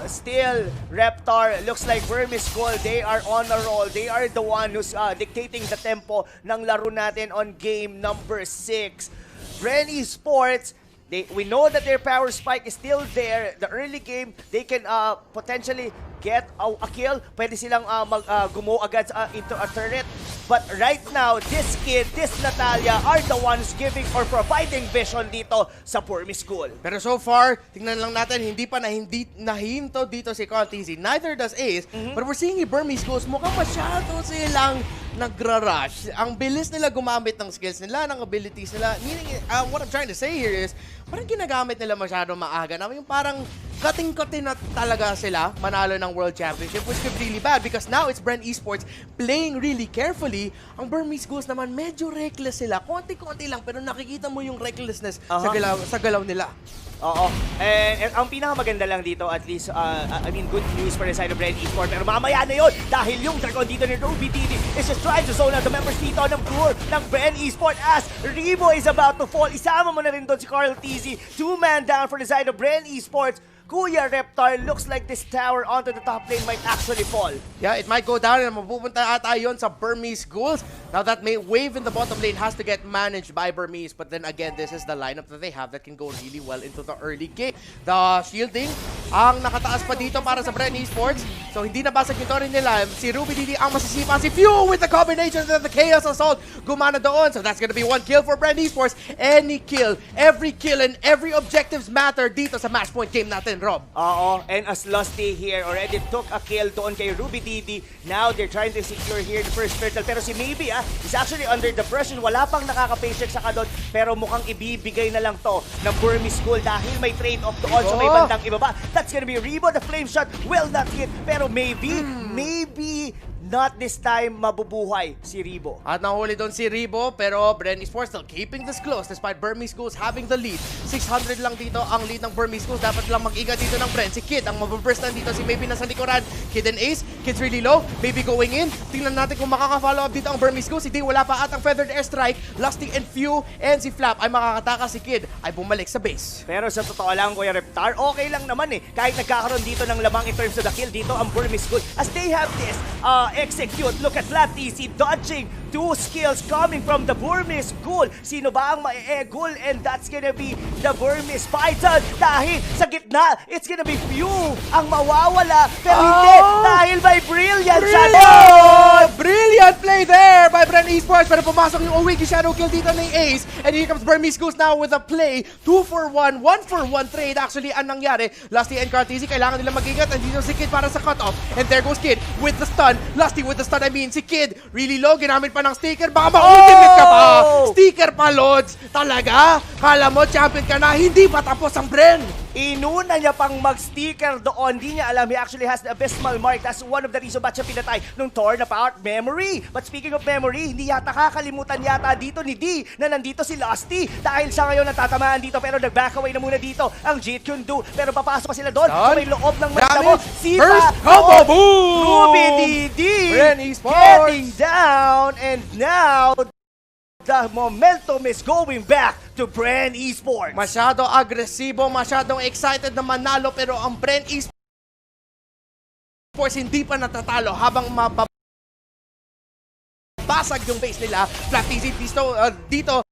S2: still, Reptar, looks like Burmese Ghoul, they are on a roll. They are the one who's dictating the tempo ng laro natin on game number 6. Bren Esports, we know that their power spike is still there. The early game, they can potentially get a kill. Pwede silang gumo agad into a turret. But right now, this kid, this Natalia are the ones giving or providing vision dito sa Burmese Ghoul.
S1: Pero so far, tingnan lang natin, hindi pa nahinto dito si Carl Tizzy. Neither does Ace. But we're seeing yung Burmese Ghouls, mukhang masyado silang nagra-rush. Ang bilis nila gumamit ng skills nila, ng abilities nila. Meaning, what I'm trying to say here is, parang ginagamit nila masyado maaga. Yung parang cutting na talaga sila manalo ng World Championship, which could be really bad because now it's Bren Esports playing really carefully. Ang Burmese Ghouls naman, medyo reckless sila. Konti-konti lang, pero nakikita mo yung recklessness sa galaw nila.
S2: Oo. And ang pinakamaganda lang dito, at least, good news for the side of Bren Esports. Pero mamaya na yun, dahil yung dragon dito ni Ruby DD is just trying to zone out the members dito ng tour ng Bren Esports as Rebo is about to fall. Isama mo na rin doon si Carl Tizzy. 2-man down for the side of Bren Esports. Kuya Reptar, looks like this tower onto the top lane might actually fall.
S1: Yeah, it might go down and mapupunta ata yun sa Burmese Ghouls. Now that may wave in the bottom lane has to get managed by Burmese, but then again, this is the lineup that they have that can go really well into the early game. The shielding, ang nakataas pa dito para sa Bren Esports. So hindi nabasag yung torre nila. Si Ruby DD ang masisipa. Si Few with the combination of the Chaos Assault. Gumana doon. So that's gonna be 1 kill for Bren Esports. Any kill, every kill, and every objectives matter dito sa match point game natin, Rob.
S2: Oo, and as Lusty here already took a kill doon kay Ruby DD. Now they're trying to secure here the first turtle. Pero si Maybe is actually under the pressure. Wala pang nakaka-patient sa kadon. Pero mukhang ibibigay na lang to ng Burmese Ghoul dahil may trade-off doon sa may bandang ibaba. That's gonna be Rebo. The flame shot will not hit. Pero maybe not this time mabubuhay si Rebo.
S1: At nahuli doon si Rebo, pero Bren Esports still keeping this close despite Burmese Ghouls having the lead. 600 lang dito ang lead ng Burmese Ghouls. Dapat lang mag-iga dito ng Bren. Si Kid ang mabuburstan dito. Si Maybe nasa likuran. Kid and Ace. Kid's really low. Maybe going in. Tingnan natin kung makaka-follow up dito ang Burmese Ghouls. Si D wala pa at ang Feathered Airstrike. Lusty and Few and si Flap ay makakataka. Si Kid ay bumalik sa base.
S2: Pero sa totoo lang, Kuya Reptar, okay lang naman kahit nagkakaroon dito ng lamang in terms of the kill dito ang Burmese Ghoul. As they have this execute. Look at Flat TC dodging 2 skills coming from the Burmese Ghoul. Sino ba ang mae-ghoul? And that's gonna be the Burmese Python. Dahil sa gitna, it's gonna be Few ang mawawala. Pero hindi, dahil may brilliant shadow.
S1: Brilliant play there by Bren Esports. Pero pumasok yung Owiki Shadow kill dito ng Ace. And here comes Burmese Ghouls now with a play. 2-for-1, 1-for-1 trade. Actually, ang nangyari, Lusty and Cartesi, kailangan nila mag-ingat. And dito si Kid para sa cut-off. And there goes Kid with the stun. Lusty with the stun, I mean, si Kid, really low, ginamit pa ng sticker. Baka ma-ultimate ka pa. Sticker pa, Lods. Talaga? Kala mo, champion ka na, hindi pa tapos ang Bren.
S2: Inuna niya pang mag-sticker doon. Di niya alam, he actually has the abysmal mark. That's one of the reasons ba't siya pinatay nung torn apart memory. But speaking of memory, hindi yata kakalimutan yata dito ni D na nandito si Lusty. Dahil siya ngayon natatamaan dito pero nag-back away na muna dito ang Jeet Kyundu. Pero papasok pa sila doon sa may loob ng Manila mo. Sipa!
S1: First combo boom!
S2: Ruby DD!
S1: Bren Esports!
S2: Getting down and now the momentum is going back to Bren Esports.
S1: Masyado agresibo, masyadong excited na manalo pero ang Bren Esports hindi pa natatalo habang mababasag yung base nila. Flat easy dito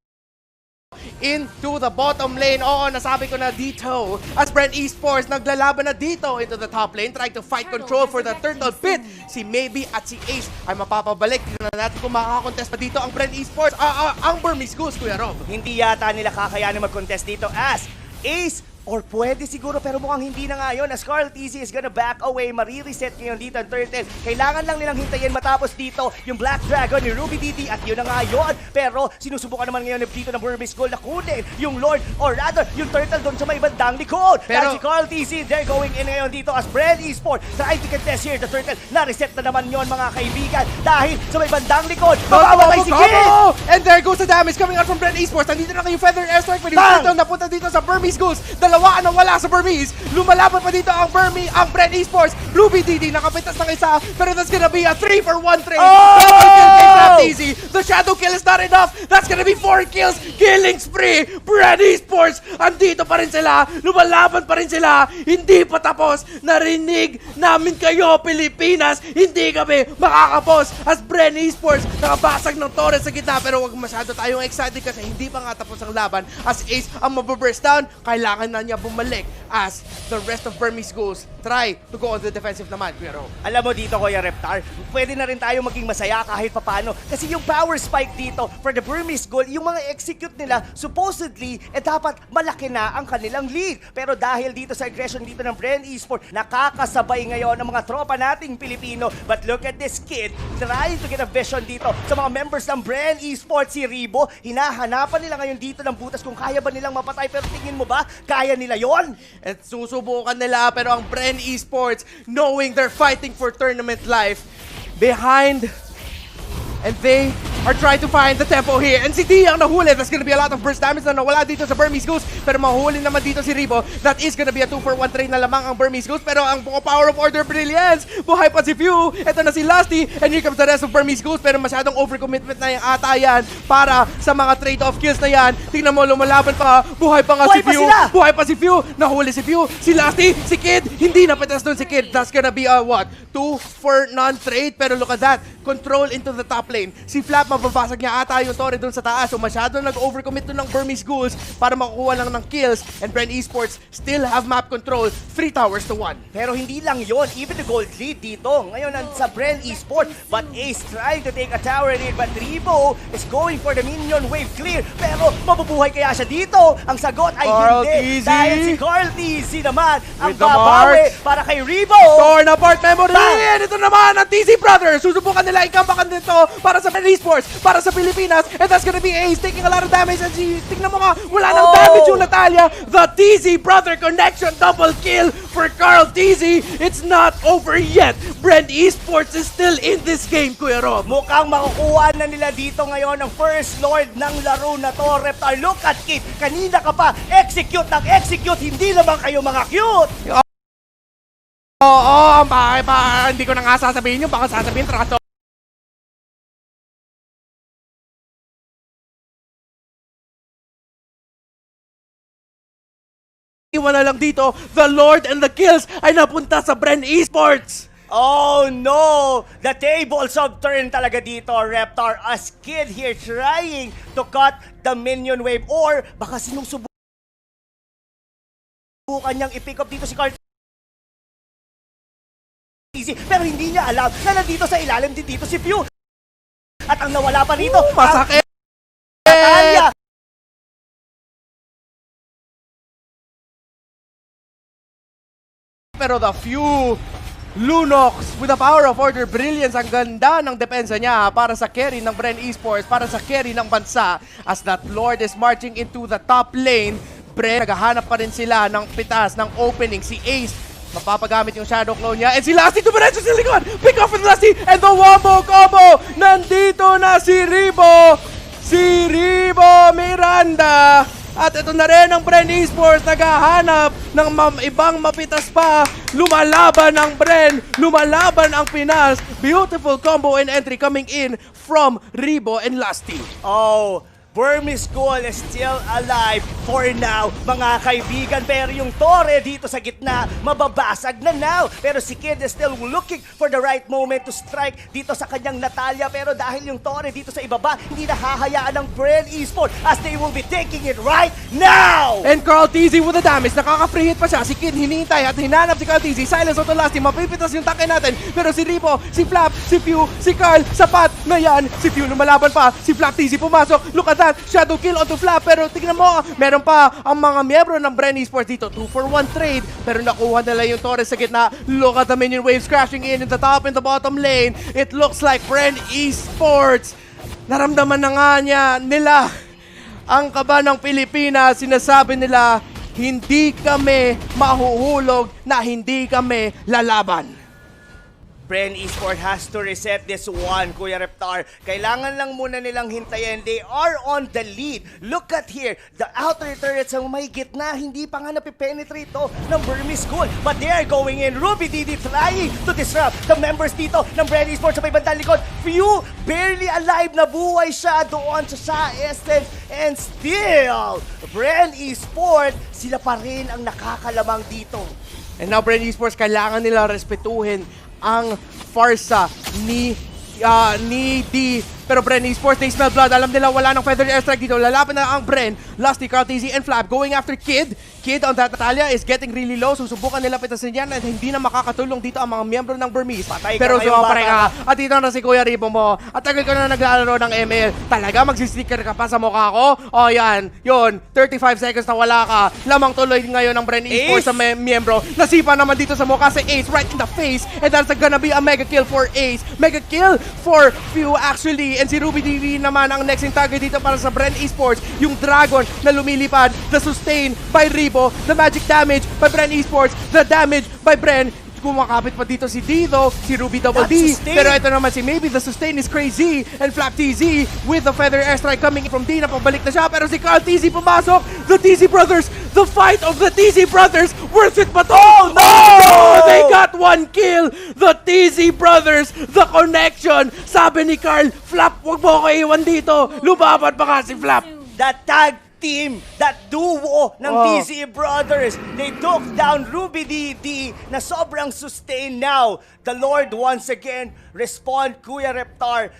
S1: into the bottom lane. Oo, nasabi ko na dito. As Bren Esports naglalaban na dito into the top lane, trying to fight control for the turtle pit. Si Maybe at si Ace ay mapapabalik. Tignan natin kung makakakontest pa dito ang Bren Esports. Ang Burmese Goose, Kuya Rob.
S2: Hindi yata nila kakayanin mag-contest dito as Ace or pwede siguro pero mukhang hindi na nga yun as Carl TZ is gonna back away. Marireset ngayon dito ang turtle. Kailangan lang nilang hintayin matapos dito yung Black Dragon ni Ruby DD at yun na nga yun. Pero sinusubukan naman ngayon dito ng Burmese Gold na kunin yung Lord or rather yung turtle doon sa may bandang likod. Pero si Carl TZ, they're going in ngayon dito as Bren Esports trying to contest here the turtle. Na-reset na naman yon mga kaibigan dahil sa may bandang likod. Mababay si Kid!
S1: And there goes the damage coming out from Bren Esports. Nandito na kayo Feather Airstrike. Pero napunta dito sa Burmese Goose. Dalawa ang wala sa Burmese. Lumalaban pa dito ang Bren Esports. Ruby DD nakapitas ng isa. Pero that's gonna be a 3-for-1 trade. Double kill kay Flat Easy. The shadow kill is not enough. That's gonna be 4 kills. Killing spree. Bren Esports. Andito pa rin sila. Lumalaban pa rin sila. Hindi pa tapos. Narinig namin kayo, Pilipinas. Hindi kami makakapos. As Bren Esports nakabasag ng torres sa gitna. Pero wag masyado tayong excited kasi hindi pa nga tapos ang laban. As Ace ang mababurst down, kailangan na niya bumalik as the rest of Burmese Goals try to go on the defensive naman. Pero
S2: alam mo dito, Kuya Reptar, pwede na rin tayo maging masaya kahit papano. Kasi yung power spike dito for the Burmese Goal, yung mga execute nila, supposedly, dapat malaki na ang kanilang lead. Pero dahil dito sa aggression dito ng Bren Esports, nakakasabay ngayon ang mga tropa nating Pilipino. But look at this kid, trying to get a vision dito sa mga members ng Bren Esports. Si Ribo, hinahanapan nila ngayon dito ng butas kung kaya ba nilang mapatay. Pero tingin mo ba, kaya nila yon?
S1: At susubukan nila pero ang Bren Esports, knowing they're fighting for tournament life, behind and they are trying to find the tempo here. And si D ang nahuli. That's gonna be a lot of burst damage na nawala dito sa Burmese Goose. Pero mahuli naman dito si Ribo. That is gonna be a 2-for-1 trade na lamang ang Burmese Goose. Pero ang power of order brilliance. Buhay pa si Few. Ito na si Lusty. And here comes the rest of Burmese Goose. Pero masyadong overcommitment na yung ata yan para sa mga trade-off kills na yan. Tingnan mo, lumalaban pa. Buhay pa nga si Few. Buhay pa si Few. Nahuli si Few. Si Lusty. Si Kid. Hindi napitas doon si Kid. That's gonna be a what? 2-for-none trade. Pero look at that. Control into the top lane. Si Flap, mababasag niya ata yung torre dun sa taas. So masyado nag-overcommit dun ng Burmese Ghouls para makukuha lang ng kills. And Bren Esports still have map control. 3 towers to 1.
S2: Pero hindi lang yon, even the gold lead dito. Ngayon sa Bren Esports. But Ace trying to take a tower lead. But Ribo is going for the minion wave clear. Pero mabubuhay kaya siya dito? Ang sagot ay hindi. Dahil si Carl TZ naman ang babawi para kay Ribo.
S1: Torn apart memory. And ito naman ang TZ Brothers. Susubukan nila ikampakan dito para sa Bren Esports, para sa Pilipinas. And that's gonna be Ace taking a lot of damage. And tingnan mo nga, wala nang damage yung Natalia. The TZ Brother connection double kill for Carl TZ. It's not over yet. Bren Esports is still in this game, Kuya Rob.
S2: Mukhang makukuha na nila dito ngayon ang first lord ng laro na to. Reptar, look at Kid. Kanina ka pa, execute ng execute. Hindi naman kayo mga cute.
S1: Oo, hindi ko na nga sasabihin yun. Baka sasabihin trato. Iwan na lang dito, the Lord and the kills ay napunta sa Bren Esports.
S2: Oh no! The tables of turn talaga dito, Reptar. As Kid here trying to cut the minion wave or baka sinusubukan niyang i-pick up dito si Carl. Pero hindi niya alam na nandito sa ilalim din dito si Few. At ang nawala pa rito,
S1: masakit!
S2: Natalia!
S1: Pero the Few Lunox with the power of order brilliance. Ang ganda ng depensa niya para sa carry ng Bren Esports, para sa carry ng bansa as that Lord is marching into the top lane. Bren. Naghahanap pa rin sila ng pitas, ng opening. Si Ace, mapapagamit yung Shadow Clone niya. And si Lasty dumiretso sa likod. Pick off with Lasty. And the wombo combo. Nandito na si Ribo. Si Ribo Miranda. At ito na rin ang Bren Esports. Naghahanap ng ibang mapitas pa. Lumalaban ang Bren. Lumalaban ang Pinas. Beautiful combo and entry coming in from Ribo and Lasty.
S2: Oh, Burmese Goal is still alive for now, mga kaibigan. Pero yung Torre dito sa gitna, mababasag na now. Pero si Kid is still looking for the right moment to strike dito sa kanyang Natalia. Pero dahil yung Torre dito sa ibaba, hindi nahahayaan ng Bren Esports as they will be taking it right now!
S1: And Carl TZ with the damage. Nakaka-free hit pa siya. Si Kid hinihintay at hinanap si Carl TZ. Silence auto Lasty. Mapipitas yung tanke natin. Pero si Ribo, si Flap, si Few, si Carl, sapat na yan. Si Few lumalaban pa. Si Flap TZ pumasok. Look at that. Shadow kill onto Flap. Pero tignan mo, meron pa ang mga miyembro ng Bren Esports dito. 2-for-1 trade. Pero nakuha nila yung Torres sa gitna. Look at the minion waves crashing in the top and the bottom lane. It looks like Bren Esports. Naramdaman na nga nila ang kaba ng Pilipinas. Sinasabi nila, hindi kami mahuhulog na hindi kami lalaban.
S2: Bren Esports has to reset this one, Kuya Reptar. Kailangan lang muna nilang hintayin. They are on the lead. Look at here. The outer turrets ang may gitna. Hindi pa nga napipenetrate to ng Burmese Goal. But they are going in. Ruby DD trying to disrupt the members dito ng Bren Esports sa may bandang likod. Few barely alive. Nabuhay siya doon sa Essence. And still, Bren Esports, sila pa rin ang nakakalamang dito.
S1: And now Bren Esports, kailangan nila respetuhin ang farsa ni D. Pero Bren Esports, they smell blood. Alam nila wala ng feather airstrike dito. Lalaban na ang Bren. Lasty, Carl TZ, and Flap going after Kid. Kid on that Natalia is getting really low. Susubukan nila pitasin yan at hindi na makakatulong dito ang mga miyembro ng Burmese. Pero sumapare ka. At dito na si Kuya Ribo mo. At tagal ko na naglalaro ng ML. Talaga magsisticker ka pa sa mukha ko? O yan. Yun. 35 seconds na wala ka. Lamang tuloy ngayon ng Bren Esports sa miyembro. Nasipa naman dito sa mukha si Ace right in the face. And that's gonna be a mega kill for Ace. Mega kill for Few actually. And si Ruby DD naman ang next in target dito para sa Bren Esports. Yung Dragon na lumilipad. The sustain by Ribo. The magic damage by Bren Esports. The damage by Bren. Kumakapit pa dito si Dido, si Ruby Double D. Pero ito naman si Maybe. The sustain is crazy. And Flap TZ with the feather airstrike coming from Dina. Pabalik na siya. Pero si Carl TZ pumasok. The TZ Brothers. The fight of the TZ Brothers. Worth it ba to? Oh, no! Oh, they got one kill. The TZ Brothers. The connection. Sabi ni Carl, Flap, wag mo ko iwan dito. Lumaban pa nga si Flap.
S2: That tag team, that duo ng TZ Brothers, they took down Ruby DD na sobrang sustain now. The Lord once again respond, Kuya Reptar.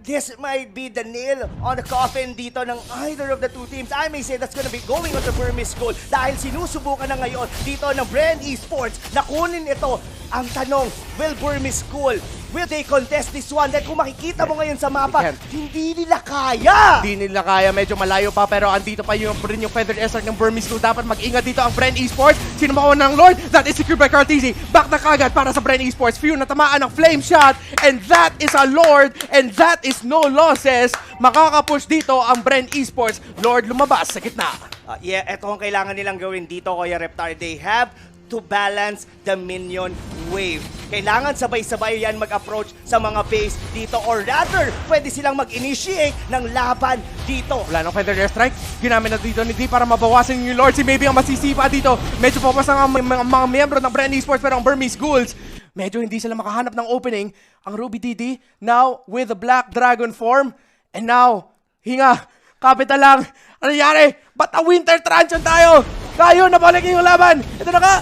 S2: This might be the nail on the coffin dito ng either of the two teams. I may say that's gonna be going on the Burmese Goal dahil sinusubukan na ngayon dito ng Bren Esports na kunin ito. Ang tanong, will Burmese Goal, will they contest this one? Dahil kung makikita mo ngayon sa mapa, hindi nila kaya.
S1: Hindi nila kaya, medyo malayo pa pero andito pa yung feather airstrike ng Burmese Goal. Dapat mag-ingat dito ang Bren Esports. Sino makawan ng Lord? That is secured by Carl TZ. Back na kagad para sa Bren Esports. Few natamaan ng flame shot and that is a Lord and that is no losses. Makakapush dito ang Bren Esports. Lord lumabas sa gitna.
S2: Ito ang kailangan nilang gawin dito, Kuya Reptar. They have to balance the minion wave. Kailangan sabay-sabay yan mag-approach sa mga base dito or rather, pwede silang mag-initiate ng laban dito.
S1: Wala nang feather airstrike. Ginamit na dito ni D para mabawasan yung Lord. Si Maybe ang masisipa dito. Medyo papas ang mga miyembro ng Bren Esports pero ang Burmese Ghouls, medyo hindi sila makahanap ng opening. Ang Ruby DD now with the Black Dragon form. And now, hinga, kapita lang. Ano nangyari? Ba't a winter transition tayo? Tayo, nabalik yung laban. Ito na ka,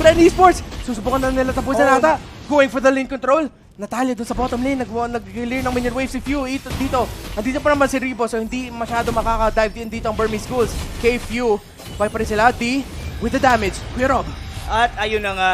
S1: Bren Esports. Susubukan na nila tapusin nata. Going for the lane control. Natalia doon sa bottom lane. Nag-clear ng minion wave si Few. Dito. Andito pa naman si Ribo. So hindi masyado makaka-dive din dito ang Burmese Ghouls. Kay Few. Buy pa rin sila. D with the damage. Kuya Rob.
S2: At ayun na nga,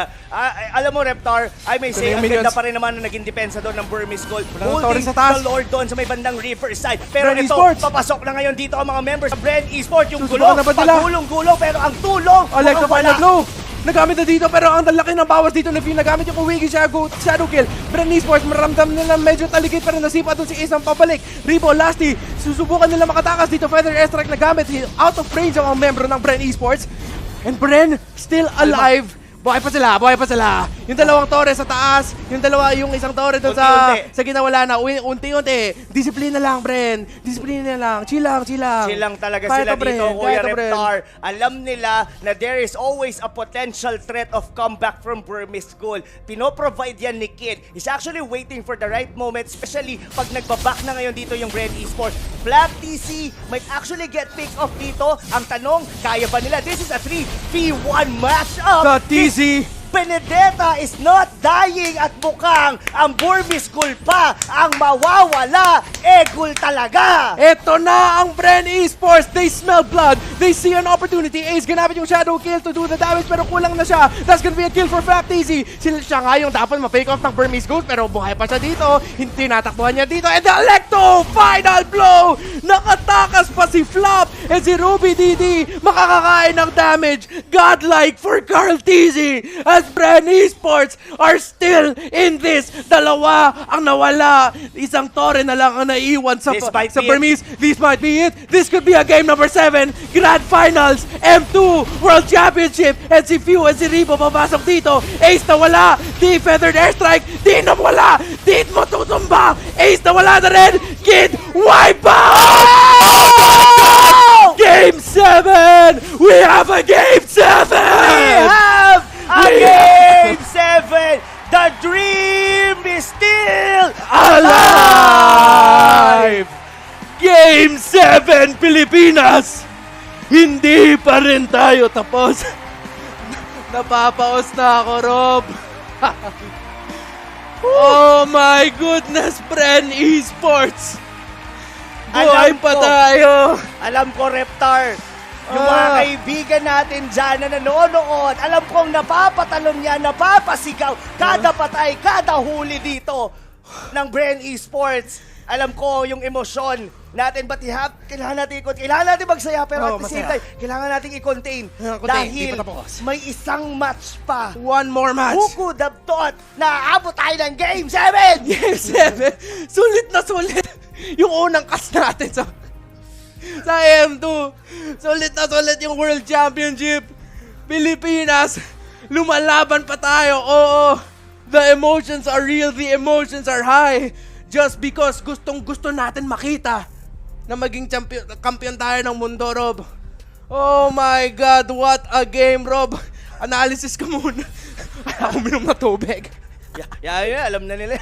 S2: alam mo Reptar, I may say, ang ganda pa rin naman na naging depensa doon ng Burmese Goal. Holding the Lord doon sa may bandang Riverside. Pero
S1: Bren
S2: ito,
S1: Esports.
S2: papasok na ngayon dito ang mga members ng Bren Esports. Yung gulo,
S1: Susubukan na ba nila?
S2: pagulong-gulo, pero ang tulong.
S1: Electrify na glow. nagamit na dito pero ang laki ng bawas dito na Few, nagamit yung Uwigi Shadow Kill. Bren Esports, maramdam nila medyo talikid pero nasipa doon si Ace ang pabalik. Ribo, Lasty, susubukan nila makatakas dito. Feather Airstrike nagamit, out of range ang membro ng Bren Esports. And Bren, still alive. Buhay pa sila. Yung dalawang tore sa taas, yung isang tore doon sa gitna wala na. Unti-unti. Disiplina lang, Bren. Disiplina lang. Chill lang.
S2: Chill lang talaga sila dito, Kuya Reptar. Alam nila na there is always a potential threat of comeback from Burmese School. Pinoprovide yan ni Kid. He's actually waiting for the right moment, especially pag nagbaback na ngayon dito yung Bren Esports. Black TC might actually get picked off dito. Ang tanong, kaya ba nila? This is a 3v1 matchup.
S1: Sa TC.
S2: Benedetta is not dying at mukhang ang Burmese School pa ang mawawala. Egul talaga!
S1: Ito na ang Bren Esports. They smell blood. They see an opportunity. Ace ginamit yung Shadow Kill to do the damage pero kulang na siya. That's gonna be a kill for Fact Easy. Siya nga yung dapat ma-fake off ng Burmese School pero buhay pa siya dito. Hindi natakbuhan niya dito. And the Electo! Final blow! Nakatakas pa si Flop and si Ruby DD makakakain ng damage. Godlike for Carl TZ as Bren Esports are still in this. Dalawa ang nawala. Isang tore na lang ang naiwan sa Burmese. This might be it. This could be a game number 7. Grand Finals. M2 World Championship. And si Few and si Ribo papasok dito. Ace nawala. Di Feathered Airstrike. Di nawala. Di mo tutumba. Ace nawala na rin. Kid wipe out! Game 7! We have a Game 7!
S2: We have a Game 7! The dream is still
S1: alive! Game 7, Pilipinas! Hindi pa rin tayo tapos. Napapaos na ako, Rob. Oh my goodness, Bren Esports! Buhay pa tayo!
S2: Alam ko, Reptar, yung mga kaibigan natin dyan na nanonood, alam kong napapatalon niya, napapasigaw, kada patay, kada huli dito ng Bren Esports. Alam ko yung emosyon natin, but kailangan natin magsaya, pero at the same time, kailangan natin i-contain. Dahil may isang match pa.
S1: One more match.
S2: Who could have thought na aabot tayo ng Game 7?
S1: Game 7? Sulit na sulit. Yung unang cast natin sa M2. Sulit na sulit yung World Championship. Pilipinas, lumalaban pa tayo. Oo, the emotions are real, the emotions are high. Just because gustong-gusto natin makita na maging kampiyon tayo ng mundo, Rob. Oh my God, what a game, Rob. Analysis ka muna. Ako minom na tubig.
S2: Yeah, alam na nila.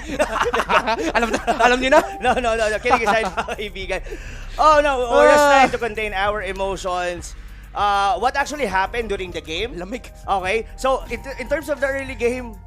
S1: alam niyo na?
S2: No. Kilig aside, mga kaibigan. Oh no, we're just trying to contain our emotions. What actually happened during the game?
S1: Lamig.
S2: Okay, so in terms of the early game,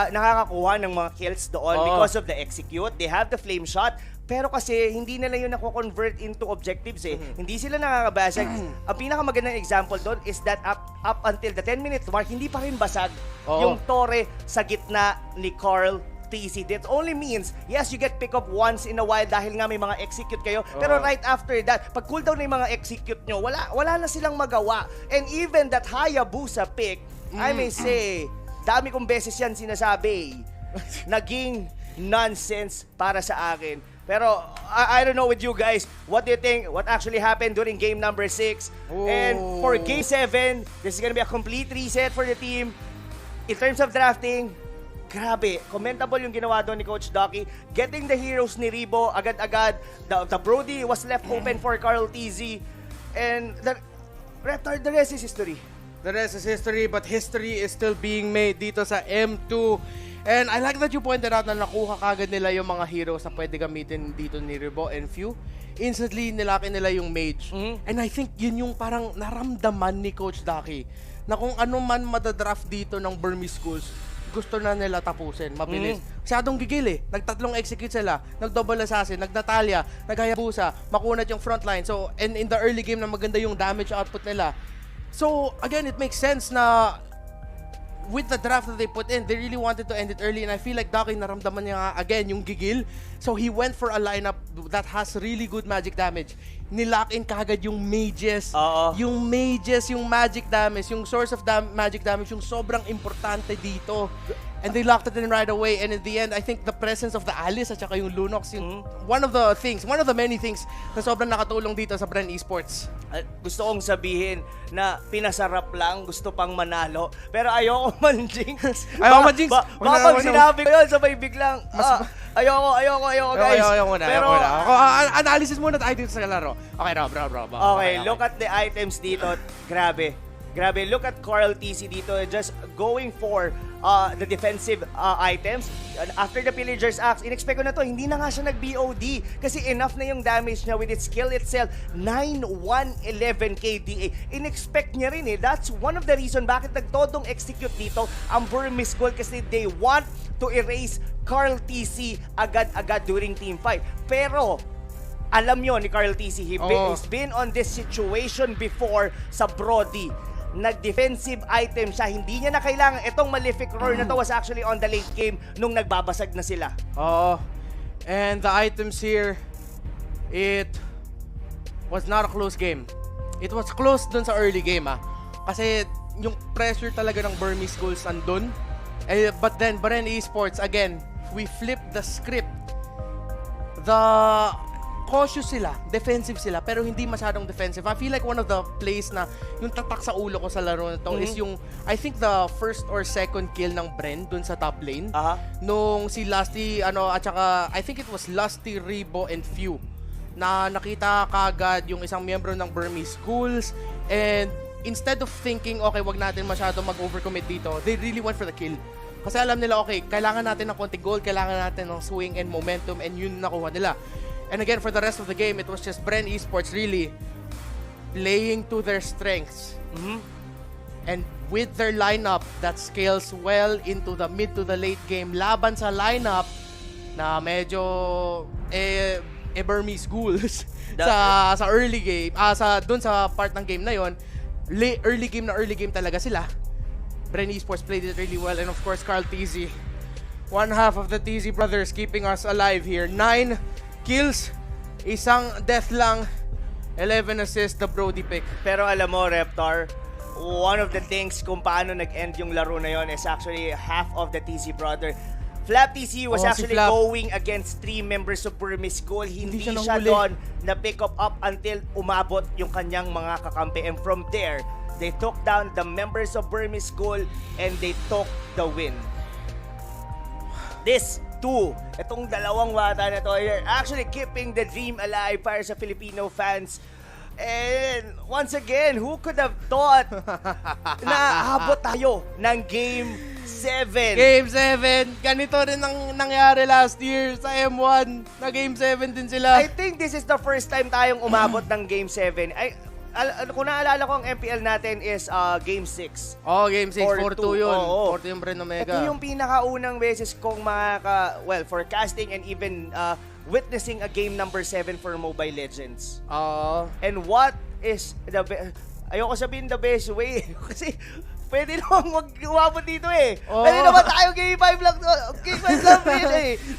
S2: nakakakuha ng mga kills doon because of the execute. They have the flame shot. Pero kasi hindi nila yun nako-convert into objectives eh. Hindi sila nakakabasag. Ang pinakamagandang example doon is that up until the 10-minute mark, hindi pa rin basag yung tore sa gitna ni Carl TC. That only means, yes, you get pick up once in a while dahil nga may mga execute kayo. Pero right after that, pag cooldown na yung mga execute nyo, wala na silang magawa. And even that Hayabusa pick, I may say, dami kong beses yan sinasabi, naging nonsense para sa akin. Pero I don't know with you guys, what do you think? What actually happened during game number 6? And for game 7, this is gonna be a complete reset for the team. In terms of drafting, grabe, commendable yung ginawa doon ni Coach Ducky. Getting the heroes ni Ribo agad-agad. The Brody was left open for Carl TZ. And the rest is history.
S1: The rest is history, but history is still being made dito sa M2. And I like that you pointed out na nakuha kagad nila yung mga heroes na pwede gamitin dito ni Ribo and Few. Instantly, nilaki nila yung mage. And I think yun yung parang naramdaman ni Coach Ducky na kung ano man madadraft dito ng Burmese schools, gusto na nila tapusin, mabilis. Masyadong gigil eh. Nagtatlong execute sila, nag-double assassin, nag-Natalia, nag-Hayabusa, makunat yung frontline. So, and in the early game na maganda yung damage output nila. So, again, it makes sense na with the draft that they put in, they really wanted to end it early, and I feel like Ducky naramdaman niya nga again yung gigil. So he went for a lineup that has really good magic damage. Nilock in kagad yung mages. Yung mages, yung magic damage, yung source of magic damage, yung sobrang importante dito. And they locked it in right away. And in the end, I think the presence of the Alice at saka yung Lunox, yung one of the many things na sobrang nakatulong dito sa Bren Esports.
S2: Gusto kong sabihin na pinasarap lang, gusto pang manalo. Pero ayoko man-jinx.
S1: Ayoko man-jinx.
S2: Pag sinabi ko yun, sabay biglang, ayoko guys.
S1: Ayoko muna.
S2: Pero,
S1: analysis muna tayo dito sa laro. Okay, bro.
S2: Okay, look at the items dito. Grabe. Look at Carl TC dito, just going for the defensive items. After the Pillager's Axe, in-expect ko na to, hindi na nga siya nag-BOD kasi enough na yung damage niya with its skill itself. 9-1-11 KDA. In-expect niya rin That's one of the reason bakit nagtodong execute dito ang Burmese goal kasi they want to erase Carl TC agad-agad during team fight. Pero alam nyo ni Carl TC, he's been on this situation before sa Brody. Nag-defensive item siya. Hindi niya na kailangan. Itong Malefic Roar na to was actually on the late game nung nagbabasag na sila.
S1: And the items here, it was not a close game. It was close dun sa early game Kasi yung pressure talaga ng Burmese goals andun. But then, Bren Esports, again, we flipped the script. Cautious sila, defensive sila, pero hindi masyadong defensive. I feel like one of the plays na yung tatak sa ulo ko sa laro na to is yung, I think the first or second kill ng Bren dun sa top lane. Nung si Lusty, at saka, I think it was Lusty, Rebo, and Few, na nakita kagad yung isang miyembro ng Burmese schools, and instead of thinking, okay, wag natin masyado mag-overcommit dito, they really went for the kill. Kasi alam nila, okay, kailangan natin ng konting goal, kailangan natin ng swing and momentum, and yun nakuha nila. And again, for the rest of the game, it was just Bren Esports really playing to their strengths. And with their lineup that scales well into the mid to the late game, laban sa lineup na medyo Burmese ghouls sa early game, dun sa part ng game na yon, early game talaga sila. Bren Esports played it really well, and of course, Carl TZ, one half of the TZ brothers keeping us alive here. 9 kills, isang death lang, 11 assists, the Brody pick.
S2: Pero alam mo, Reptar, one of the things kung paano nag-end yung laro na yon is actually half of the TC brother. Flap TC was actually going against 3 members of Burmese goal. Hindi siya doon na pick up until umabot yung kanyang mga kakampi. And from there, they took down the members of Burmese goal and they took the win. Itong dalawang bata na to, you're actually keeping the dream alive para sa Filipino fans. And once again, who could have thought na abot tayo ng Game 7?
S1: Game 7, ganito rin ang nangyari last year sa M1, na Game 7 din sila.
S2: I think this is the first time tayong umabot ng Game 7. Kung naalala ko, ang MPL natin is Game 6.
S1: Game 6, 4-2 yun. 4-2 yung Bren Omega.
S2: Ito yung pinakaunang beses kong forecasting and even witnessing a game number 7 for Mobile Legends. And what is ayoko sabihin the best way kasi pwede naman umabot dito Pwede naman tayo Game 5 lang. Game 5 lang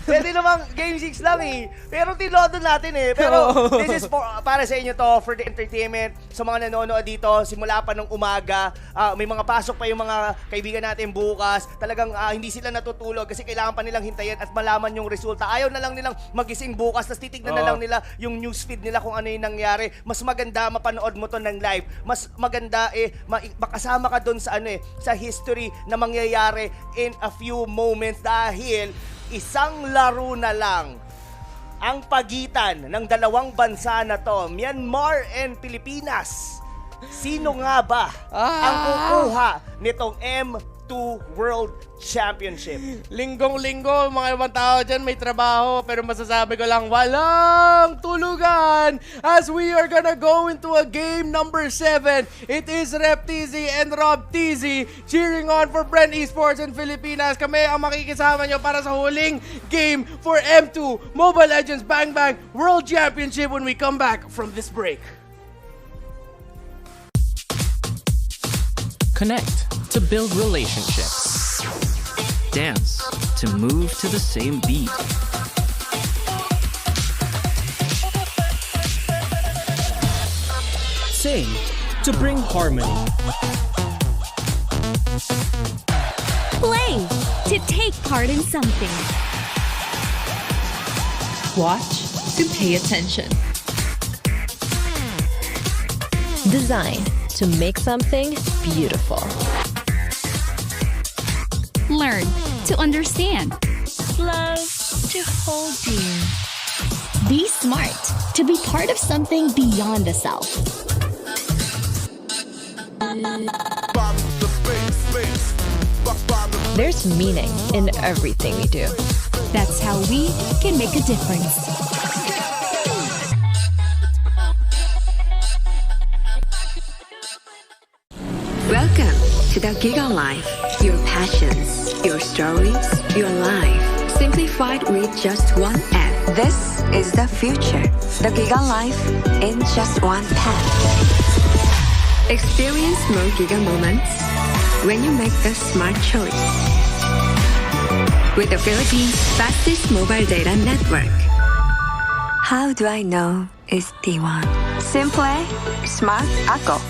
S2: Pwede naman Game 6 lang Pero tinodo natin Pero this is para sa inyo to, for the entertainment. Sa mga nanonood dito, simula pa ng umaga, may mga pasok pa yung mga kaibigan natin bukas. Talagang hindi sila natutulog kasi kailangan pa nilang hintayin at malaman yung resulta. Ayaw na lang nilang magising bukas, tapos titignan na lang nila yung newsfeed nila kung ano yung nangyari. Mas maganda mapanood mo to ng live. Mas maganda makasama ka doon sa sa history na mangyayari in a few moments dahil isang laro na lang ang pagitan ng dalawang bansa na to, Myanmar and Pilipinas. Sino nga ba ang kukuha nitong M2 World Championship?
S1: Linggong-linggo, mga ibang tao dyan may trabaho, pero masasabi ko lang, walang tulugan as we are gonna go into a game number 7. It is Rep TZ and Rob TZ cheering on for Bren Esports and Filipinas. Kami ang makikisama nyo para sa huling game for M2 Mobile Legends Bang Bang World Championship when we come back from this break.
S3: Connect to build relationships. Dance to move to the same beat.
S9: Sing to bring harmony.
S4: Play to take part in something.
S5: Watch to pay attention.
S6: Design to make something beautiful.
S4: Learn to understand.
S5: Love to hold dear.
S4: Be smart to be part of something beyond the self.
S6: There's meaning in everything we do.
S4: That's how we can make a difference.
S7: Welcome to the Giga Life. Your passions, your stories, your life. Simplified with just one app. This is the future. The Giga Life in just one tap. Experience more Giga moments when you make the smart choice. With the Philippines' fastest mobile data network. How do I know it's T1? Simple, smart ako.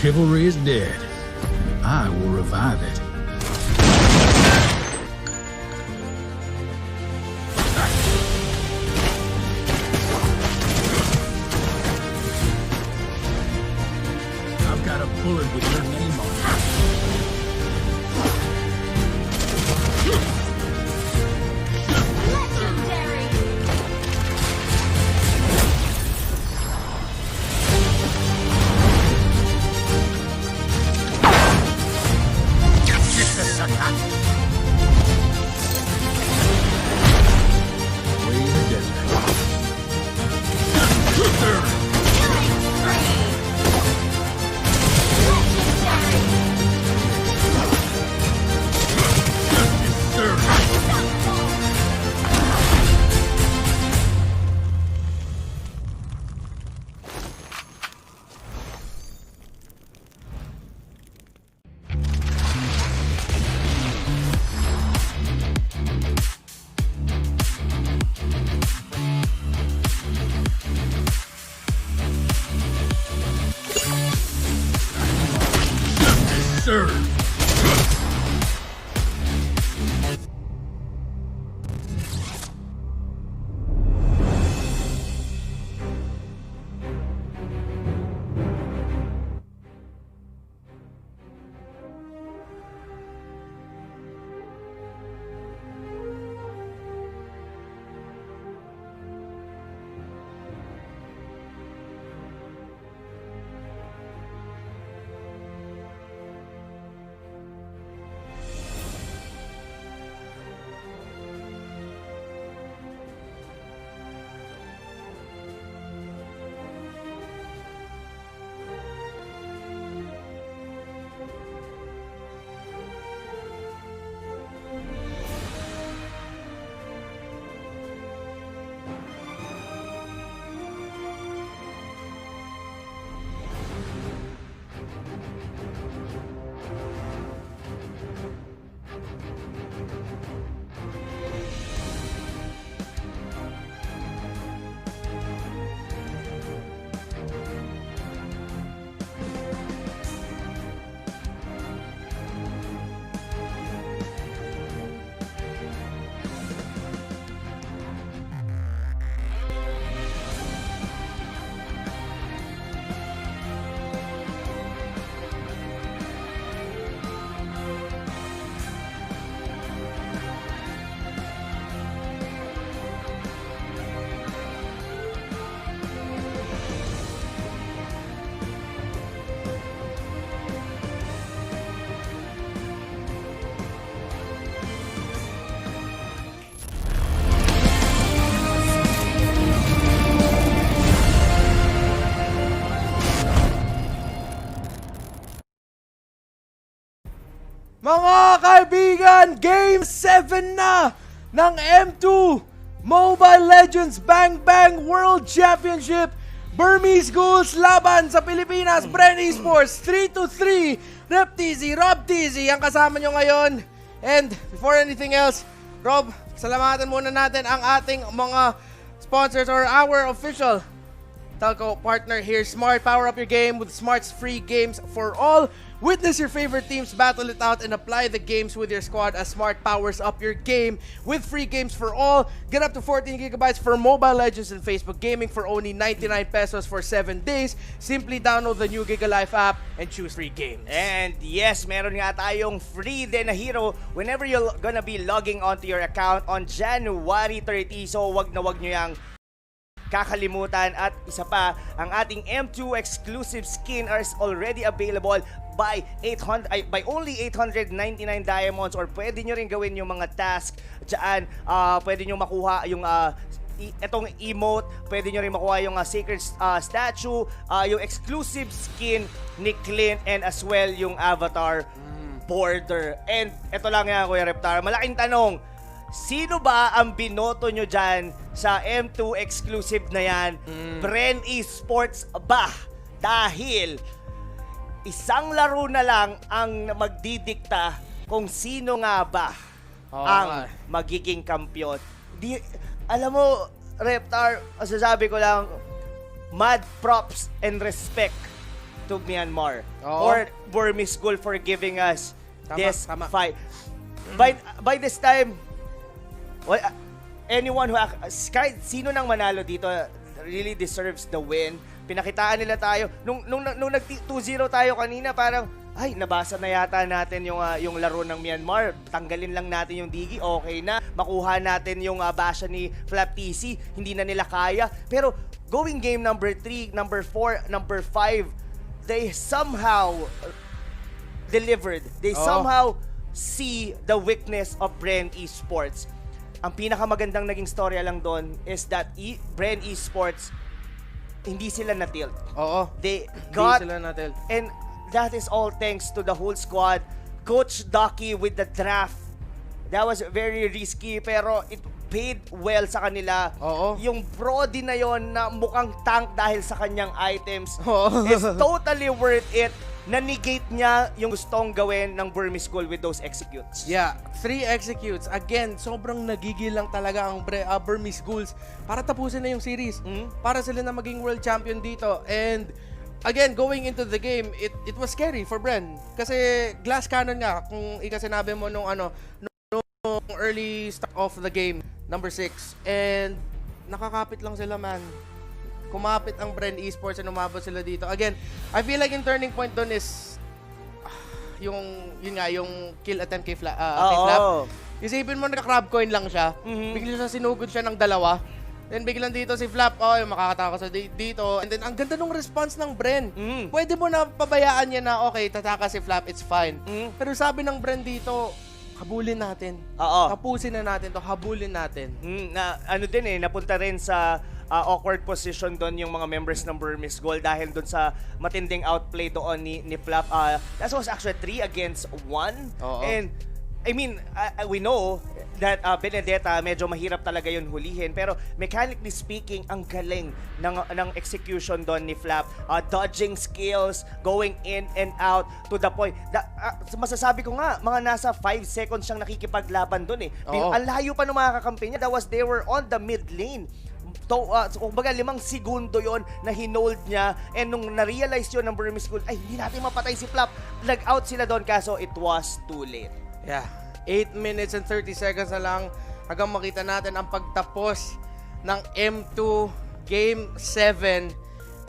S8: Chivalry is dead. I will revive it. I've got a bullet with your name on it. Way in the desert. Serve.
S1: Mga kaibigan, Game 7 na ng M2 Mobile Legends Bang Bang World Championship. Burmese Ghouls laban sa Pilipinas. Bren Esports 3-3. Rep TZ, Rob TZ ang kasama nyo ngayon. And before anything else, Rob, salamatan muna natin ang ating mga sponsors or our official telco partner here, Smart. Power up your game with Smart's free games for all. Witness your favorite teams battle it out and apply the games with your squad as Smart powers up your game with free games for all. Get up to 14 gigabytes for Mobile Legends and Facebook Gaming for only 99 pesos for 7 days. Simply download the new Giga Life app and choose free games.
S2: And yes, meron nga tayong free din na hero whenever you're gonna be logging onto your account on January 30. So wag nyo yang kakalimutan. At isa pa, ang ating M2 exclusive skin is already available by only 899 diamonds, or pwede nyo rin gawin yung mga task dyan. Pwede nyo makuha yung itong emote, pwede nyo rin makuha yung sacred statue, yung exclusive skin ni Clint, and as well yung avatar border. And ito lang nga, Kuya Reptar, malaking tanong, sino ba ang binoto nyo dyan sa M2 exclusive na yan? Bren Esports ba? Dahil isang laro na lang ang magdidikta kung sino nga ba ang magiging kampiyon. Alam mo, Reptar, sasabi ko lang, mad props and respect to Myanmar or Burmese School for giving us this fight. By this time, well, anyone who kahit sino nang manalo dito really deserves the win. Pinakitaan nila tayo nung nag 2-0 tayo kanina, parang ay nabasa na yata natin yung laro ng Myanmar. Tanggalin lang natin yung digi, okay na. Makuha natin yung basya ni Flap TC, hindi na nila kaya. Pero going game number 3, number 4, number 5, they somehow delivered. They somehow see the weakness of Bren Esports. Ang pinakamagandang naging storya lang doon is that Bren Esports, hindi sila na-tilt. They got,
S1: hindi sila na-tilt.
S2: And that is all thanks to the whole squad. Coach Ducky with the draft. That was very risky, pero it paid well sa kanila. Yung Brody na yon na mukhang tank dahil sa kanyang items is totally worth it. Na-negate niya yung gustong gawin ng Burmese School with those executes.
S1: Yeah, 3 executes. Again, sobrang nagigil lang talaga ang Burmese Ghouls para tapusin na yung series. Para sila na maging world champion dito. And again, going into the game, it was scary for Bren. Kasi glass cannon nga, kung sinabi mo nung early start of the game, number 6. And nakakapit lang sila, man. Kumapit ang Bren Esports and umabot sila dito. Again, I feel like yung turning point doon is yung kill attempt kay Flap. Isipin mo, naka-crab coin lang siya. Bigla siya sinugod siya ng 2. Then biglang dito si Flap, makakataka sa dito. And then ang ganda nung response ng Bren. Pwede mo na pabayaan niya na okay, tataka si Flap, it's fine. Pero sabi ng Bren dito, habulin natin. Tapusin na natin to, habulin natin.
S2: Napunta rin sa awkward position doon yung mga members ng Burmese Gold dahil doon sa matinding outplay doon ni Flap. That was actually 3 against 1. And I mean, we know that Benedetta, medyo mahirap talaga yun hulihin. Pero mechanically speaking, ang galing ng execution doon ni Flap. Dodging skills, going in and out to the point. Masasabi ko nga, mga nasa 5 seconds siyang nakikipaglaban doon eh. Ang layo pa ng mga kakampi niya. They were on the mid lane. Kumbaga 5 segundo yon na hinold niya, and nung na-realize yun ng Burmese School, ay hindi natin mapatay si Flap, nag-out sila doon, kaso it was too late.
S1: Yeah, 8 minutes and 30 seconds na lang hanggang makita natin ang pagtapos ng M2 Game 7.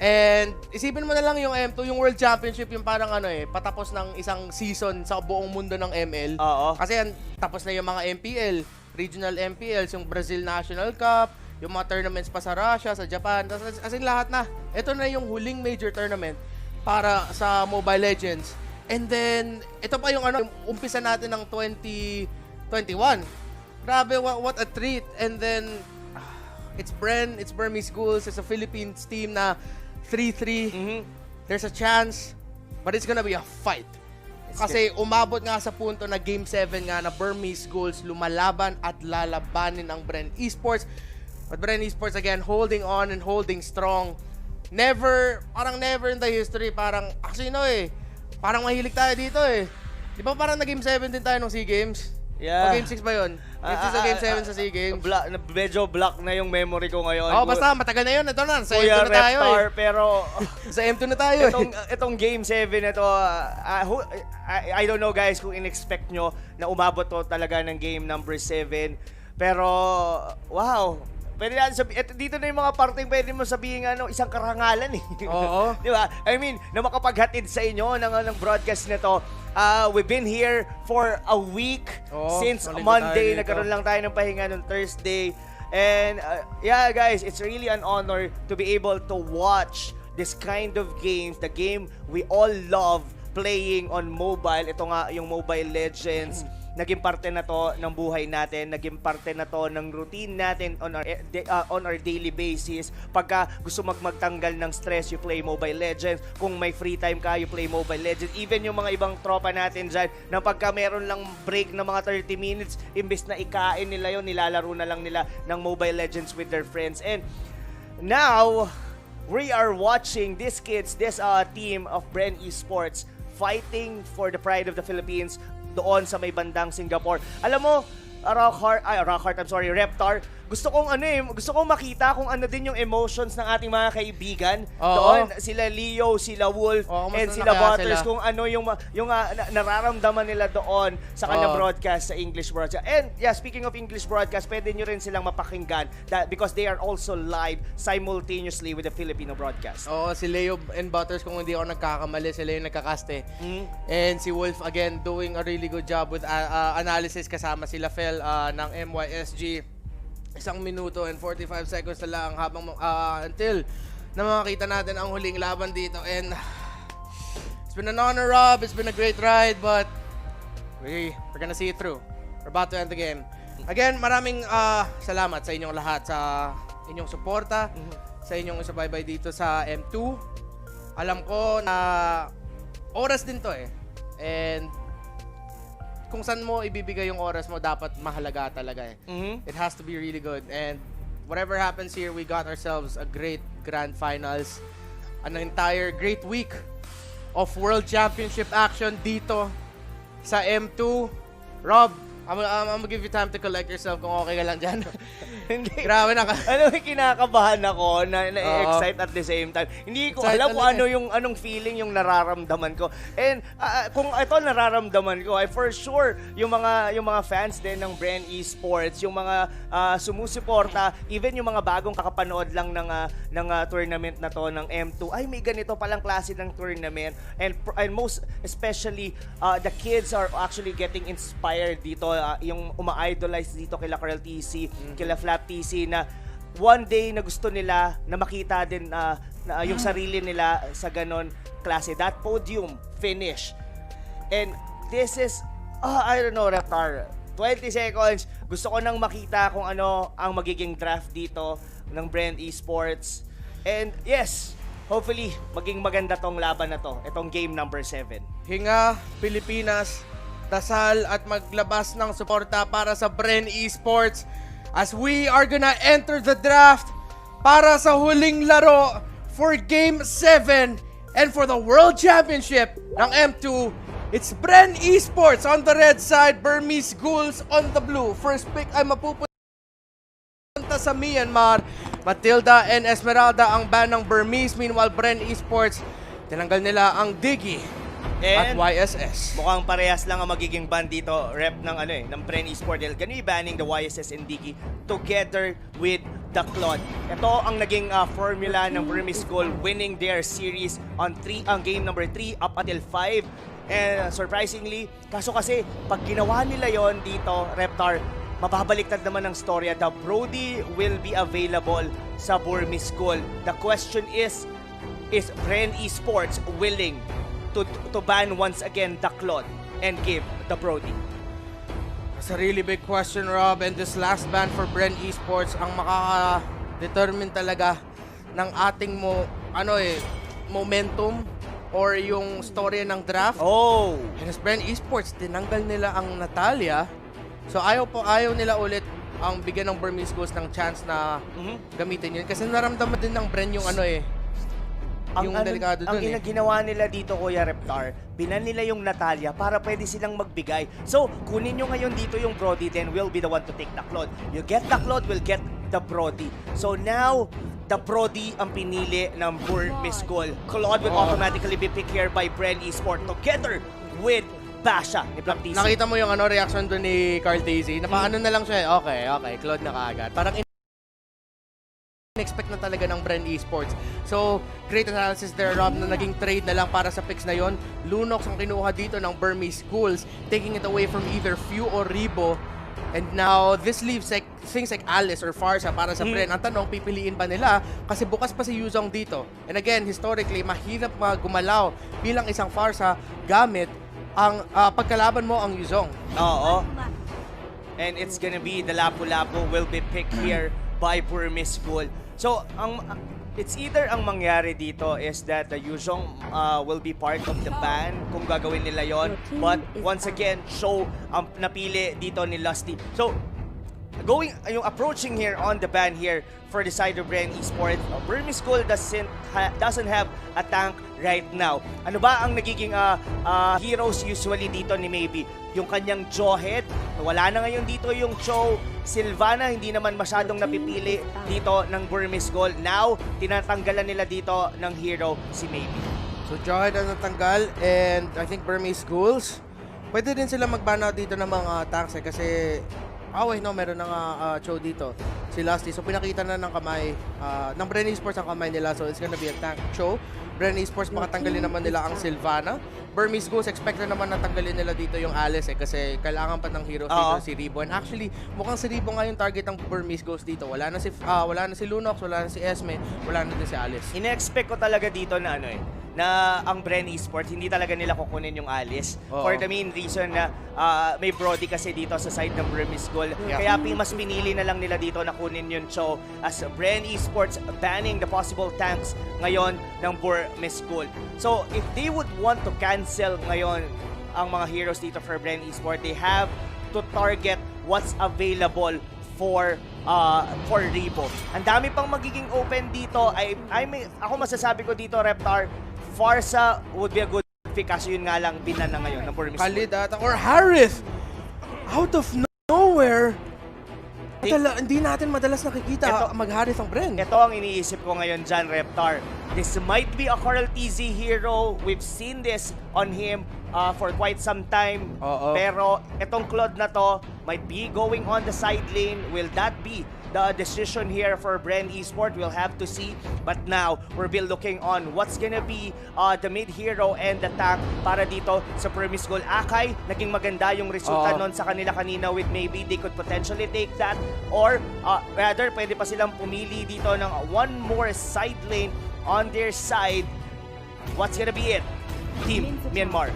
S1: And isipin mo na lang yung M2, yung World Championship, yung parang patapos ng isang season sa buong mundo ng ML. Kasi tapos na yung mga MPL, regional MPLs, yung Brazil National Cup, yung mga tournaments pa sa Russia, sa Japan, as in lahat na. Ito na yung huling major tournament para sa Mobile Legends. And then, ito pa yung umpisa natin ng 2021. Grabe, what a treat. And then, it's Bren, it's Burmese Ghouls, it's a Philippines team na 3-3. There's a chance, but it's gonna be a fight. Kasi umabot nga sa punto na Game 7 nga na Burmese Ghouls lumalaban at lalabanin ang Bren Esports. But Bren Esports again holding on and holding strong. Parang never in the history, parang parang mahilig tayo dito eh. Di ba parang na Game 7 din tayo nung SEA Games?
S2: Yeah.
S1: O Game 6 ba yun? Game 7 sa SEA Games.
S2: Medyo block na yung memory ko ngayon.
S1: Basta matagal na yun. Ito na, sa
S2: Kuya
S1: M2 na tayo
S2: Reptar,
S1: eh.
S2: Pero
S1: sa M2 na tayo
S2: itong Game 7 ito, I don't know guys kung in-expect nyo na umabot to talaga ng game number 7. Pero, wow. Pwede natin sabihin, dito na yung mga parting pwede mo sabihin isang karangalan eh.
S1: Oo.
S2: Di ba? I mean, na makapaghatid sa inyo ng broadcast nito. We've been here for a week since Monday. Nagkaroon lang tayo ng pahinga noong Thursday. And yeah guys, it's really an honor to be able to watch this kind of games, the game we all love playing on mobile. Ito nga yung Mobile Legends. Naging parte na to ng buhay natin, naging parte na to ng routine natin on our daily basis. Pagka gusto magtanggal ng stress, you play Mobile Legends. Kung may free time ka, you play Mobile Legends. Even yung mga ibang tropa natin dyan, na pagka meron lang break ng mga 30 minutes, imbes na ikain nila yon, nilalaro na lang nila ng Mobile Legends with their friends. And now, we are watching these kids, this team of Bren Esports fighting for the pride of the Philippines doon sa may bandang Singapore. Alam mo, Reptar, gusto kong makita kung ano din yung emotions ng ating mga kaibigan. Doon, sila Leo, sila Wolf, and sila Butters, kung ano yung nararamdaman nila doon sa kanyang broadcast sa English broadcast. And yeah, speaking of English broadcast, pwede nyo rin silang mapakinggan because they are also live simultaneously with the Filipino broadcast.
S1: Si Leo and Butters, kung hindi ako nagkakamali, sila yung nagkakaste. And si Wolf, again, doing a really good job with analysis kasama sila Fel ng MYSG. 1 minuto and 45 seconds na lang habang until na makakita natin ang huling laban dito. And it's been an honor, Rob. It's been a great ride, but we're gonna see it through. We're about to end the game. Again, maraming salamat sa inyong lahat, sa inyong suporta, sa inyong subaybay dito sa M2. Alam ko na oras din to eh. And kung saan mo ibibigay yung oras mo, dapat mahalaga talaga eh. It has to be really good. And whatever happens here, we got ourselves a great grand finals. An entire great week of World Championship action dito sa M2. Rob, I'm gonna give you time to collect yourself kung okay ka lang dyan.
S2: Hindi.
S1: Grabe na ka.
S2: Kinakabahan ako na excite at the same time. Hindi ko alam kung anong feeling yung nararamdaman ko. And kung ito nararamdaman ko, ay for sure yung mga fans din ng Bren Esports, yung mga sumusuporta, even yung mga bagong kakapanood lang ng tournament na to ng M2, ay may ganito palang klase ng tournament. And most especially the kids are actually getting inspired dito, yung uma-idolize dito kila Karel TC, kila Flap TC, na one day na gusto nila na makita din na yung sarili nila sa ganon klase, that podium finish. And this is I don't know, Reptar, 20 seconds, gusto ko nang makita kung ano ang magiging draft dito ng Bren Esports. And yes, hopefully maging maganda tong laban na to, itong game number 7.
S1: Hinga, Pilipinas, dasal at maglabas ng suporta para sa Bren Esports as we are gonna enter the draft para sa huling laro for Game 7 and for the World Championship ng M2. It's Bren Esports on the red side, Burmese Ghouls on the blue. First pick ay mapupunta sa Myanmar. Matilda and Esmeralda ang ban ng Burmese. Meanwhile, Bren Esports, tinanggal nila ang Diggy at YSS.
S2: Mukhang parehas lang ang magiging ban dito, rep ng Bren Esports. They're gonna be banning the YSS and Diggy together with the Claude. Ito ang naging formula ng Burmese Goal, winning their series on game number 3 up until 5. And surprisingly, kasi pag ginawa nila yon dito, Reptar, mababaliktad naman ang storya. The Brody will be available sa Burmese Goal. The question is Bren Esports willing to ban once again the Claude and give the Brody?
S1: It's a really big question, Rob, and this last ban for Bren Esports ang makaka-determine talaga ng ating momentum or yung story ng draft.
S2: Oh!
S1: And as Bren Esports, tinanggal nila ang Natalia. So ayaw nila ulit ang bigyan ng Burmese Ghost ng chance na gamitin yun. Kasi naramdaman din ng Bren yung yung delikado dun
S2: ang ginawa nila dito, Kuya Reptar, binan nila yung Natalia para pwede silang magbigay. So, kunin nyo ngayon dito yung Brody, then we'll be the one to take the Claude. You get the Claude, we'll get the Brody. So now, the Brody ang pinili ng Burmese Goal. Claude will automatically be picked here by Bren Esports together with Basha ni Black TC.
S1: Nakita mo yung reaction dun ni Carl Daisy? Napaano na lang siya, okay, Claude na kaagad. Parang expect na talaga ng Bren Esports. So, great analysis there, Rob, na naging trade na lang para sa picks na yon. Lunox ang kinuha dito ng Burmese Schools, taking it away from either Few or Rebo. And now, this leaves things like Alice or Farsa para sa Bren. Ang tanong, pipiliin ba nila? Kasi bukas pa si Yuzong dito. And again, historically, mahirap gumalaw bilang isang Farsa gamit ang pagkalaban mo ang Yuzong.
S2: Oo. And it's gonna be the Lapu-Lapu will be picked here by Burmese School. So, it's either ang mangyari dito is that the Yuzong will be part of the ban kung gagawin nila yon. But once again, show ang napili dito ni Lusty. So, approaching here on the ban here for the side of Bren Esports, Burmese School doesn't have a tank right now. Ano ba ang nagiging heroes usually dito ni Maybe? Yung kanyang Jawhead, wala na ngayon dito yung Cho. Sylvana, hindi naman masyadong napipili dito ng Burmese School. Now, tinatanggalan nila dito ng hero si Maybe.
S1: So, Jawhead ang natanggal, and I think Burmese Schools, pwede din sila mag-ban out dito ng mga tanks kasi meron na nga Cho dito, si Lusty. So, pinakita na ng kamay, ng Bren Esports ang kamay nila. So, it's gonna be a tank Cho. Bren Esports, makatanggalin naman nila ang Sylvana. Burmese Ghost, expect na naman natanggalin nila dito yung Alice kasi kailangan pa ng heroes dito si Rebo. And actually, mukhang si Rebo nga yung target ng Burmese Ghost dito. Wala na si Lunox, wala na si Esme, wala na din si Alice.
S2: Ina-expect ko talaga dito na na ang Bren Esports, hindi talaga nila kukunin yung Alice. For the main reason na may Brody kasi dito sa side ng Burmese Goal. Kaya mas pinili na lang nila dito na kunin yung Cho as Bren Esports banning the possible tanks ngayon ng Burmese Goal. So, if they would want to cancel ngayon ang mga heroes dito for Bren Esports, they have to target what's available for Rebo. Ang dami pang magiging open dito. Ako masasabi ko dito, Reptar, Farsa would be a good pick kasi yun nga lang binan na ngayon ng Burmese School.
S1: Khalid or Harith out of nowhere. Hindi natin madalas nakikita mag-Harith ang Bren.
S2: Ito ang iniisip ko ngayon dyan, Reptar. This might be a Carl TZ hero. We've seen this on him for quite some time. Pero itong Claude na to might be going on the side lane. Will that be the decision here for Bren Esports? We'll have to see. But now, we're be looking on what's gonna be the mid hero and the tank para dito sa Burmese Goal. Akay, naging maganda yung resulta nun sa kanila kanina with Maybe. They could potentially take that. Or rather, pwede pa silang pumili dito ng one more side lane on their side. What's gonna be it? Team Myanmar.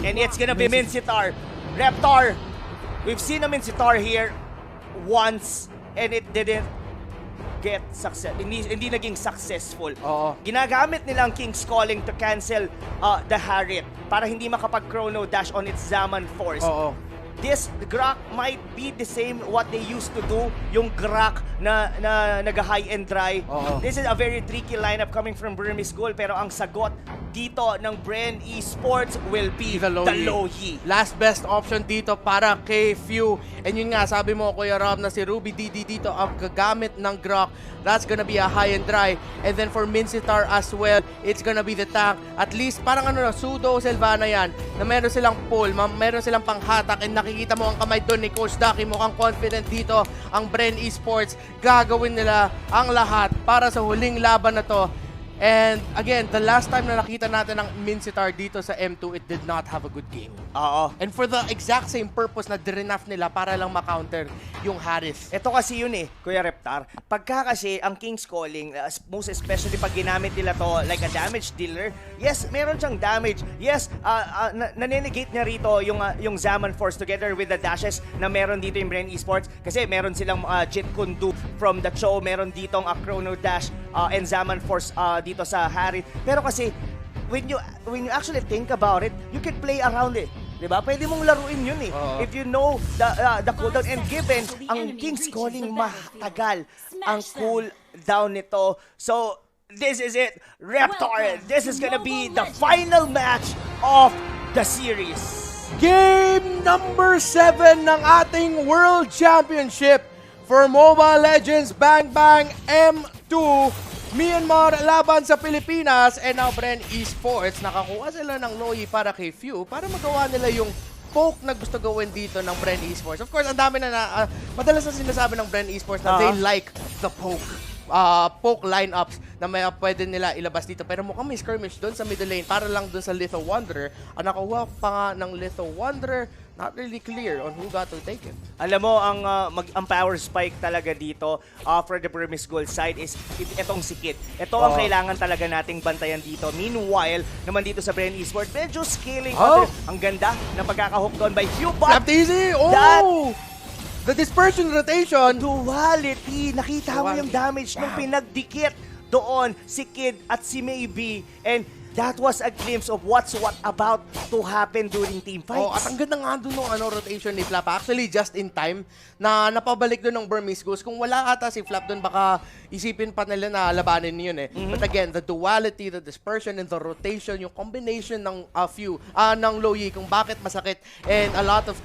S2: And it's gonna be Mincitar. Reptar, we've seen a Mincitar here once and it didn't get success. Hindi naging successful. Ginagamit nila ang King's Calling to cancel the Harriet para hindi makapag-chrono dash on its Zaman Force. This Grak might be the same what they used to do, yung Grak na nag-high and dry. This is a very tricky lineup coming from Burmese School, pero ang sagot dito ng Bren Esports will be the Loyi.
S1: Last best option dito para kay Few. And yun nga, sabi mo, Kuya Rob, na si Ruby DD dito ang gagamit ng Grak. That's gonna be a high and dry. And then for Mincitar as well, it's gonna be the tank. At least parang pseudo Sylvana yan, na meron silang pull, meron silang panghatak, and nakikita mo ang kamay doon ni Coach Ducky, mukhang confident dito ang Bren Esports. Gagawin nila ang lahat para sa huling laban na to. And again, the last time na nakita natin ang Mincitar dito sa M2, it did not have a good game. And for the exact same purpose na direnaf nila para lang ma-counter yung Harith.
S2: Ito kasi yun Kuya Reptar. Pagka kasi ang King's Calling, most especially pag ginamit nila to like a damage dealer, yes, meron siyang damage. Yes, nanenegate niya rito yung Zaman Force together with the dashes na meron dito yung Bren Esports. Kasi meron silang Jit Kundu from the Cho, meron ditong Chrono Dash and Zaman Force dito sa Harith. Pero kasi when you actually think about it, you can play around it. Diba? Pwede mong laruin yun eh. If you know the cooldown. And given, ang King's Calling matagal ang cooldown nito. So, this is it. Reptar, this is gonna be the final match of the series.
S1: Game number 7 ng ating World Championship for Mobile Legends Bang Bang M2. Myanmar laban sa Pilipinas, and now Bren Esports nakakuha sila ng Loyi para kay Few para magawa nila yung poke na gusto gawin dito ng Bren Esports. Of course, ang dami na madalas na sinasabi ng Bren Esports na they like the poke lineups na may pwede nila ilabas dito. Pero mukhang may skirmish doon sa middle lane para lang doon sa Little Wanderer. Ang nakuha pa nga ng Little Wanderer, not really clear on who got to take it. Alam
S2: mo, ang power spike talaga dito for the Burmese Gold side is itong si Kid. Ito ang kailangan talaga nating bantayan dito. Meanwhile, naman dito sa Bren Esports, medyo scaling. Ang ganda ng pagkakahook doon by Few.
S1: Slap easy! The dispersion rotation.
S2: Duality. Nakita mo yung damage nung pinagdikit doon si Kid at si Maybe. And that was a glimpse of what about to happen during team fights.
S1: At ang ganda nga doon ng rotation ni Flap. Actually, just in time na napabalik doon ng Burmese Ghost. Kung wala ata si Flap doon, baka isipin pa nila na labanin yun eh. But again, the duality, the dispersion, and the rotation, yung combination ng Few, ng Loyi, kung bakit masakit. And a lot of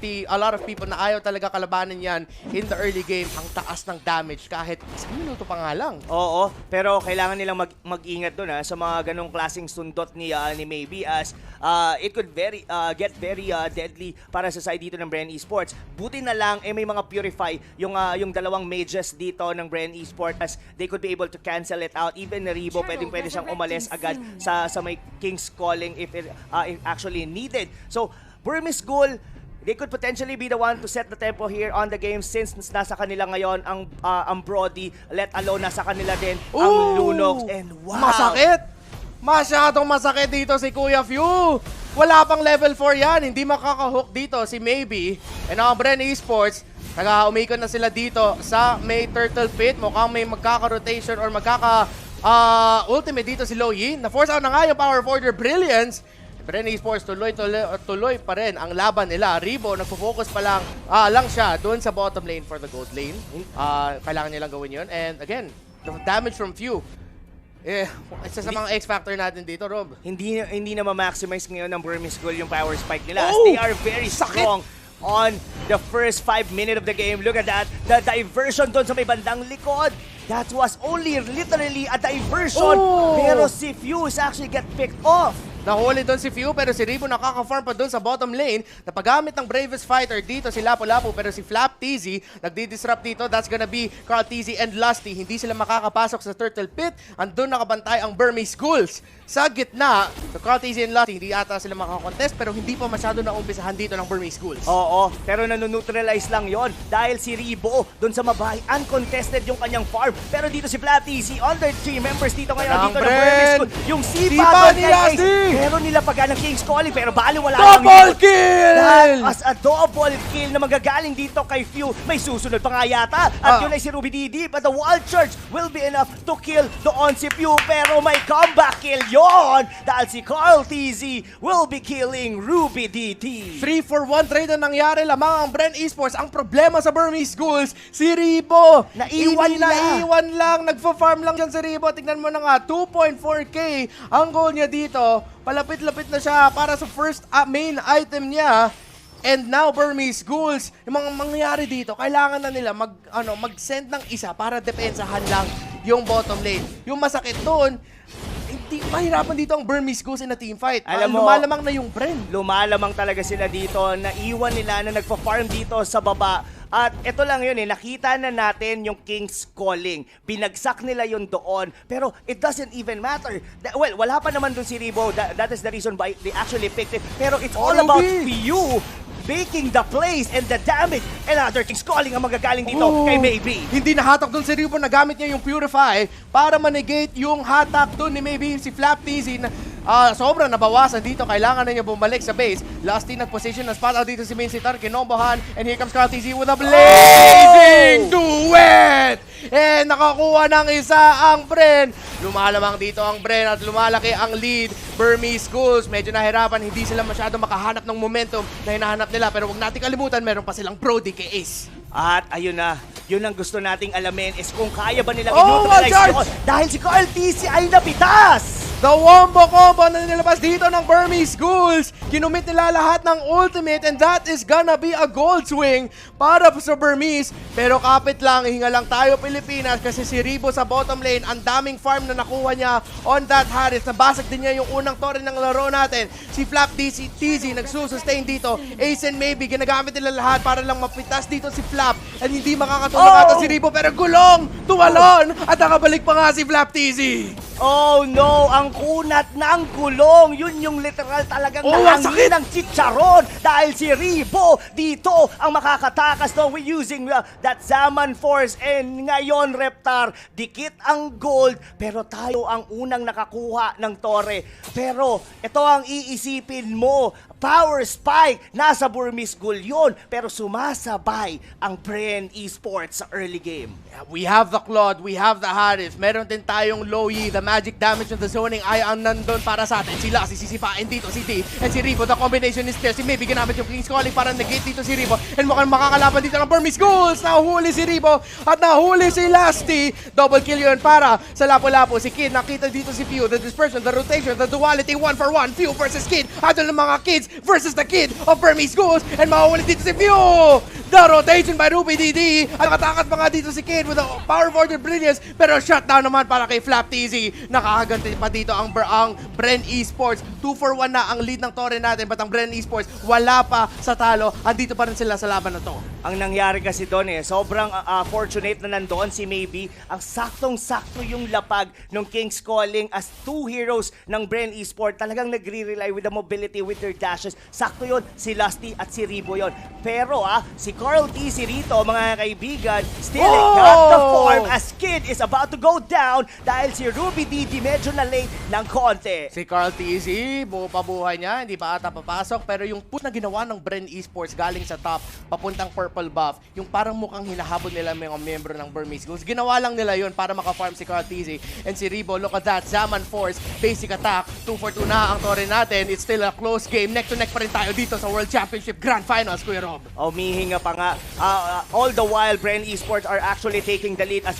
S1: people na ayaw talaga kalabanin yan in the early game, ang taas ng damage kahit 1 minuto pa nga lang.
S2: Oo, pero kailangan nilang mag-ingat doon sa mga ganong klaseng sundot ni Maybe, as it could get very deadly para sa side dito ng Bren Esports. Buti na lang may mga purify yung dalawang mages dito ng Bren Esports, as they could be able to cancel it out. Even Ribo, pwede siyang umalis agad sa may King's Calling if it actually needed. So, Burmese Gold, they could potentially be the one to set the tempo here on the game, since nasa kanila ngayon ang Brody, let alone nasa kanila din ang Lunox. And wow!
S1: Masakit! Masyadong masakit dito si Kuya Few. Wala pang level 4 yan. Hindi makakahook dito si Maybe. And ang Bren Esports, umikot na sila dito sa may Turtle Pit. Mukhang may magkaka-rotation or magkaka-ultimate dito si Loyi. Na-force out na nga yung Power Forger Brilliance. Bren Esports tuloy pa rin ang laban nila. Ribo, nagpo-focus pa lang siya doon sa bottom lane for the gold lane. Kailangan nilang gawin yun. And again, the damage from Few. Isa sa mga X-factor natin dito, Rob.
S2: Hindi na ma-maximize ngayon ng Burmese Gold yung power spike nila, as they are very strong on the first 5 minutes of the game. Look at that. The diversion doon sa may bandang likod. That was only literally a diversion. Pero si Fuse actually get picked off.
S1: Nahuli doon si Few, pero si Ribo nakaka-farm pa doon sa bottom lane. Napagamit ng bravest fighter dito si Lapu-Lapu, pero si Flap TZ nagdi-disrupt dito. That's gonna be Carl TZ and Lusty. Hindi sila makakapasok sa Turtle Pit. Andun nakabantay ang Burmese Ghouls. Sa gitna, so Carl TZ and Lusty, hindi ata sila makakontest, pero hindi pa masyado na umpisahan dito ng Burmese Ghouls.
S2: Oo, pero nanoneutralize lang yon dahil si Ribo doon sa mabahay, uncontested yung kanyang farm. Pero dito si Flap TZ, under 3 members dito ngayon dito ng Burmese Ghouls. Yung sipa
S1: ni Lusty!
S2: Meron nila pag ng King's Calling, pero bali wala
S1: double kill!
S2: That was a double kill na magagaling dito kay Few. May susunod pa nga yata. At yun ay si Ruby DD, but the wall charge will be enough to kill doon si Few. Pero may comeback kill yon dahil si Carl TZ will be killing Ruby DD.
S1: 3-for-1 trade na nangyari lamang ang Bren Esports. Ang problema sa Burmese Ghouls, si Ribo. Naiwan lang. Nagfa-farm lang dyan si Ribo. Tignan mo na nga, 2.4k ang goal niya dito. Palapit-lapit na siya para sa first main item niya. And now, Burmese Ghouls, yung mga mangyayari dito, kailangan na nila mag-send ng isa para depensahan lang yung bottom lane. Yung masakit doon, hindi mahirapan dito ang Burmese Ghouls in a team fight.
S2: Alam mo,
S1: lumalamang na yung Bren.
S2: Lumalamang talaga sila dito. Naiwan nila na nagpa-farm dito sa baba. At ito lang yun nakita na natin yung King's Calling. Binagsak nila yun doon. Pero it doesn't even matter. Well, wala pa naman dun si Ribo. That is the reason why they actually picked it. Pero it's all about you making the plays and the damage. Another King's Calling ang magagaling dito kay Maybe.
S1: Hindi nahatak dun si Ribo. Nagamit niya yung Purify para manegate yung hatak dun ni Maybe. Si Flap TZ na sobrang nabawasan dito. Kailangan na niya bumalik sa base. Lusty nag-position ng spot out dito si Main Sitar. Kinombohan. And here comes Carl TZ with a blazing duet! Nakakuha ng isa ang Bren. Lumalamang dito ang Bren at lumalaki ang lead. Burmese Schools, medyo nahirapan. Hindi sila masyado makahanap ng momentum na hinahanap nila. Pero huwag natin kalimutan, meron pa silang Brody kay Ace.
S2: At ayun na, yun ang gusto nating alamin is kung kaya ba nilang i-neutralize yun dahil si Carl TC ay napitas!
S1: The wombo combo na nilabas dito ng Burmese Schools. Kinumit nila lahat ng ultimate and that is gonna be a gold swing para sa Burmese. Pero kapit lang, hinga lang tayo Pilipinas kasi si Ribo sa bottom lane, ang daming farm na nakuha niya on that Harris. Nabasag din niya yung unang torre ng laro natin. Si Flap TZ nagsusustain dito. Ace and Maybe, ginagamit nila lahat para lang mapitas dito si Flap. At hindi makakatulong ata si Ribo pero gulong, tumalon at nakabalik pa nga si Flap TZ.
S2: Oh no, ang kunat ng gulong. Yun yung literal talagang nahangin ng chicharon dahil si Ribo dito ang makakatakas. No, we're using that Zaman Force and ngayon Reptar, dikit ang gold pero tayo ang unang nakakuha ng torre. Pero ito ang iisipin mo, power spike, nasa Burmese School yun pero sumasabay ang Bren Esports sa early game.
S1: We have the Claude, we have the Harris, meron din tayong Loyi, the magic damage of the zoning ay ang nandun para sa atin. Sila, sisipain dito si D and si Ribo, the combination is there. Si Maybe ginamit yung King's Calling para negate dito si Ribo and mukhang makakalaban dito ng Burmese Schools. Nahuli si Ribo at nahuli si Lasty. Double kill yun para sa Lapu-Lapu. Si Kid, nakita dito si Pew, the dispersion, the rotation, the duality, 1-for-1, Pew versus Kid. Adol ng mga kids versus the Kid of Burmese Schools and mahuli dito si Pew. The rotation by Ruby DD at nakatakas pa nga dito si Kid with a power forward brilliance pero shutdown naman para kay Flap TZ. Nakahaganti pa dito ang Bren Esports. 2-for-1 na ang lead ng torre natin but ang Bren Esports wala pa sa talo. Andito pa rin sila sa laban na to.
S2: Ang nangyari kasi doon sobrang fortunate na nandoon si Maybe. Ang saktong-sakto yung lapag ng King's Calling as two heroes ng Bren Esports. Talagang nagre-rely with the mobility, with their dashes. Sakto yun, si Lusty at si Ribo yun. Pero si Carl TC rito, mga kaibigan, still got the form as Kid is about to go down dahil si Ruby DD medyo na late ng konti.
S1: Si Carl TZ, buo pa buhay niya, hindi pa ata papasok pero yung push na ginawa ng Bren Esports galing sa top, papuntang purple buff, yung parang mukhang hinahabol nila mga membro ng Burmese Schools. Ginawa lang nila yun para maka-farm si Carl TZ and si Ribo. Look at that, Zaman Force, basic attack, 2-for-2 na ang torre natin. It's still a close game, neck to neck pa rin tayo dito sa World Championship Grand Finals, Kuya Rob.
S2: Umihinga pa nga. All the while, Bren Esports are actually taking the lead as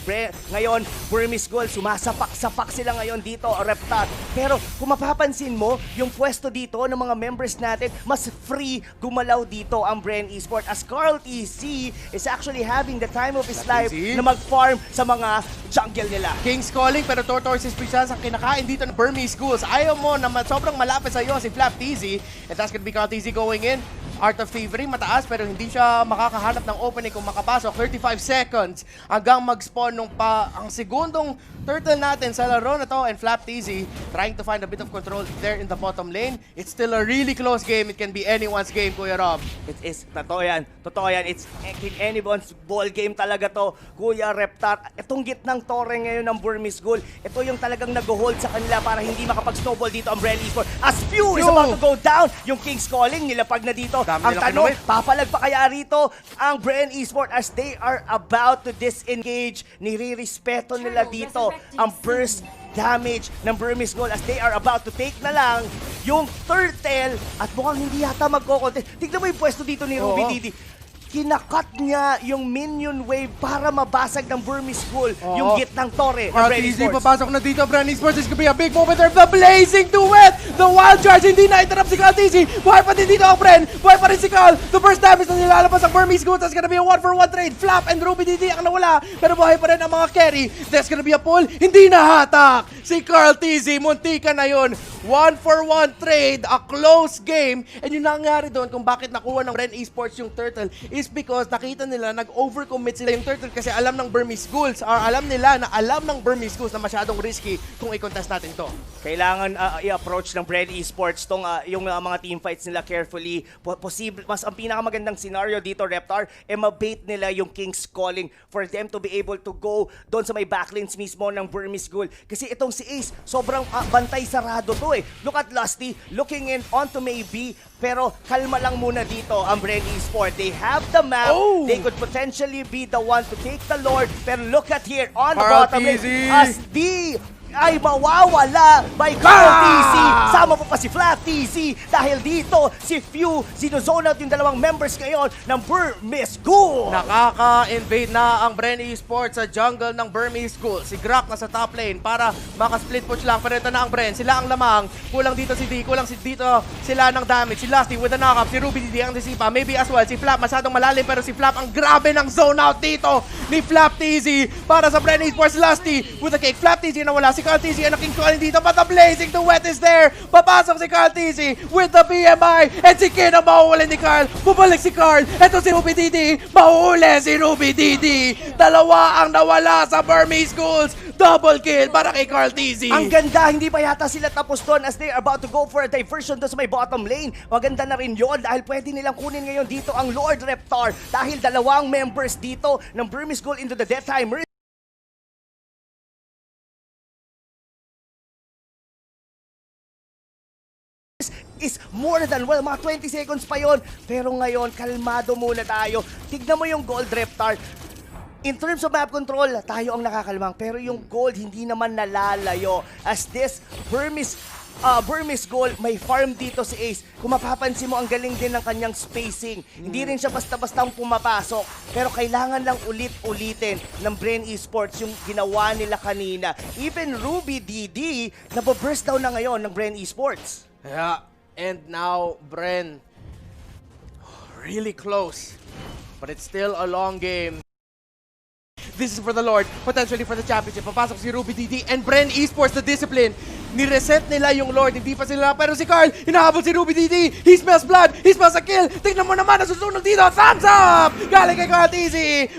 S2: ngayon, Burmese Schools, sumasapak-sapak sila ngayon dito, Reptar. Pero kung mapapansin mo, yung pwesto dito ng mga members natin, mas free gumalaw dito ang Bren Esports as Carl TC is actually having the time of his life na mag-farm sa mga jungle nila.
S1: King's Calling pero Tortoises Presence ang kinakain dito ng Burmese Schools. Ayaw mo na sobrang malapit sa iyo si Flap TZ and that's gonna be Carl TZ going in. Art of Thievery, mataas pero hindi siya makakahanap ng opening kung makapasok. 35 seconds hanggang mag-spawn ang segundong turtle natin sa laro na to and Flap TZ trying to find a bit of control there in the bottom lane. It's still a really close game. It can be anyone's game, Kuya Rob.
S2: It is. Totoo yan. It's anyone's ball game talaga to, Kuya Reptar. Itong gitnang torre ngayon ng Burmese School, ito yung talagang nag-hold sa kanila para hindi makapag-snowball dito ang Bren Esports. As Pew is about to go down, yung King's Calling, nilapag na dito. Ang tanong, papalag pa kaya rito ang Bren Esports as they are about to disengage. Nire-respeto nila dito ang burst damage ng Burmese School as they are about to take na lang yung turtle at mukhang hindi yata magkocontest. Tignan mo yung pwesto dito ni Ruby Didi. Kinakat niya yung minion wave para mabasag ng Burmese School yung gitnang torre ng Bren Esports.
S1: Papasok na dito, Bren Esports. This could be a big moment there. The blazing duet! The wild charge, hindi na-interrupt si Carl TZ. Buhay pa din dito ang Bren. Buhay pa rin si Carl. The first damage na nilalabas ang Burmese School. That's gonna be a 1-for-1 trade. Flap and Ruby DD ang nawala. Pero buhay pa rin ang mga carry. That's gonna be a pull. Hindi nahatak. Si Carl TZ, muntika na yun. 1-for-1 trade, a close game. And yung nangyari doon kung bakit nakuha ng Bren Esports yung turtle is because nakita nila nag-overcommit sila yung turtle kasi alam ng Burmese Schools or alam ng Burmese Schools na masyadong risky kung i-contest natin to.
S2: Kailangan i-approach ng Bren Esports tong yung mga teamfights nila carefully. Posible, mas ang pinakamagandang scenario dito, Reptar, mabait nila yung King's Calling for them to be able to go doon sa may backlinks mismo ng Burmese School. Kasi itong itong si Ace, sobrang bantay sarado to eh. Look at Lusty, looking in onto maybe, pero kalma lang muna dito ang Bren Esports. They have the map, they could potentially be the one to take the Lord, pero look at here, on the bottom lane, as D ay mawawala by Carl TC. Sama po pa si Flat TC dahil dito si Few sinozone out yung dalawang members ngayon ng Burmese Ghoul.
S1: Nakaka-invade na ang Bren Esports sa jungle ng Burmese Ghoul. Si Grak nasa top lane para maka-split push lang. Pero ito na ang Bren. Sila ang lamang. Kulang dito si D. Kulang dito sila ng damage. Si Lusty with the knock-up. Si Ruby DD ang disipa. Maybe as well. Si Flap masyadong malalim. Pero si Flap ang grabe ng zone out dito ni Flap TZ para sa Bren Esports. Lusty with the cake. Flap TZ na wala. Si Carl TZ ang naking calling dito. But the blazing to wet is there. Papasok si Carl TZ with the BMI. And si Kin ang mahuhuli ni Carl. Bumalik si Carl. Ito si Ruby DD. Mahuhuli si Ruby DD. Dalawa ang nawala sa Burmese Ghouls. Double kill para kay Carl TZ.
S2: Ang ganda, hindi pa yata sila tapos doon as they are about to go for a diversion doon sa may bottom lane. Maganda na rin yon dahil pwede nilang kunin ngayon dito ang Lord Reptar dahil dalawang members dito ng Burmese Ghoul into the Death Timer is more than well, mga 20 seconds pa yon. Pero ngayon, kalmado muna tayo. Tignan mo yung Gold Reptar. In terms of map control, tayo ang nakakalmang. Pero yung gold, hindi naman nalalayo. As this Burmese Ghoul, may farm dito si Ace. Kung mapapansin mo, ang galing din ng kanyang spacing. Hindi rin siya basta-bastang pumapasok. Pero kailangan lang ulit-ulitin ng Bren Esports yung ginawa nila kanina. Even Ruby DD, nababurst down na ngayon ng Bren Esports.
S1: Yeah, and now Bren really close. But it's still a long game. This is for the Lord, potentially for the championship. Papasok si Ruby DD and Bren Esports, the discipline. Ni-reset nila yung Lord, hindi pa sila. Pero si Carl, hinahabol si Ruby DD. He smells blood, he smells a kill. Tingnan mo naman, nasusunog dito. Thumbs up! Galing kay Carl TZ.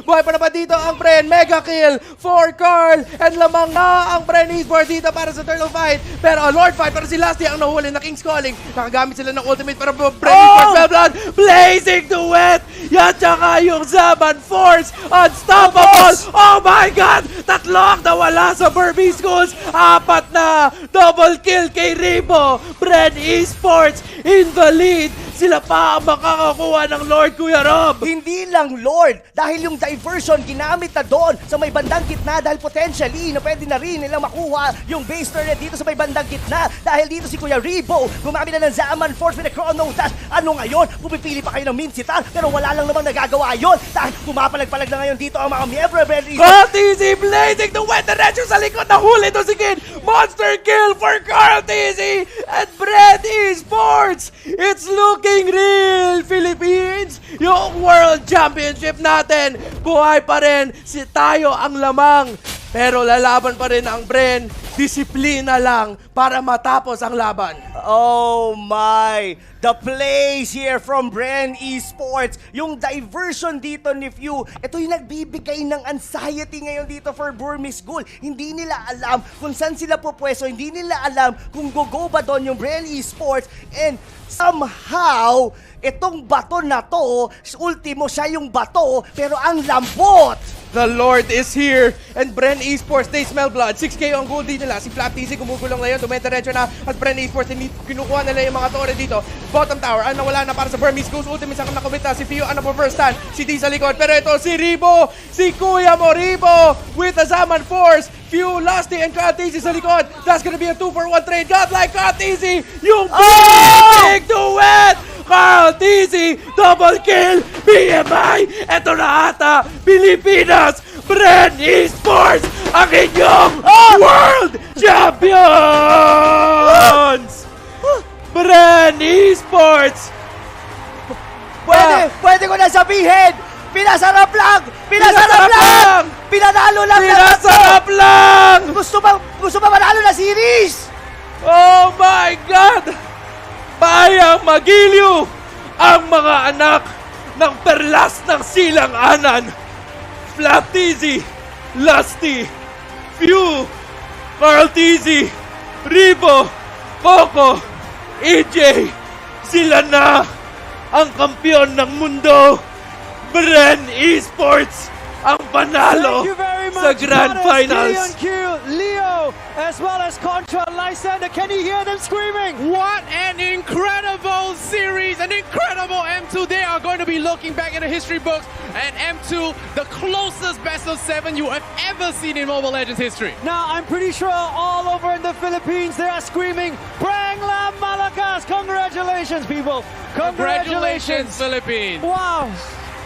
S1: Buhay pa naman dito ang Bren. Mega kill for Carl. And lamang na ang Bren Esports dito para sa turtle fight. Pero Lord fight, pero si Lusty ang nahuli na King's Calling. Nakagamit sila ng ultimate para Bren Esports smell blood. Blazing to wet. Yan tsaka yung Zaman Force. Unstoppable. Oh my God! Tatlo ang nawala sa Burmese Ghouls. Apat na. Double kill kay Ribo. Bren Esports in the lead. Sila pa ang makakakuha ng Lord, Kuya Rob.
S2: Hindi lang Lord, dahil yung diversion ginamit na doon sa may bandang gitna dahil potentially na pwede na rin nilang makuha yung base turret dito sa may bandang gitna dahil dito si Kuya Ribo gumamit na ng Zaman Force with a Chrono Dash. Ano ngayon? Pumipili pa kayo ng Minsitar pero wala lang namang nagagawa yon dahil pumapalag-palag na ngayon dito ang mga miyembro of Bren Esports.
S1: Carl TZ blazing the wet diretso sa likod. Nahuli to si Kid. Monster kill for Carl TZ and Bren Esports. It's looking real, Philippines! Yung World Championship natin, buhay pa rin, si tayo ang lamang. Pero lalaban pa rin ang Bren, disiplina lang para matapos ang laban.
S2: Oh my! The plays here from Bren Esports. Yung diversion dito ni Few, ito yung nagbibigay ng anxiety ngayon dito for Burmese Ghoul. Hindi nila alam kung saan sila pupwesto. Hindi nila alam kung go ba doon yung Bren Esports. And somehow, itong bato na to, ultimo siya yung bato, pero ang lambot!
S1: The Lord is here and Bren Esports, they smell blood. 6k ang gold nila. Si Flap TZ gumugulong na yun. Dumediretso na at Bren Esports, kinukuha nila yung mga torre dito. Bottom tower, ang nawala na para sa Burmese Ghouls. Ultimate ang nakumit na. Si Fio ang first stand. Si D sa likod. Pero ito si Ribo, si Kuya mo Ribo with the Zaman Force. Few, Lusty, and Carl TZ sa likod. That's gonna be a 2-for-1 trade. Godlike Carl TZ, yung big duet! Carl TZ, double kill, BMI, eto na ata, Pilipinas, Bren Esports, ang inyong World Champions! Bren Esports!
S2: Pwede ko na sabihin, pinasarap lang! Pinasarap lang! Pinanalo lang!
S1: Pinasarap lang!
S2: Gusto ba manalo na series?
S1: Oh my God! Bayang magiliw ang mga anak ng perlas ng silang-anan. Flap TZ, Lusty, Few, Carl TZ, Ribo, Coco, EJ, sila na ang kampiyon ng mundo. Bren Esports ang panalo
S9: Thank you very much,
S1: sa Grand
S9: Giannis,
S1: Finals.
S9: Gideon Q, Leo, as well as Contra, Lysander. Can you hear them screaming?
S10: What an incredible series, an incredible M2. They are going to be looking back in the history books, and M2, the closest best of 7 you have ever seen in Mobile Legends history.
S9: Now, I'm pretty sure all over in the Philippines, they are screaming, Brangla Malakas! Congratulations, people!
S10: Congratulations, Philippines!
S9: Wow!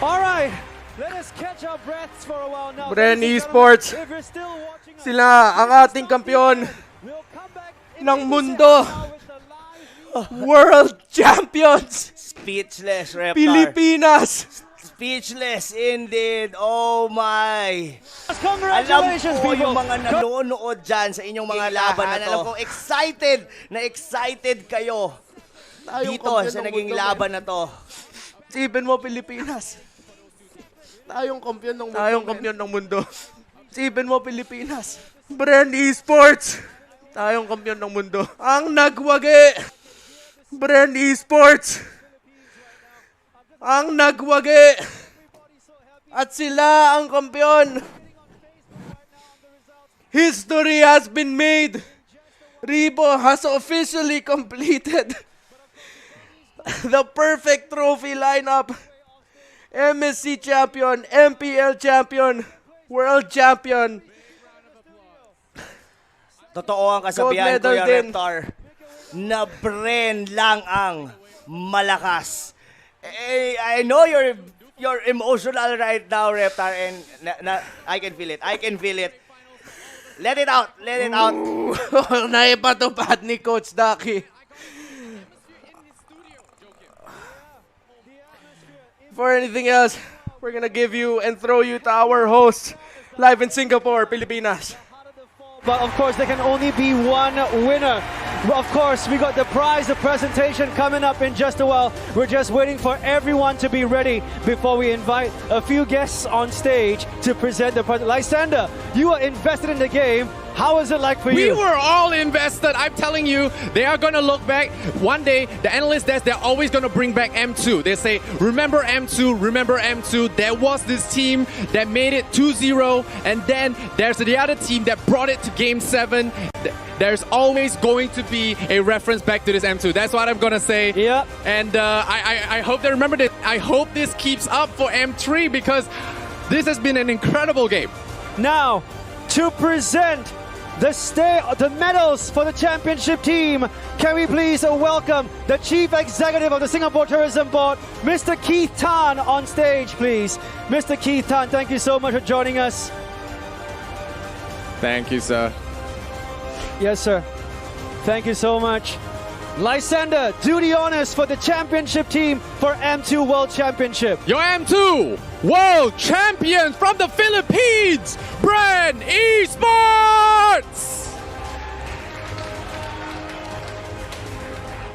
S9: All right, let us catch our breaths for a while now.
S1: Bren
S9: Ladies and
S1: Esports,
S9: gentlemen, if you're still watching us,
S1: sila ang ating kampiyon
S9: we'll come back in
S1: ng
S9: a
S1: mundo.
S9: second now with the live
S1: World Champions
S2: Speechless, Reptar.
S1: Pilipinas.
S2: Speechless indeed. Oh my. Alam
S9: Congratulations,
S2: ko
S9: people!
S2: yung mga nanonood dyan sa inyong mga laban na to. Alam ko, excited kayo dito sa naging laban na to.
S1: Isipin mo, Pilipinas. Tayong kampiyon ng mundo. Tayong kampiyon ng mundo. Isipin mo, Pilipinas. Bren Esports. Tayong kampiyon ng mundo. Ang nagwagi. Bren Esports. Ang nagwagi. At sila ang kampiyon. History has been made. Rebo has officially completed the perfect trophy lineup. MSC champion, MPL champion, world champion.
S2: Totoo ang kasabihan ko
S1: Gold medal
S2: yung
S1: din.
S2: Reptar, na Bren lang ang malakas. I know you're emotional right now, Reptar, and I can feel it. I can feel it. Let it out. Let it out.
S1: Naipatupad ni Coach Ducky. For anything else, we're gonna give you and throw you to our host live in Singapore, Pilipinas.
S9: But of course, there can only be one winner. Of course, we got the prize, the presentation coming up in just a while. We're just waiting for everyone to be ready before we invite a few guests on stage to present the present. Lysander, you are invested in the game. How is it like for
S10: We
S9: you?
S10: were all invested. I'm telling you, they are going to look back. One day, the analyst desk, they're always going to bring back M2. They say, remember M2, remember M2. There was this team that made it 2-0. And then there's the other team that brought it to Game 7. There's always going to be a reference back to this M2. That's what I'm going to say.
S9: Yep.
S10: And I hope they remember this. I hope this keeps up for M3 because this has been an incredible game.
S9: Now, to present the medals for the championship team, can we please welcome the Chief Executive of the Singapore Tourism Board, Mr. Keith Tan, on stage, please. Mr. Keith Tan, thank you so much for joining us.
S10: Thank you, sir.
S9: Yes, sir. Thank you so much. Lysander, do the honors for the championship team for M2 World Championship.
S10: Your M2 World Champions from the Philippines, Bren Esports!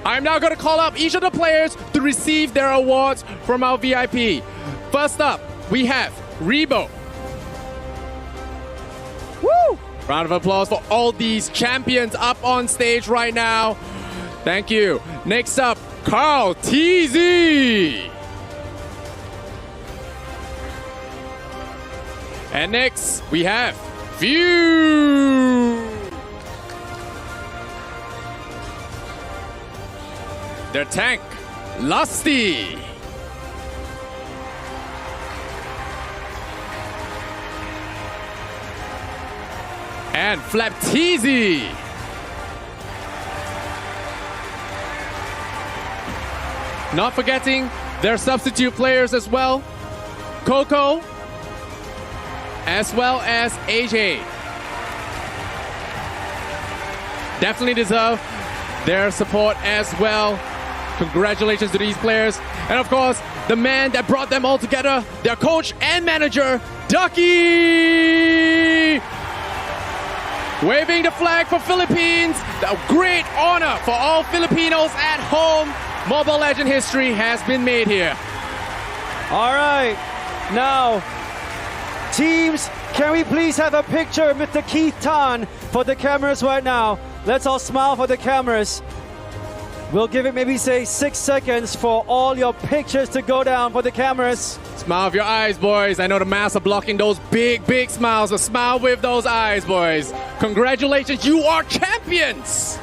S10: I'm now going to call up each of the players to receive their awards from our VIP. First up, we have Rebo.
S9: Woo!
S10: Round of applause for all these champions up on stage right now. Thank you. Next up, Carl TZ. And next, we have View. Their tank, Lusty. And Flapteezy. Not forgetting their substitute players as well. Coco, as well as AJ. Definitely deserve their support as well. Congratulations to these players. And of course, the man that brought them all together, their coach and manager, Ducky! Waving the flag for Philippines. A great honor for all Filipinos at home. Mobile Legend history has been made here.
S9: All right. Now, teams, can we please have a picture of Mr. Keith Tan for the cameras right now? Let's all smile for the cameras. We'll give it maybe say 6 seconds for all your pictures to go down for the cameras.
S10: Smile with your eyes, boys. I know the masks are blocking those big, big smiles. So smile with those eyes, boys. Congratulations, you are champions!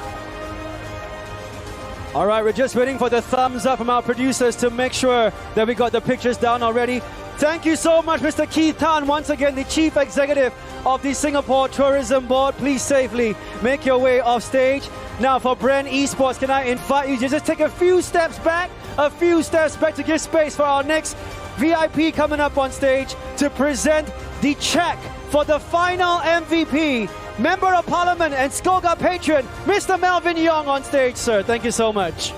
S9: All right, we're just waiting for the thumbs up from our producers to make sure that we got the pictures down already. Thank you so much, Mr. Keith Tan, once again, the Chief Executive of the Singapore Tourism Board. Please safely make your way off stage. Now for Bren Esports, can I invite you to just take a few steps back to give space for our next VIP coming up on stage to present the check for the final MVP, Member of Parliament and Skoga patron, Mr. Melvin Young on stage, sir. Thank you so much.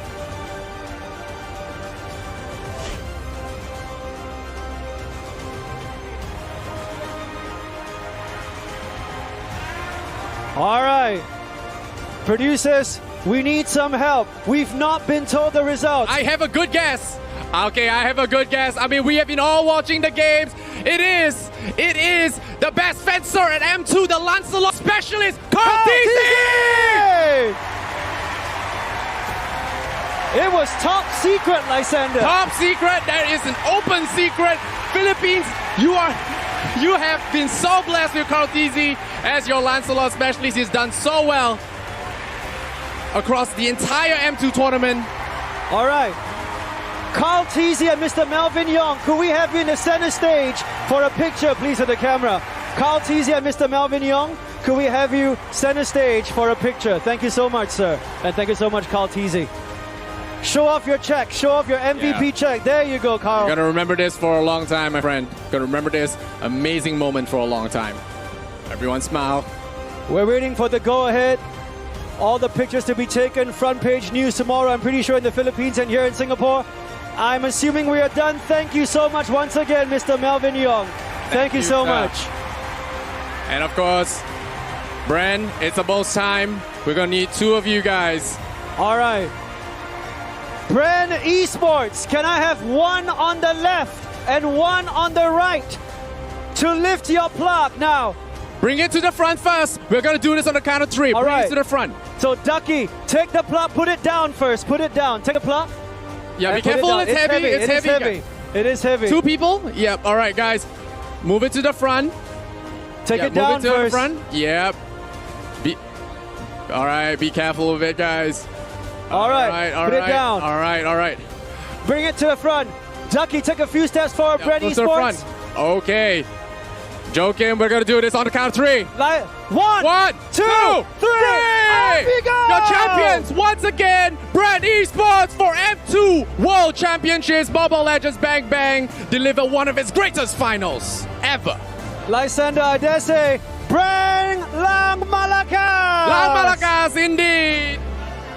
S9: All right. Producers, we need some help. We've not been told the results.
S10: I have a good guess. Okay, I have a good guess. I mean, we have been all watching the games. It is the best fencer at M2, the Lancelot specialist, Carl TC!
S9: It was top secret, Lysander.
S10: Top secret. That is an open secret. Philippines, you have been so blessed with Carl TC as your Lancelot specialist. He's done so well across the entire M2 tournament.
S9: All right. Carl Teasy and Mr. Melvin Young, could we have you in the center stage for a picture, please, of the camera? Carl Teasy and Mr. Melvin Young, could we have you center stage for a picture? Thank you so much, sir. And thank you so much, Carl Teasy. Show off your check. Show off your MVP check. There you go, Carl.
S10: You're gonna remember this for a long time, my friend. Gonna remember this amazing moment for a long time. Everyone smile.
S9: We're waiting for the go-ahead. All the pictures to be taken. Front page news tomorrow, I'm pretty sure, in the Philippines and here in Singapore. I'm assuming we are done. Thank you so much once again, Mr. Melvin Young. Thank you so much.
S10: And of course, Bren, it's about time. We're gonna need two of you guys.
S9: All right. Bren Esports, can I have one on the left and one on the right to lift your plaque now?
S10: Bring it to the front first. We're gonna do this on the count of three.
S9: All
S10: Bring
S9: right.
S10: it to the front.
S9: So Ducky, take the plaque, put it down first. Put it down. Take the plaque.
S10: Yeah, be careful. It's heavy. It's heavy.
S9: It is heavy.
S10: Two people? Yep. All right, guys. Move it to the front.
S9: Take it down
S10: move it to
S9: first.
S10: the front. Yep. All right, be careful with it, guys.
S9: All right, put it down.
S10: All right.
S9: Bring it to the front. Ducky, take a few steps forward, Bren Esports.
S10: To the front. Okay. Joking, we're going to do this on the count of three.
S9: One, two, three.
S10: Your champions, once again, Bren Esports for M2 World Championships. Mobile Legends Bang Bang deliver one of its greatest finals ever.
S9: Lysander, I dare say, Bren Lang Malakas.
S10: Lang Malakas, indeed.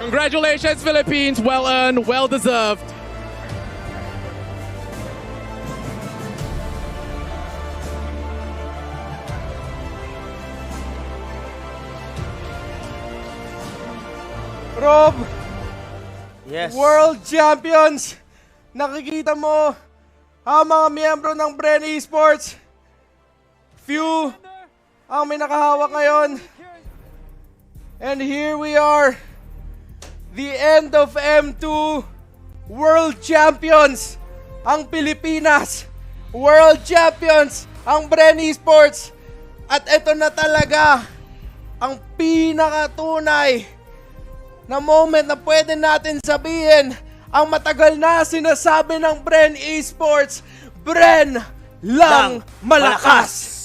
S10: Congratulations, Philippines. Well earned, well deserved.
S1: Rob,
S2: Yes.
S1: World Champions! Nakikita mo ang mga miyembro ng Bren Esports. Few ang may nakahawak ngayon. And here we are. The end of M2. World Champions ang Pilipinas. World Champions ang Bren Esports. At ito na talaga ang pinakatunay na moment na pwede natin sabihin ang matagal na sinasabi ng Bren Esports, Bren lang malakas.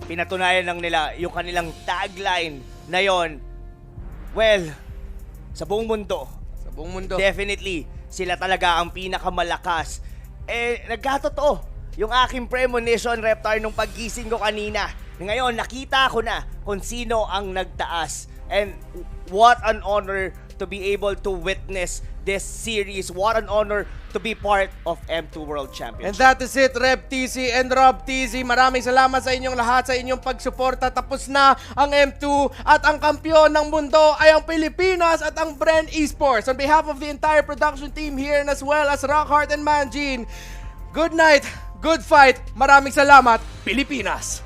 S2: Pinatunayan lang nila yung kanilang tagline na yon. Well, sa buong mundo, definitely, sila talaga ang pinakamalakas. Nagkatotoo yung aking premonition, Reptar, nung paggising ko kanina. Ngayon, nakita ko na kung sino ang nagtaas. And what an honor to be able to witness this series. What an honor to be part of M2 World Championship.
S1: And that is it, Rep TC and Rob TC. Maraming salamat sa inyong lahat, sa inyong pagsuporta. Tapos na ang M2 at ang kampiyon ng mundo ay ang Pilipinas at ang Bren Esports. On behalf of the entire production team here and as well as Rockhart and Manjin, good night, good fight. Maraming salamat, Pilipinas!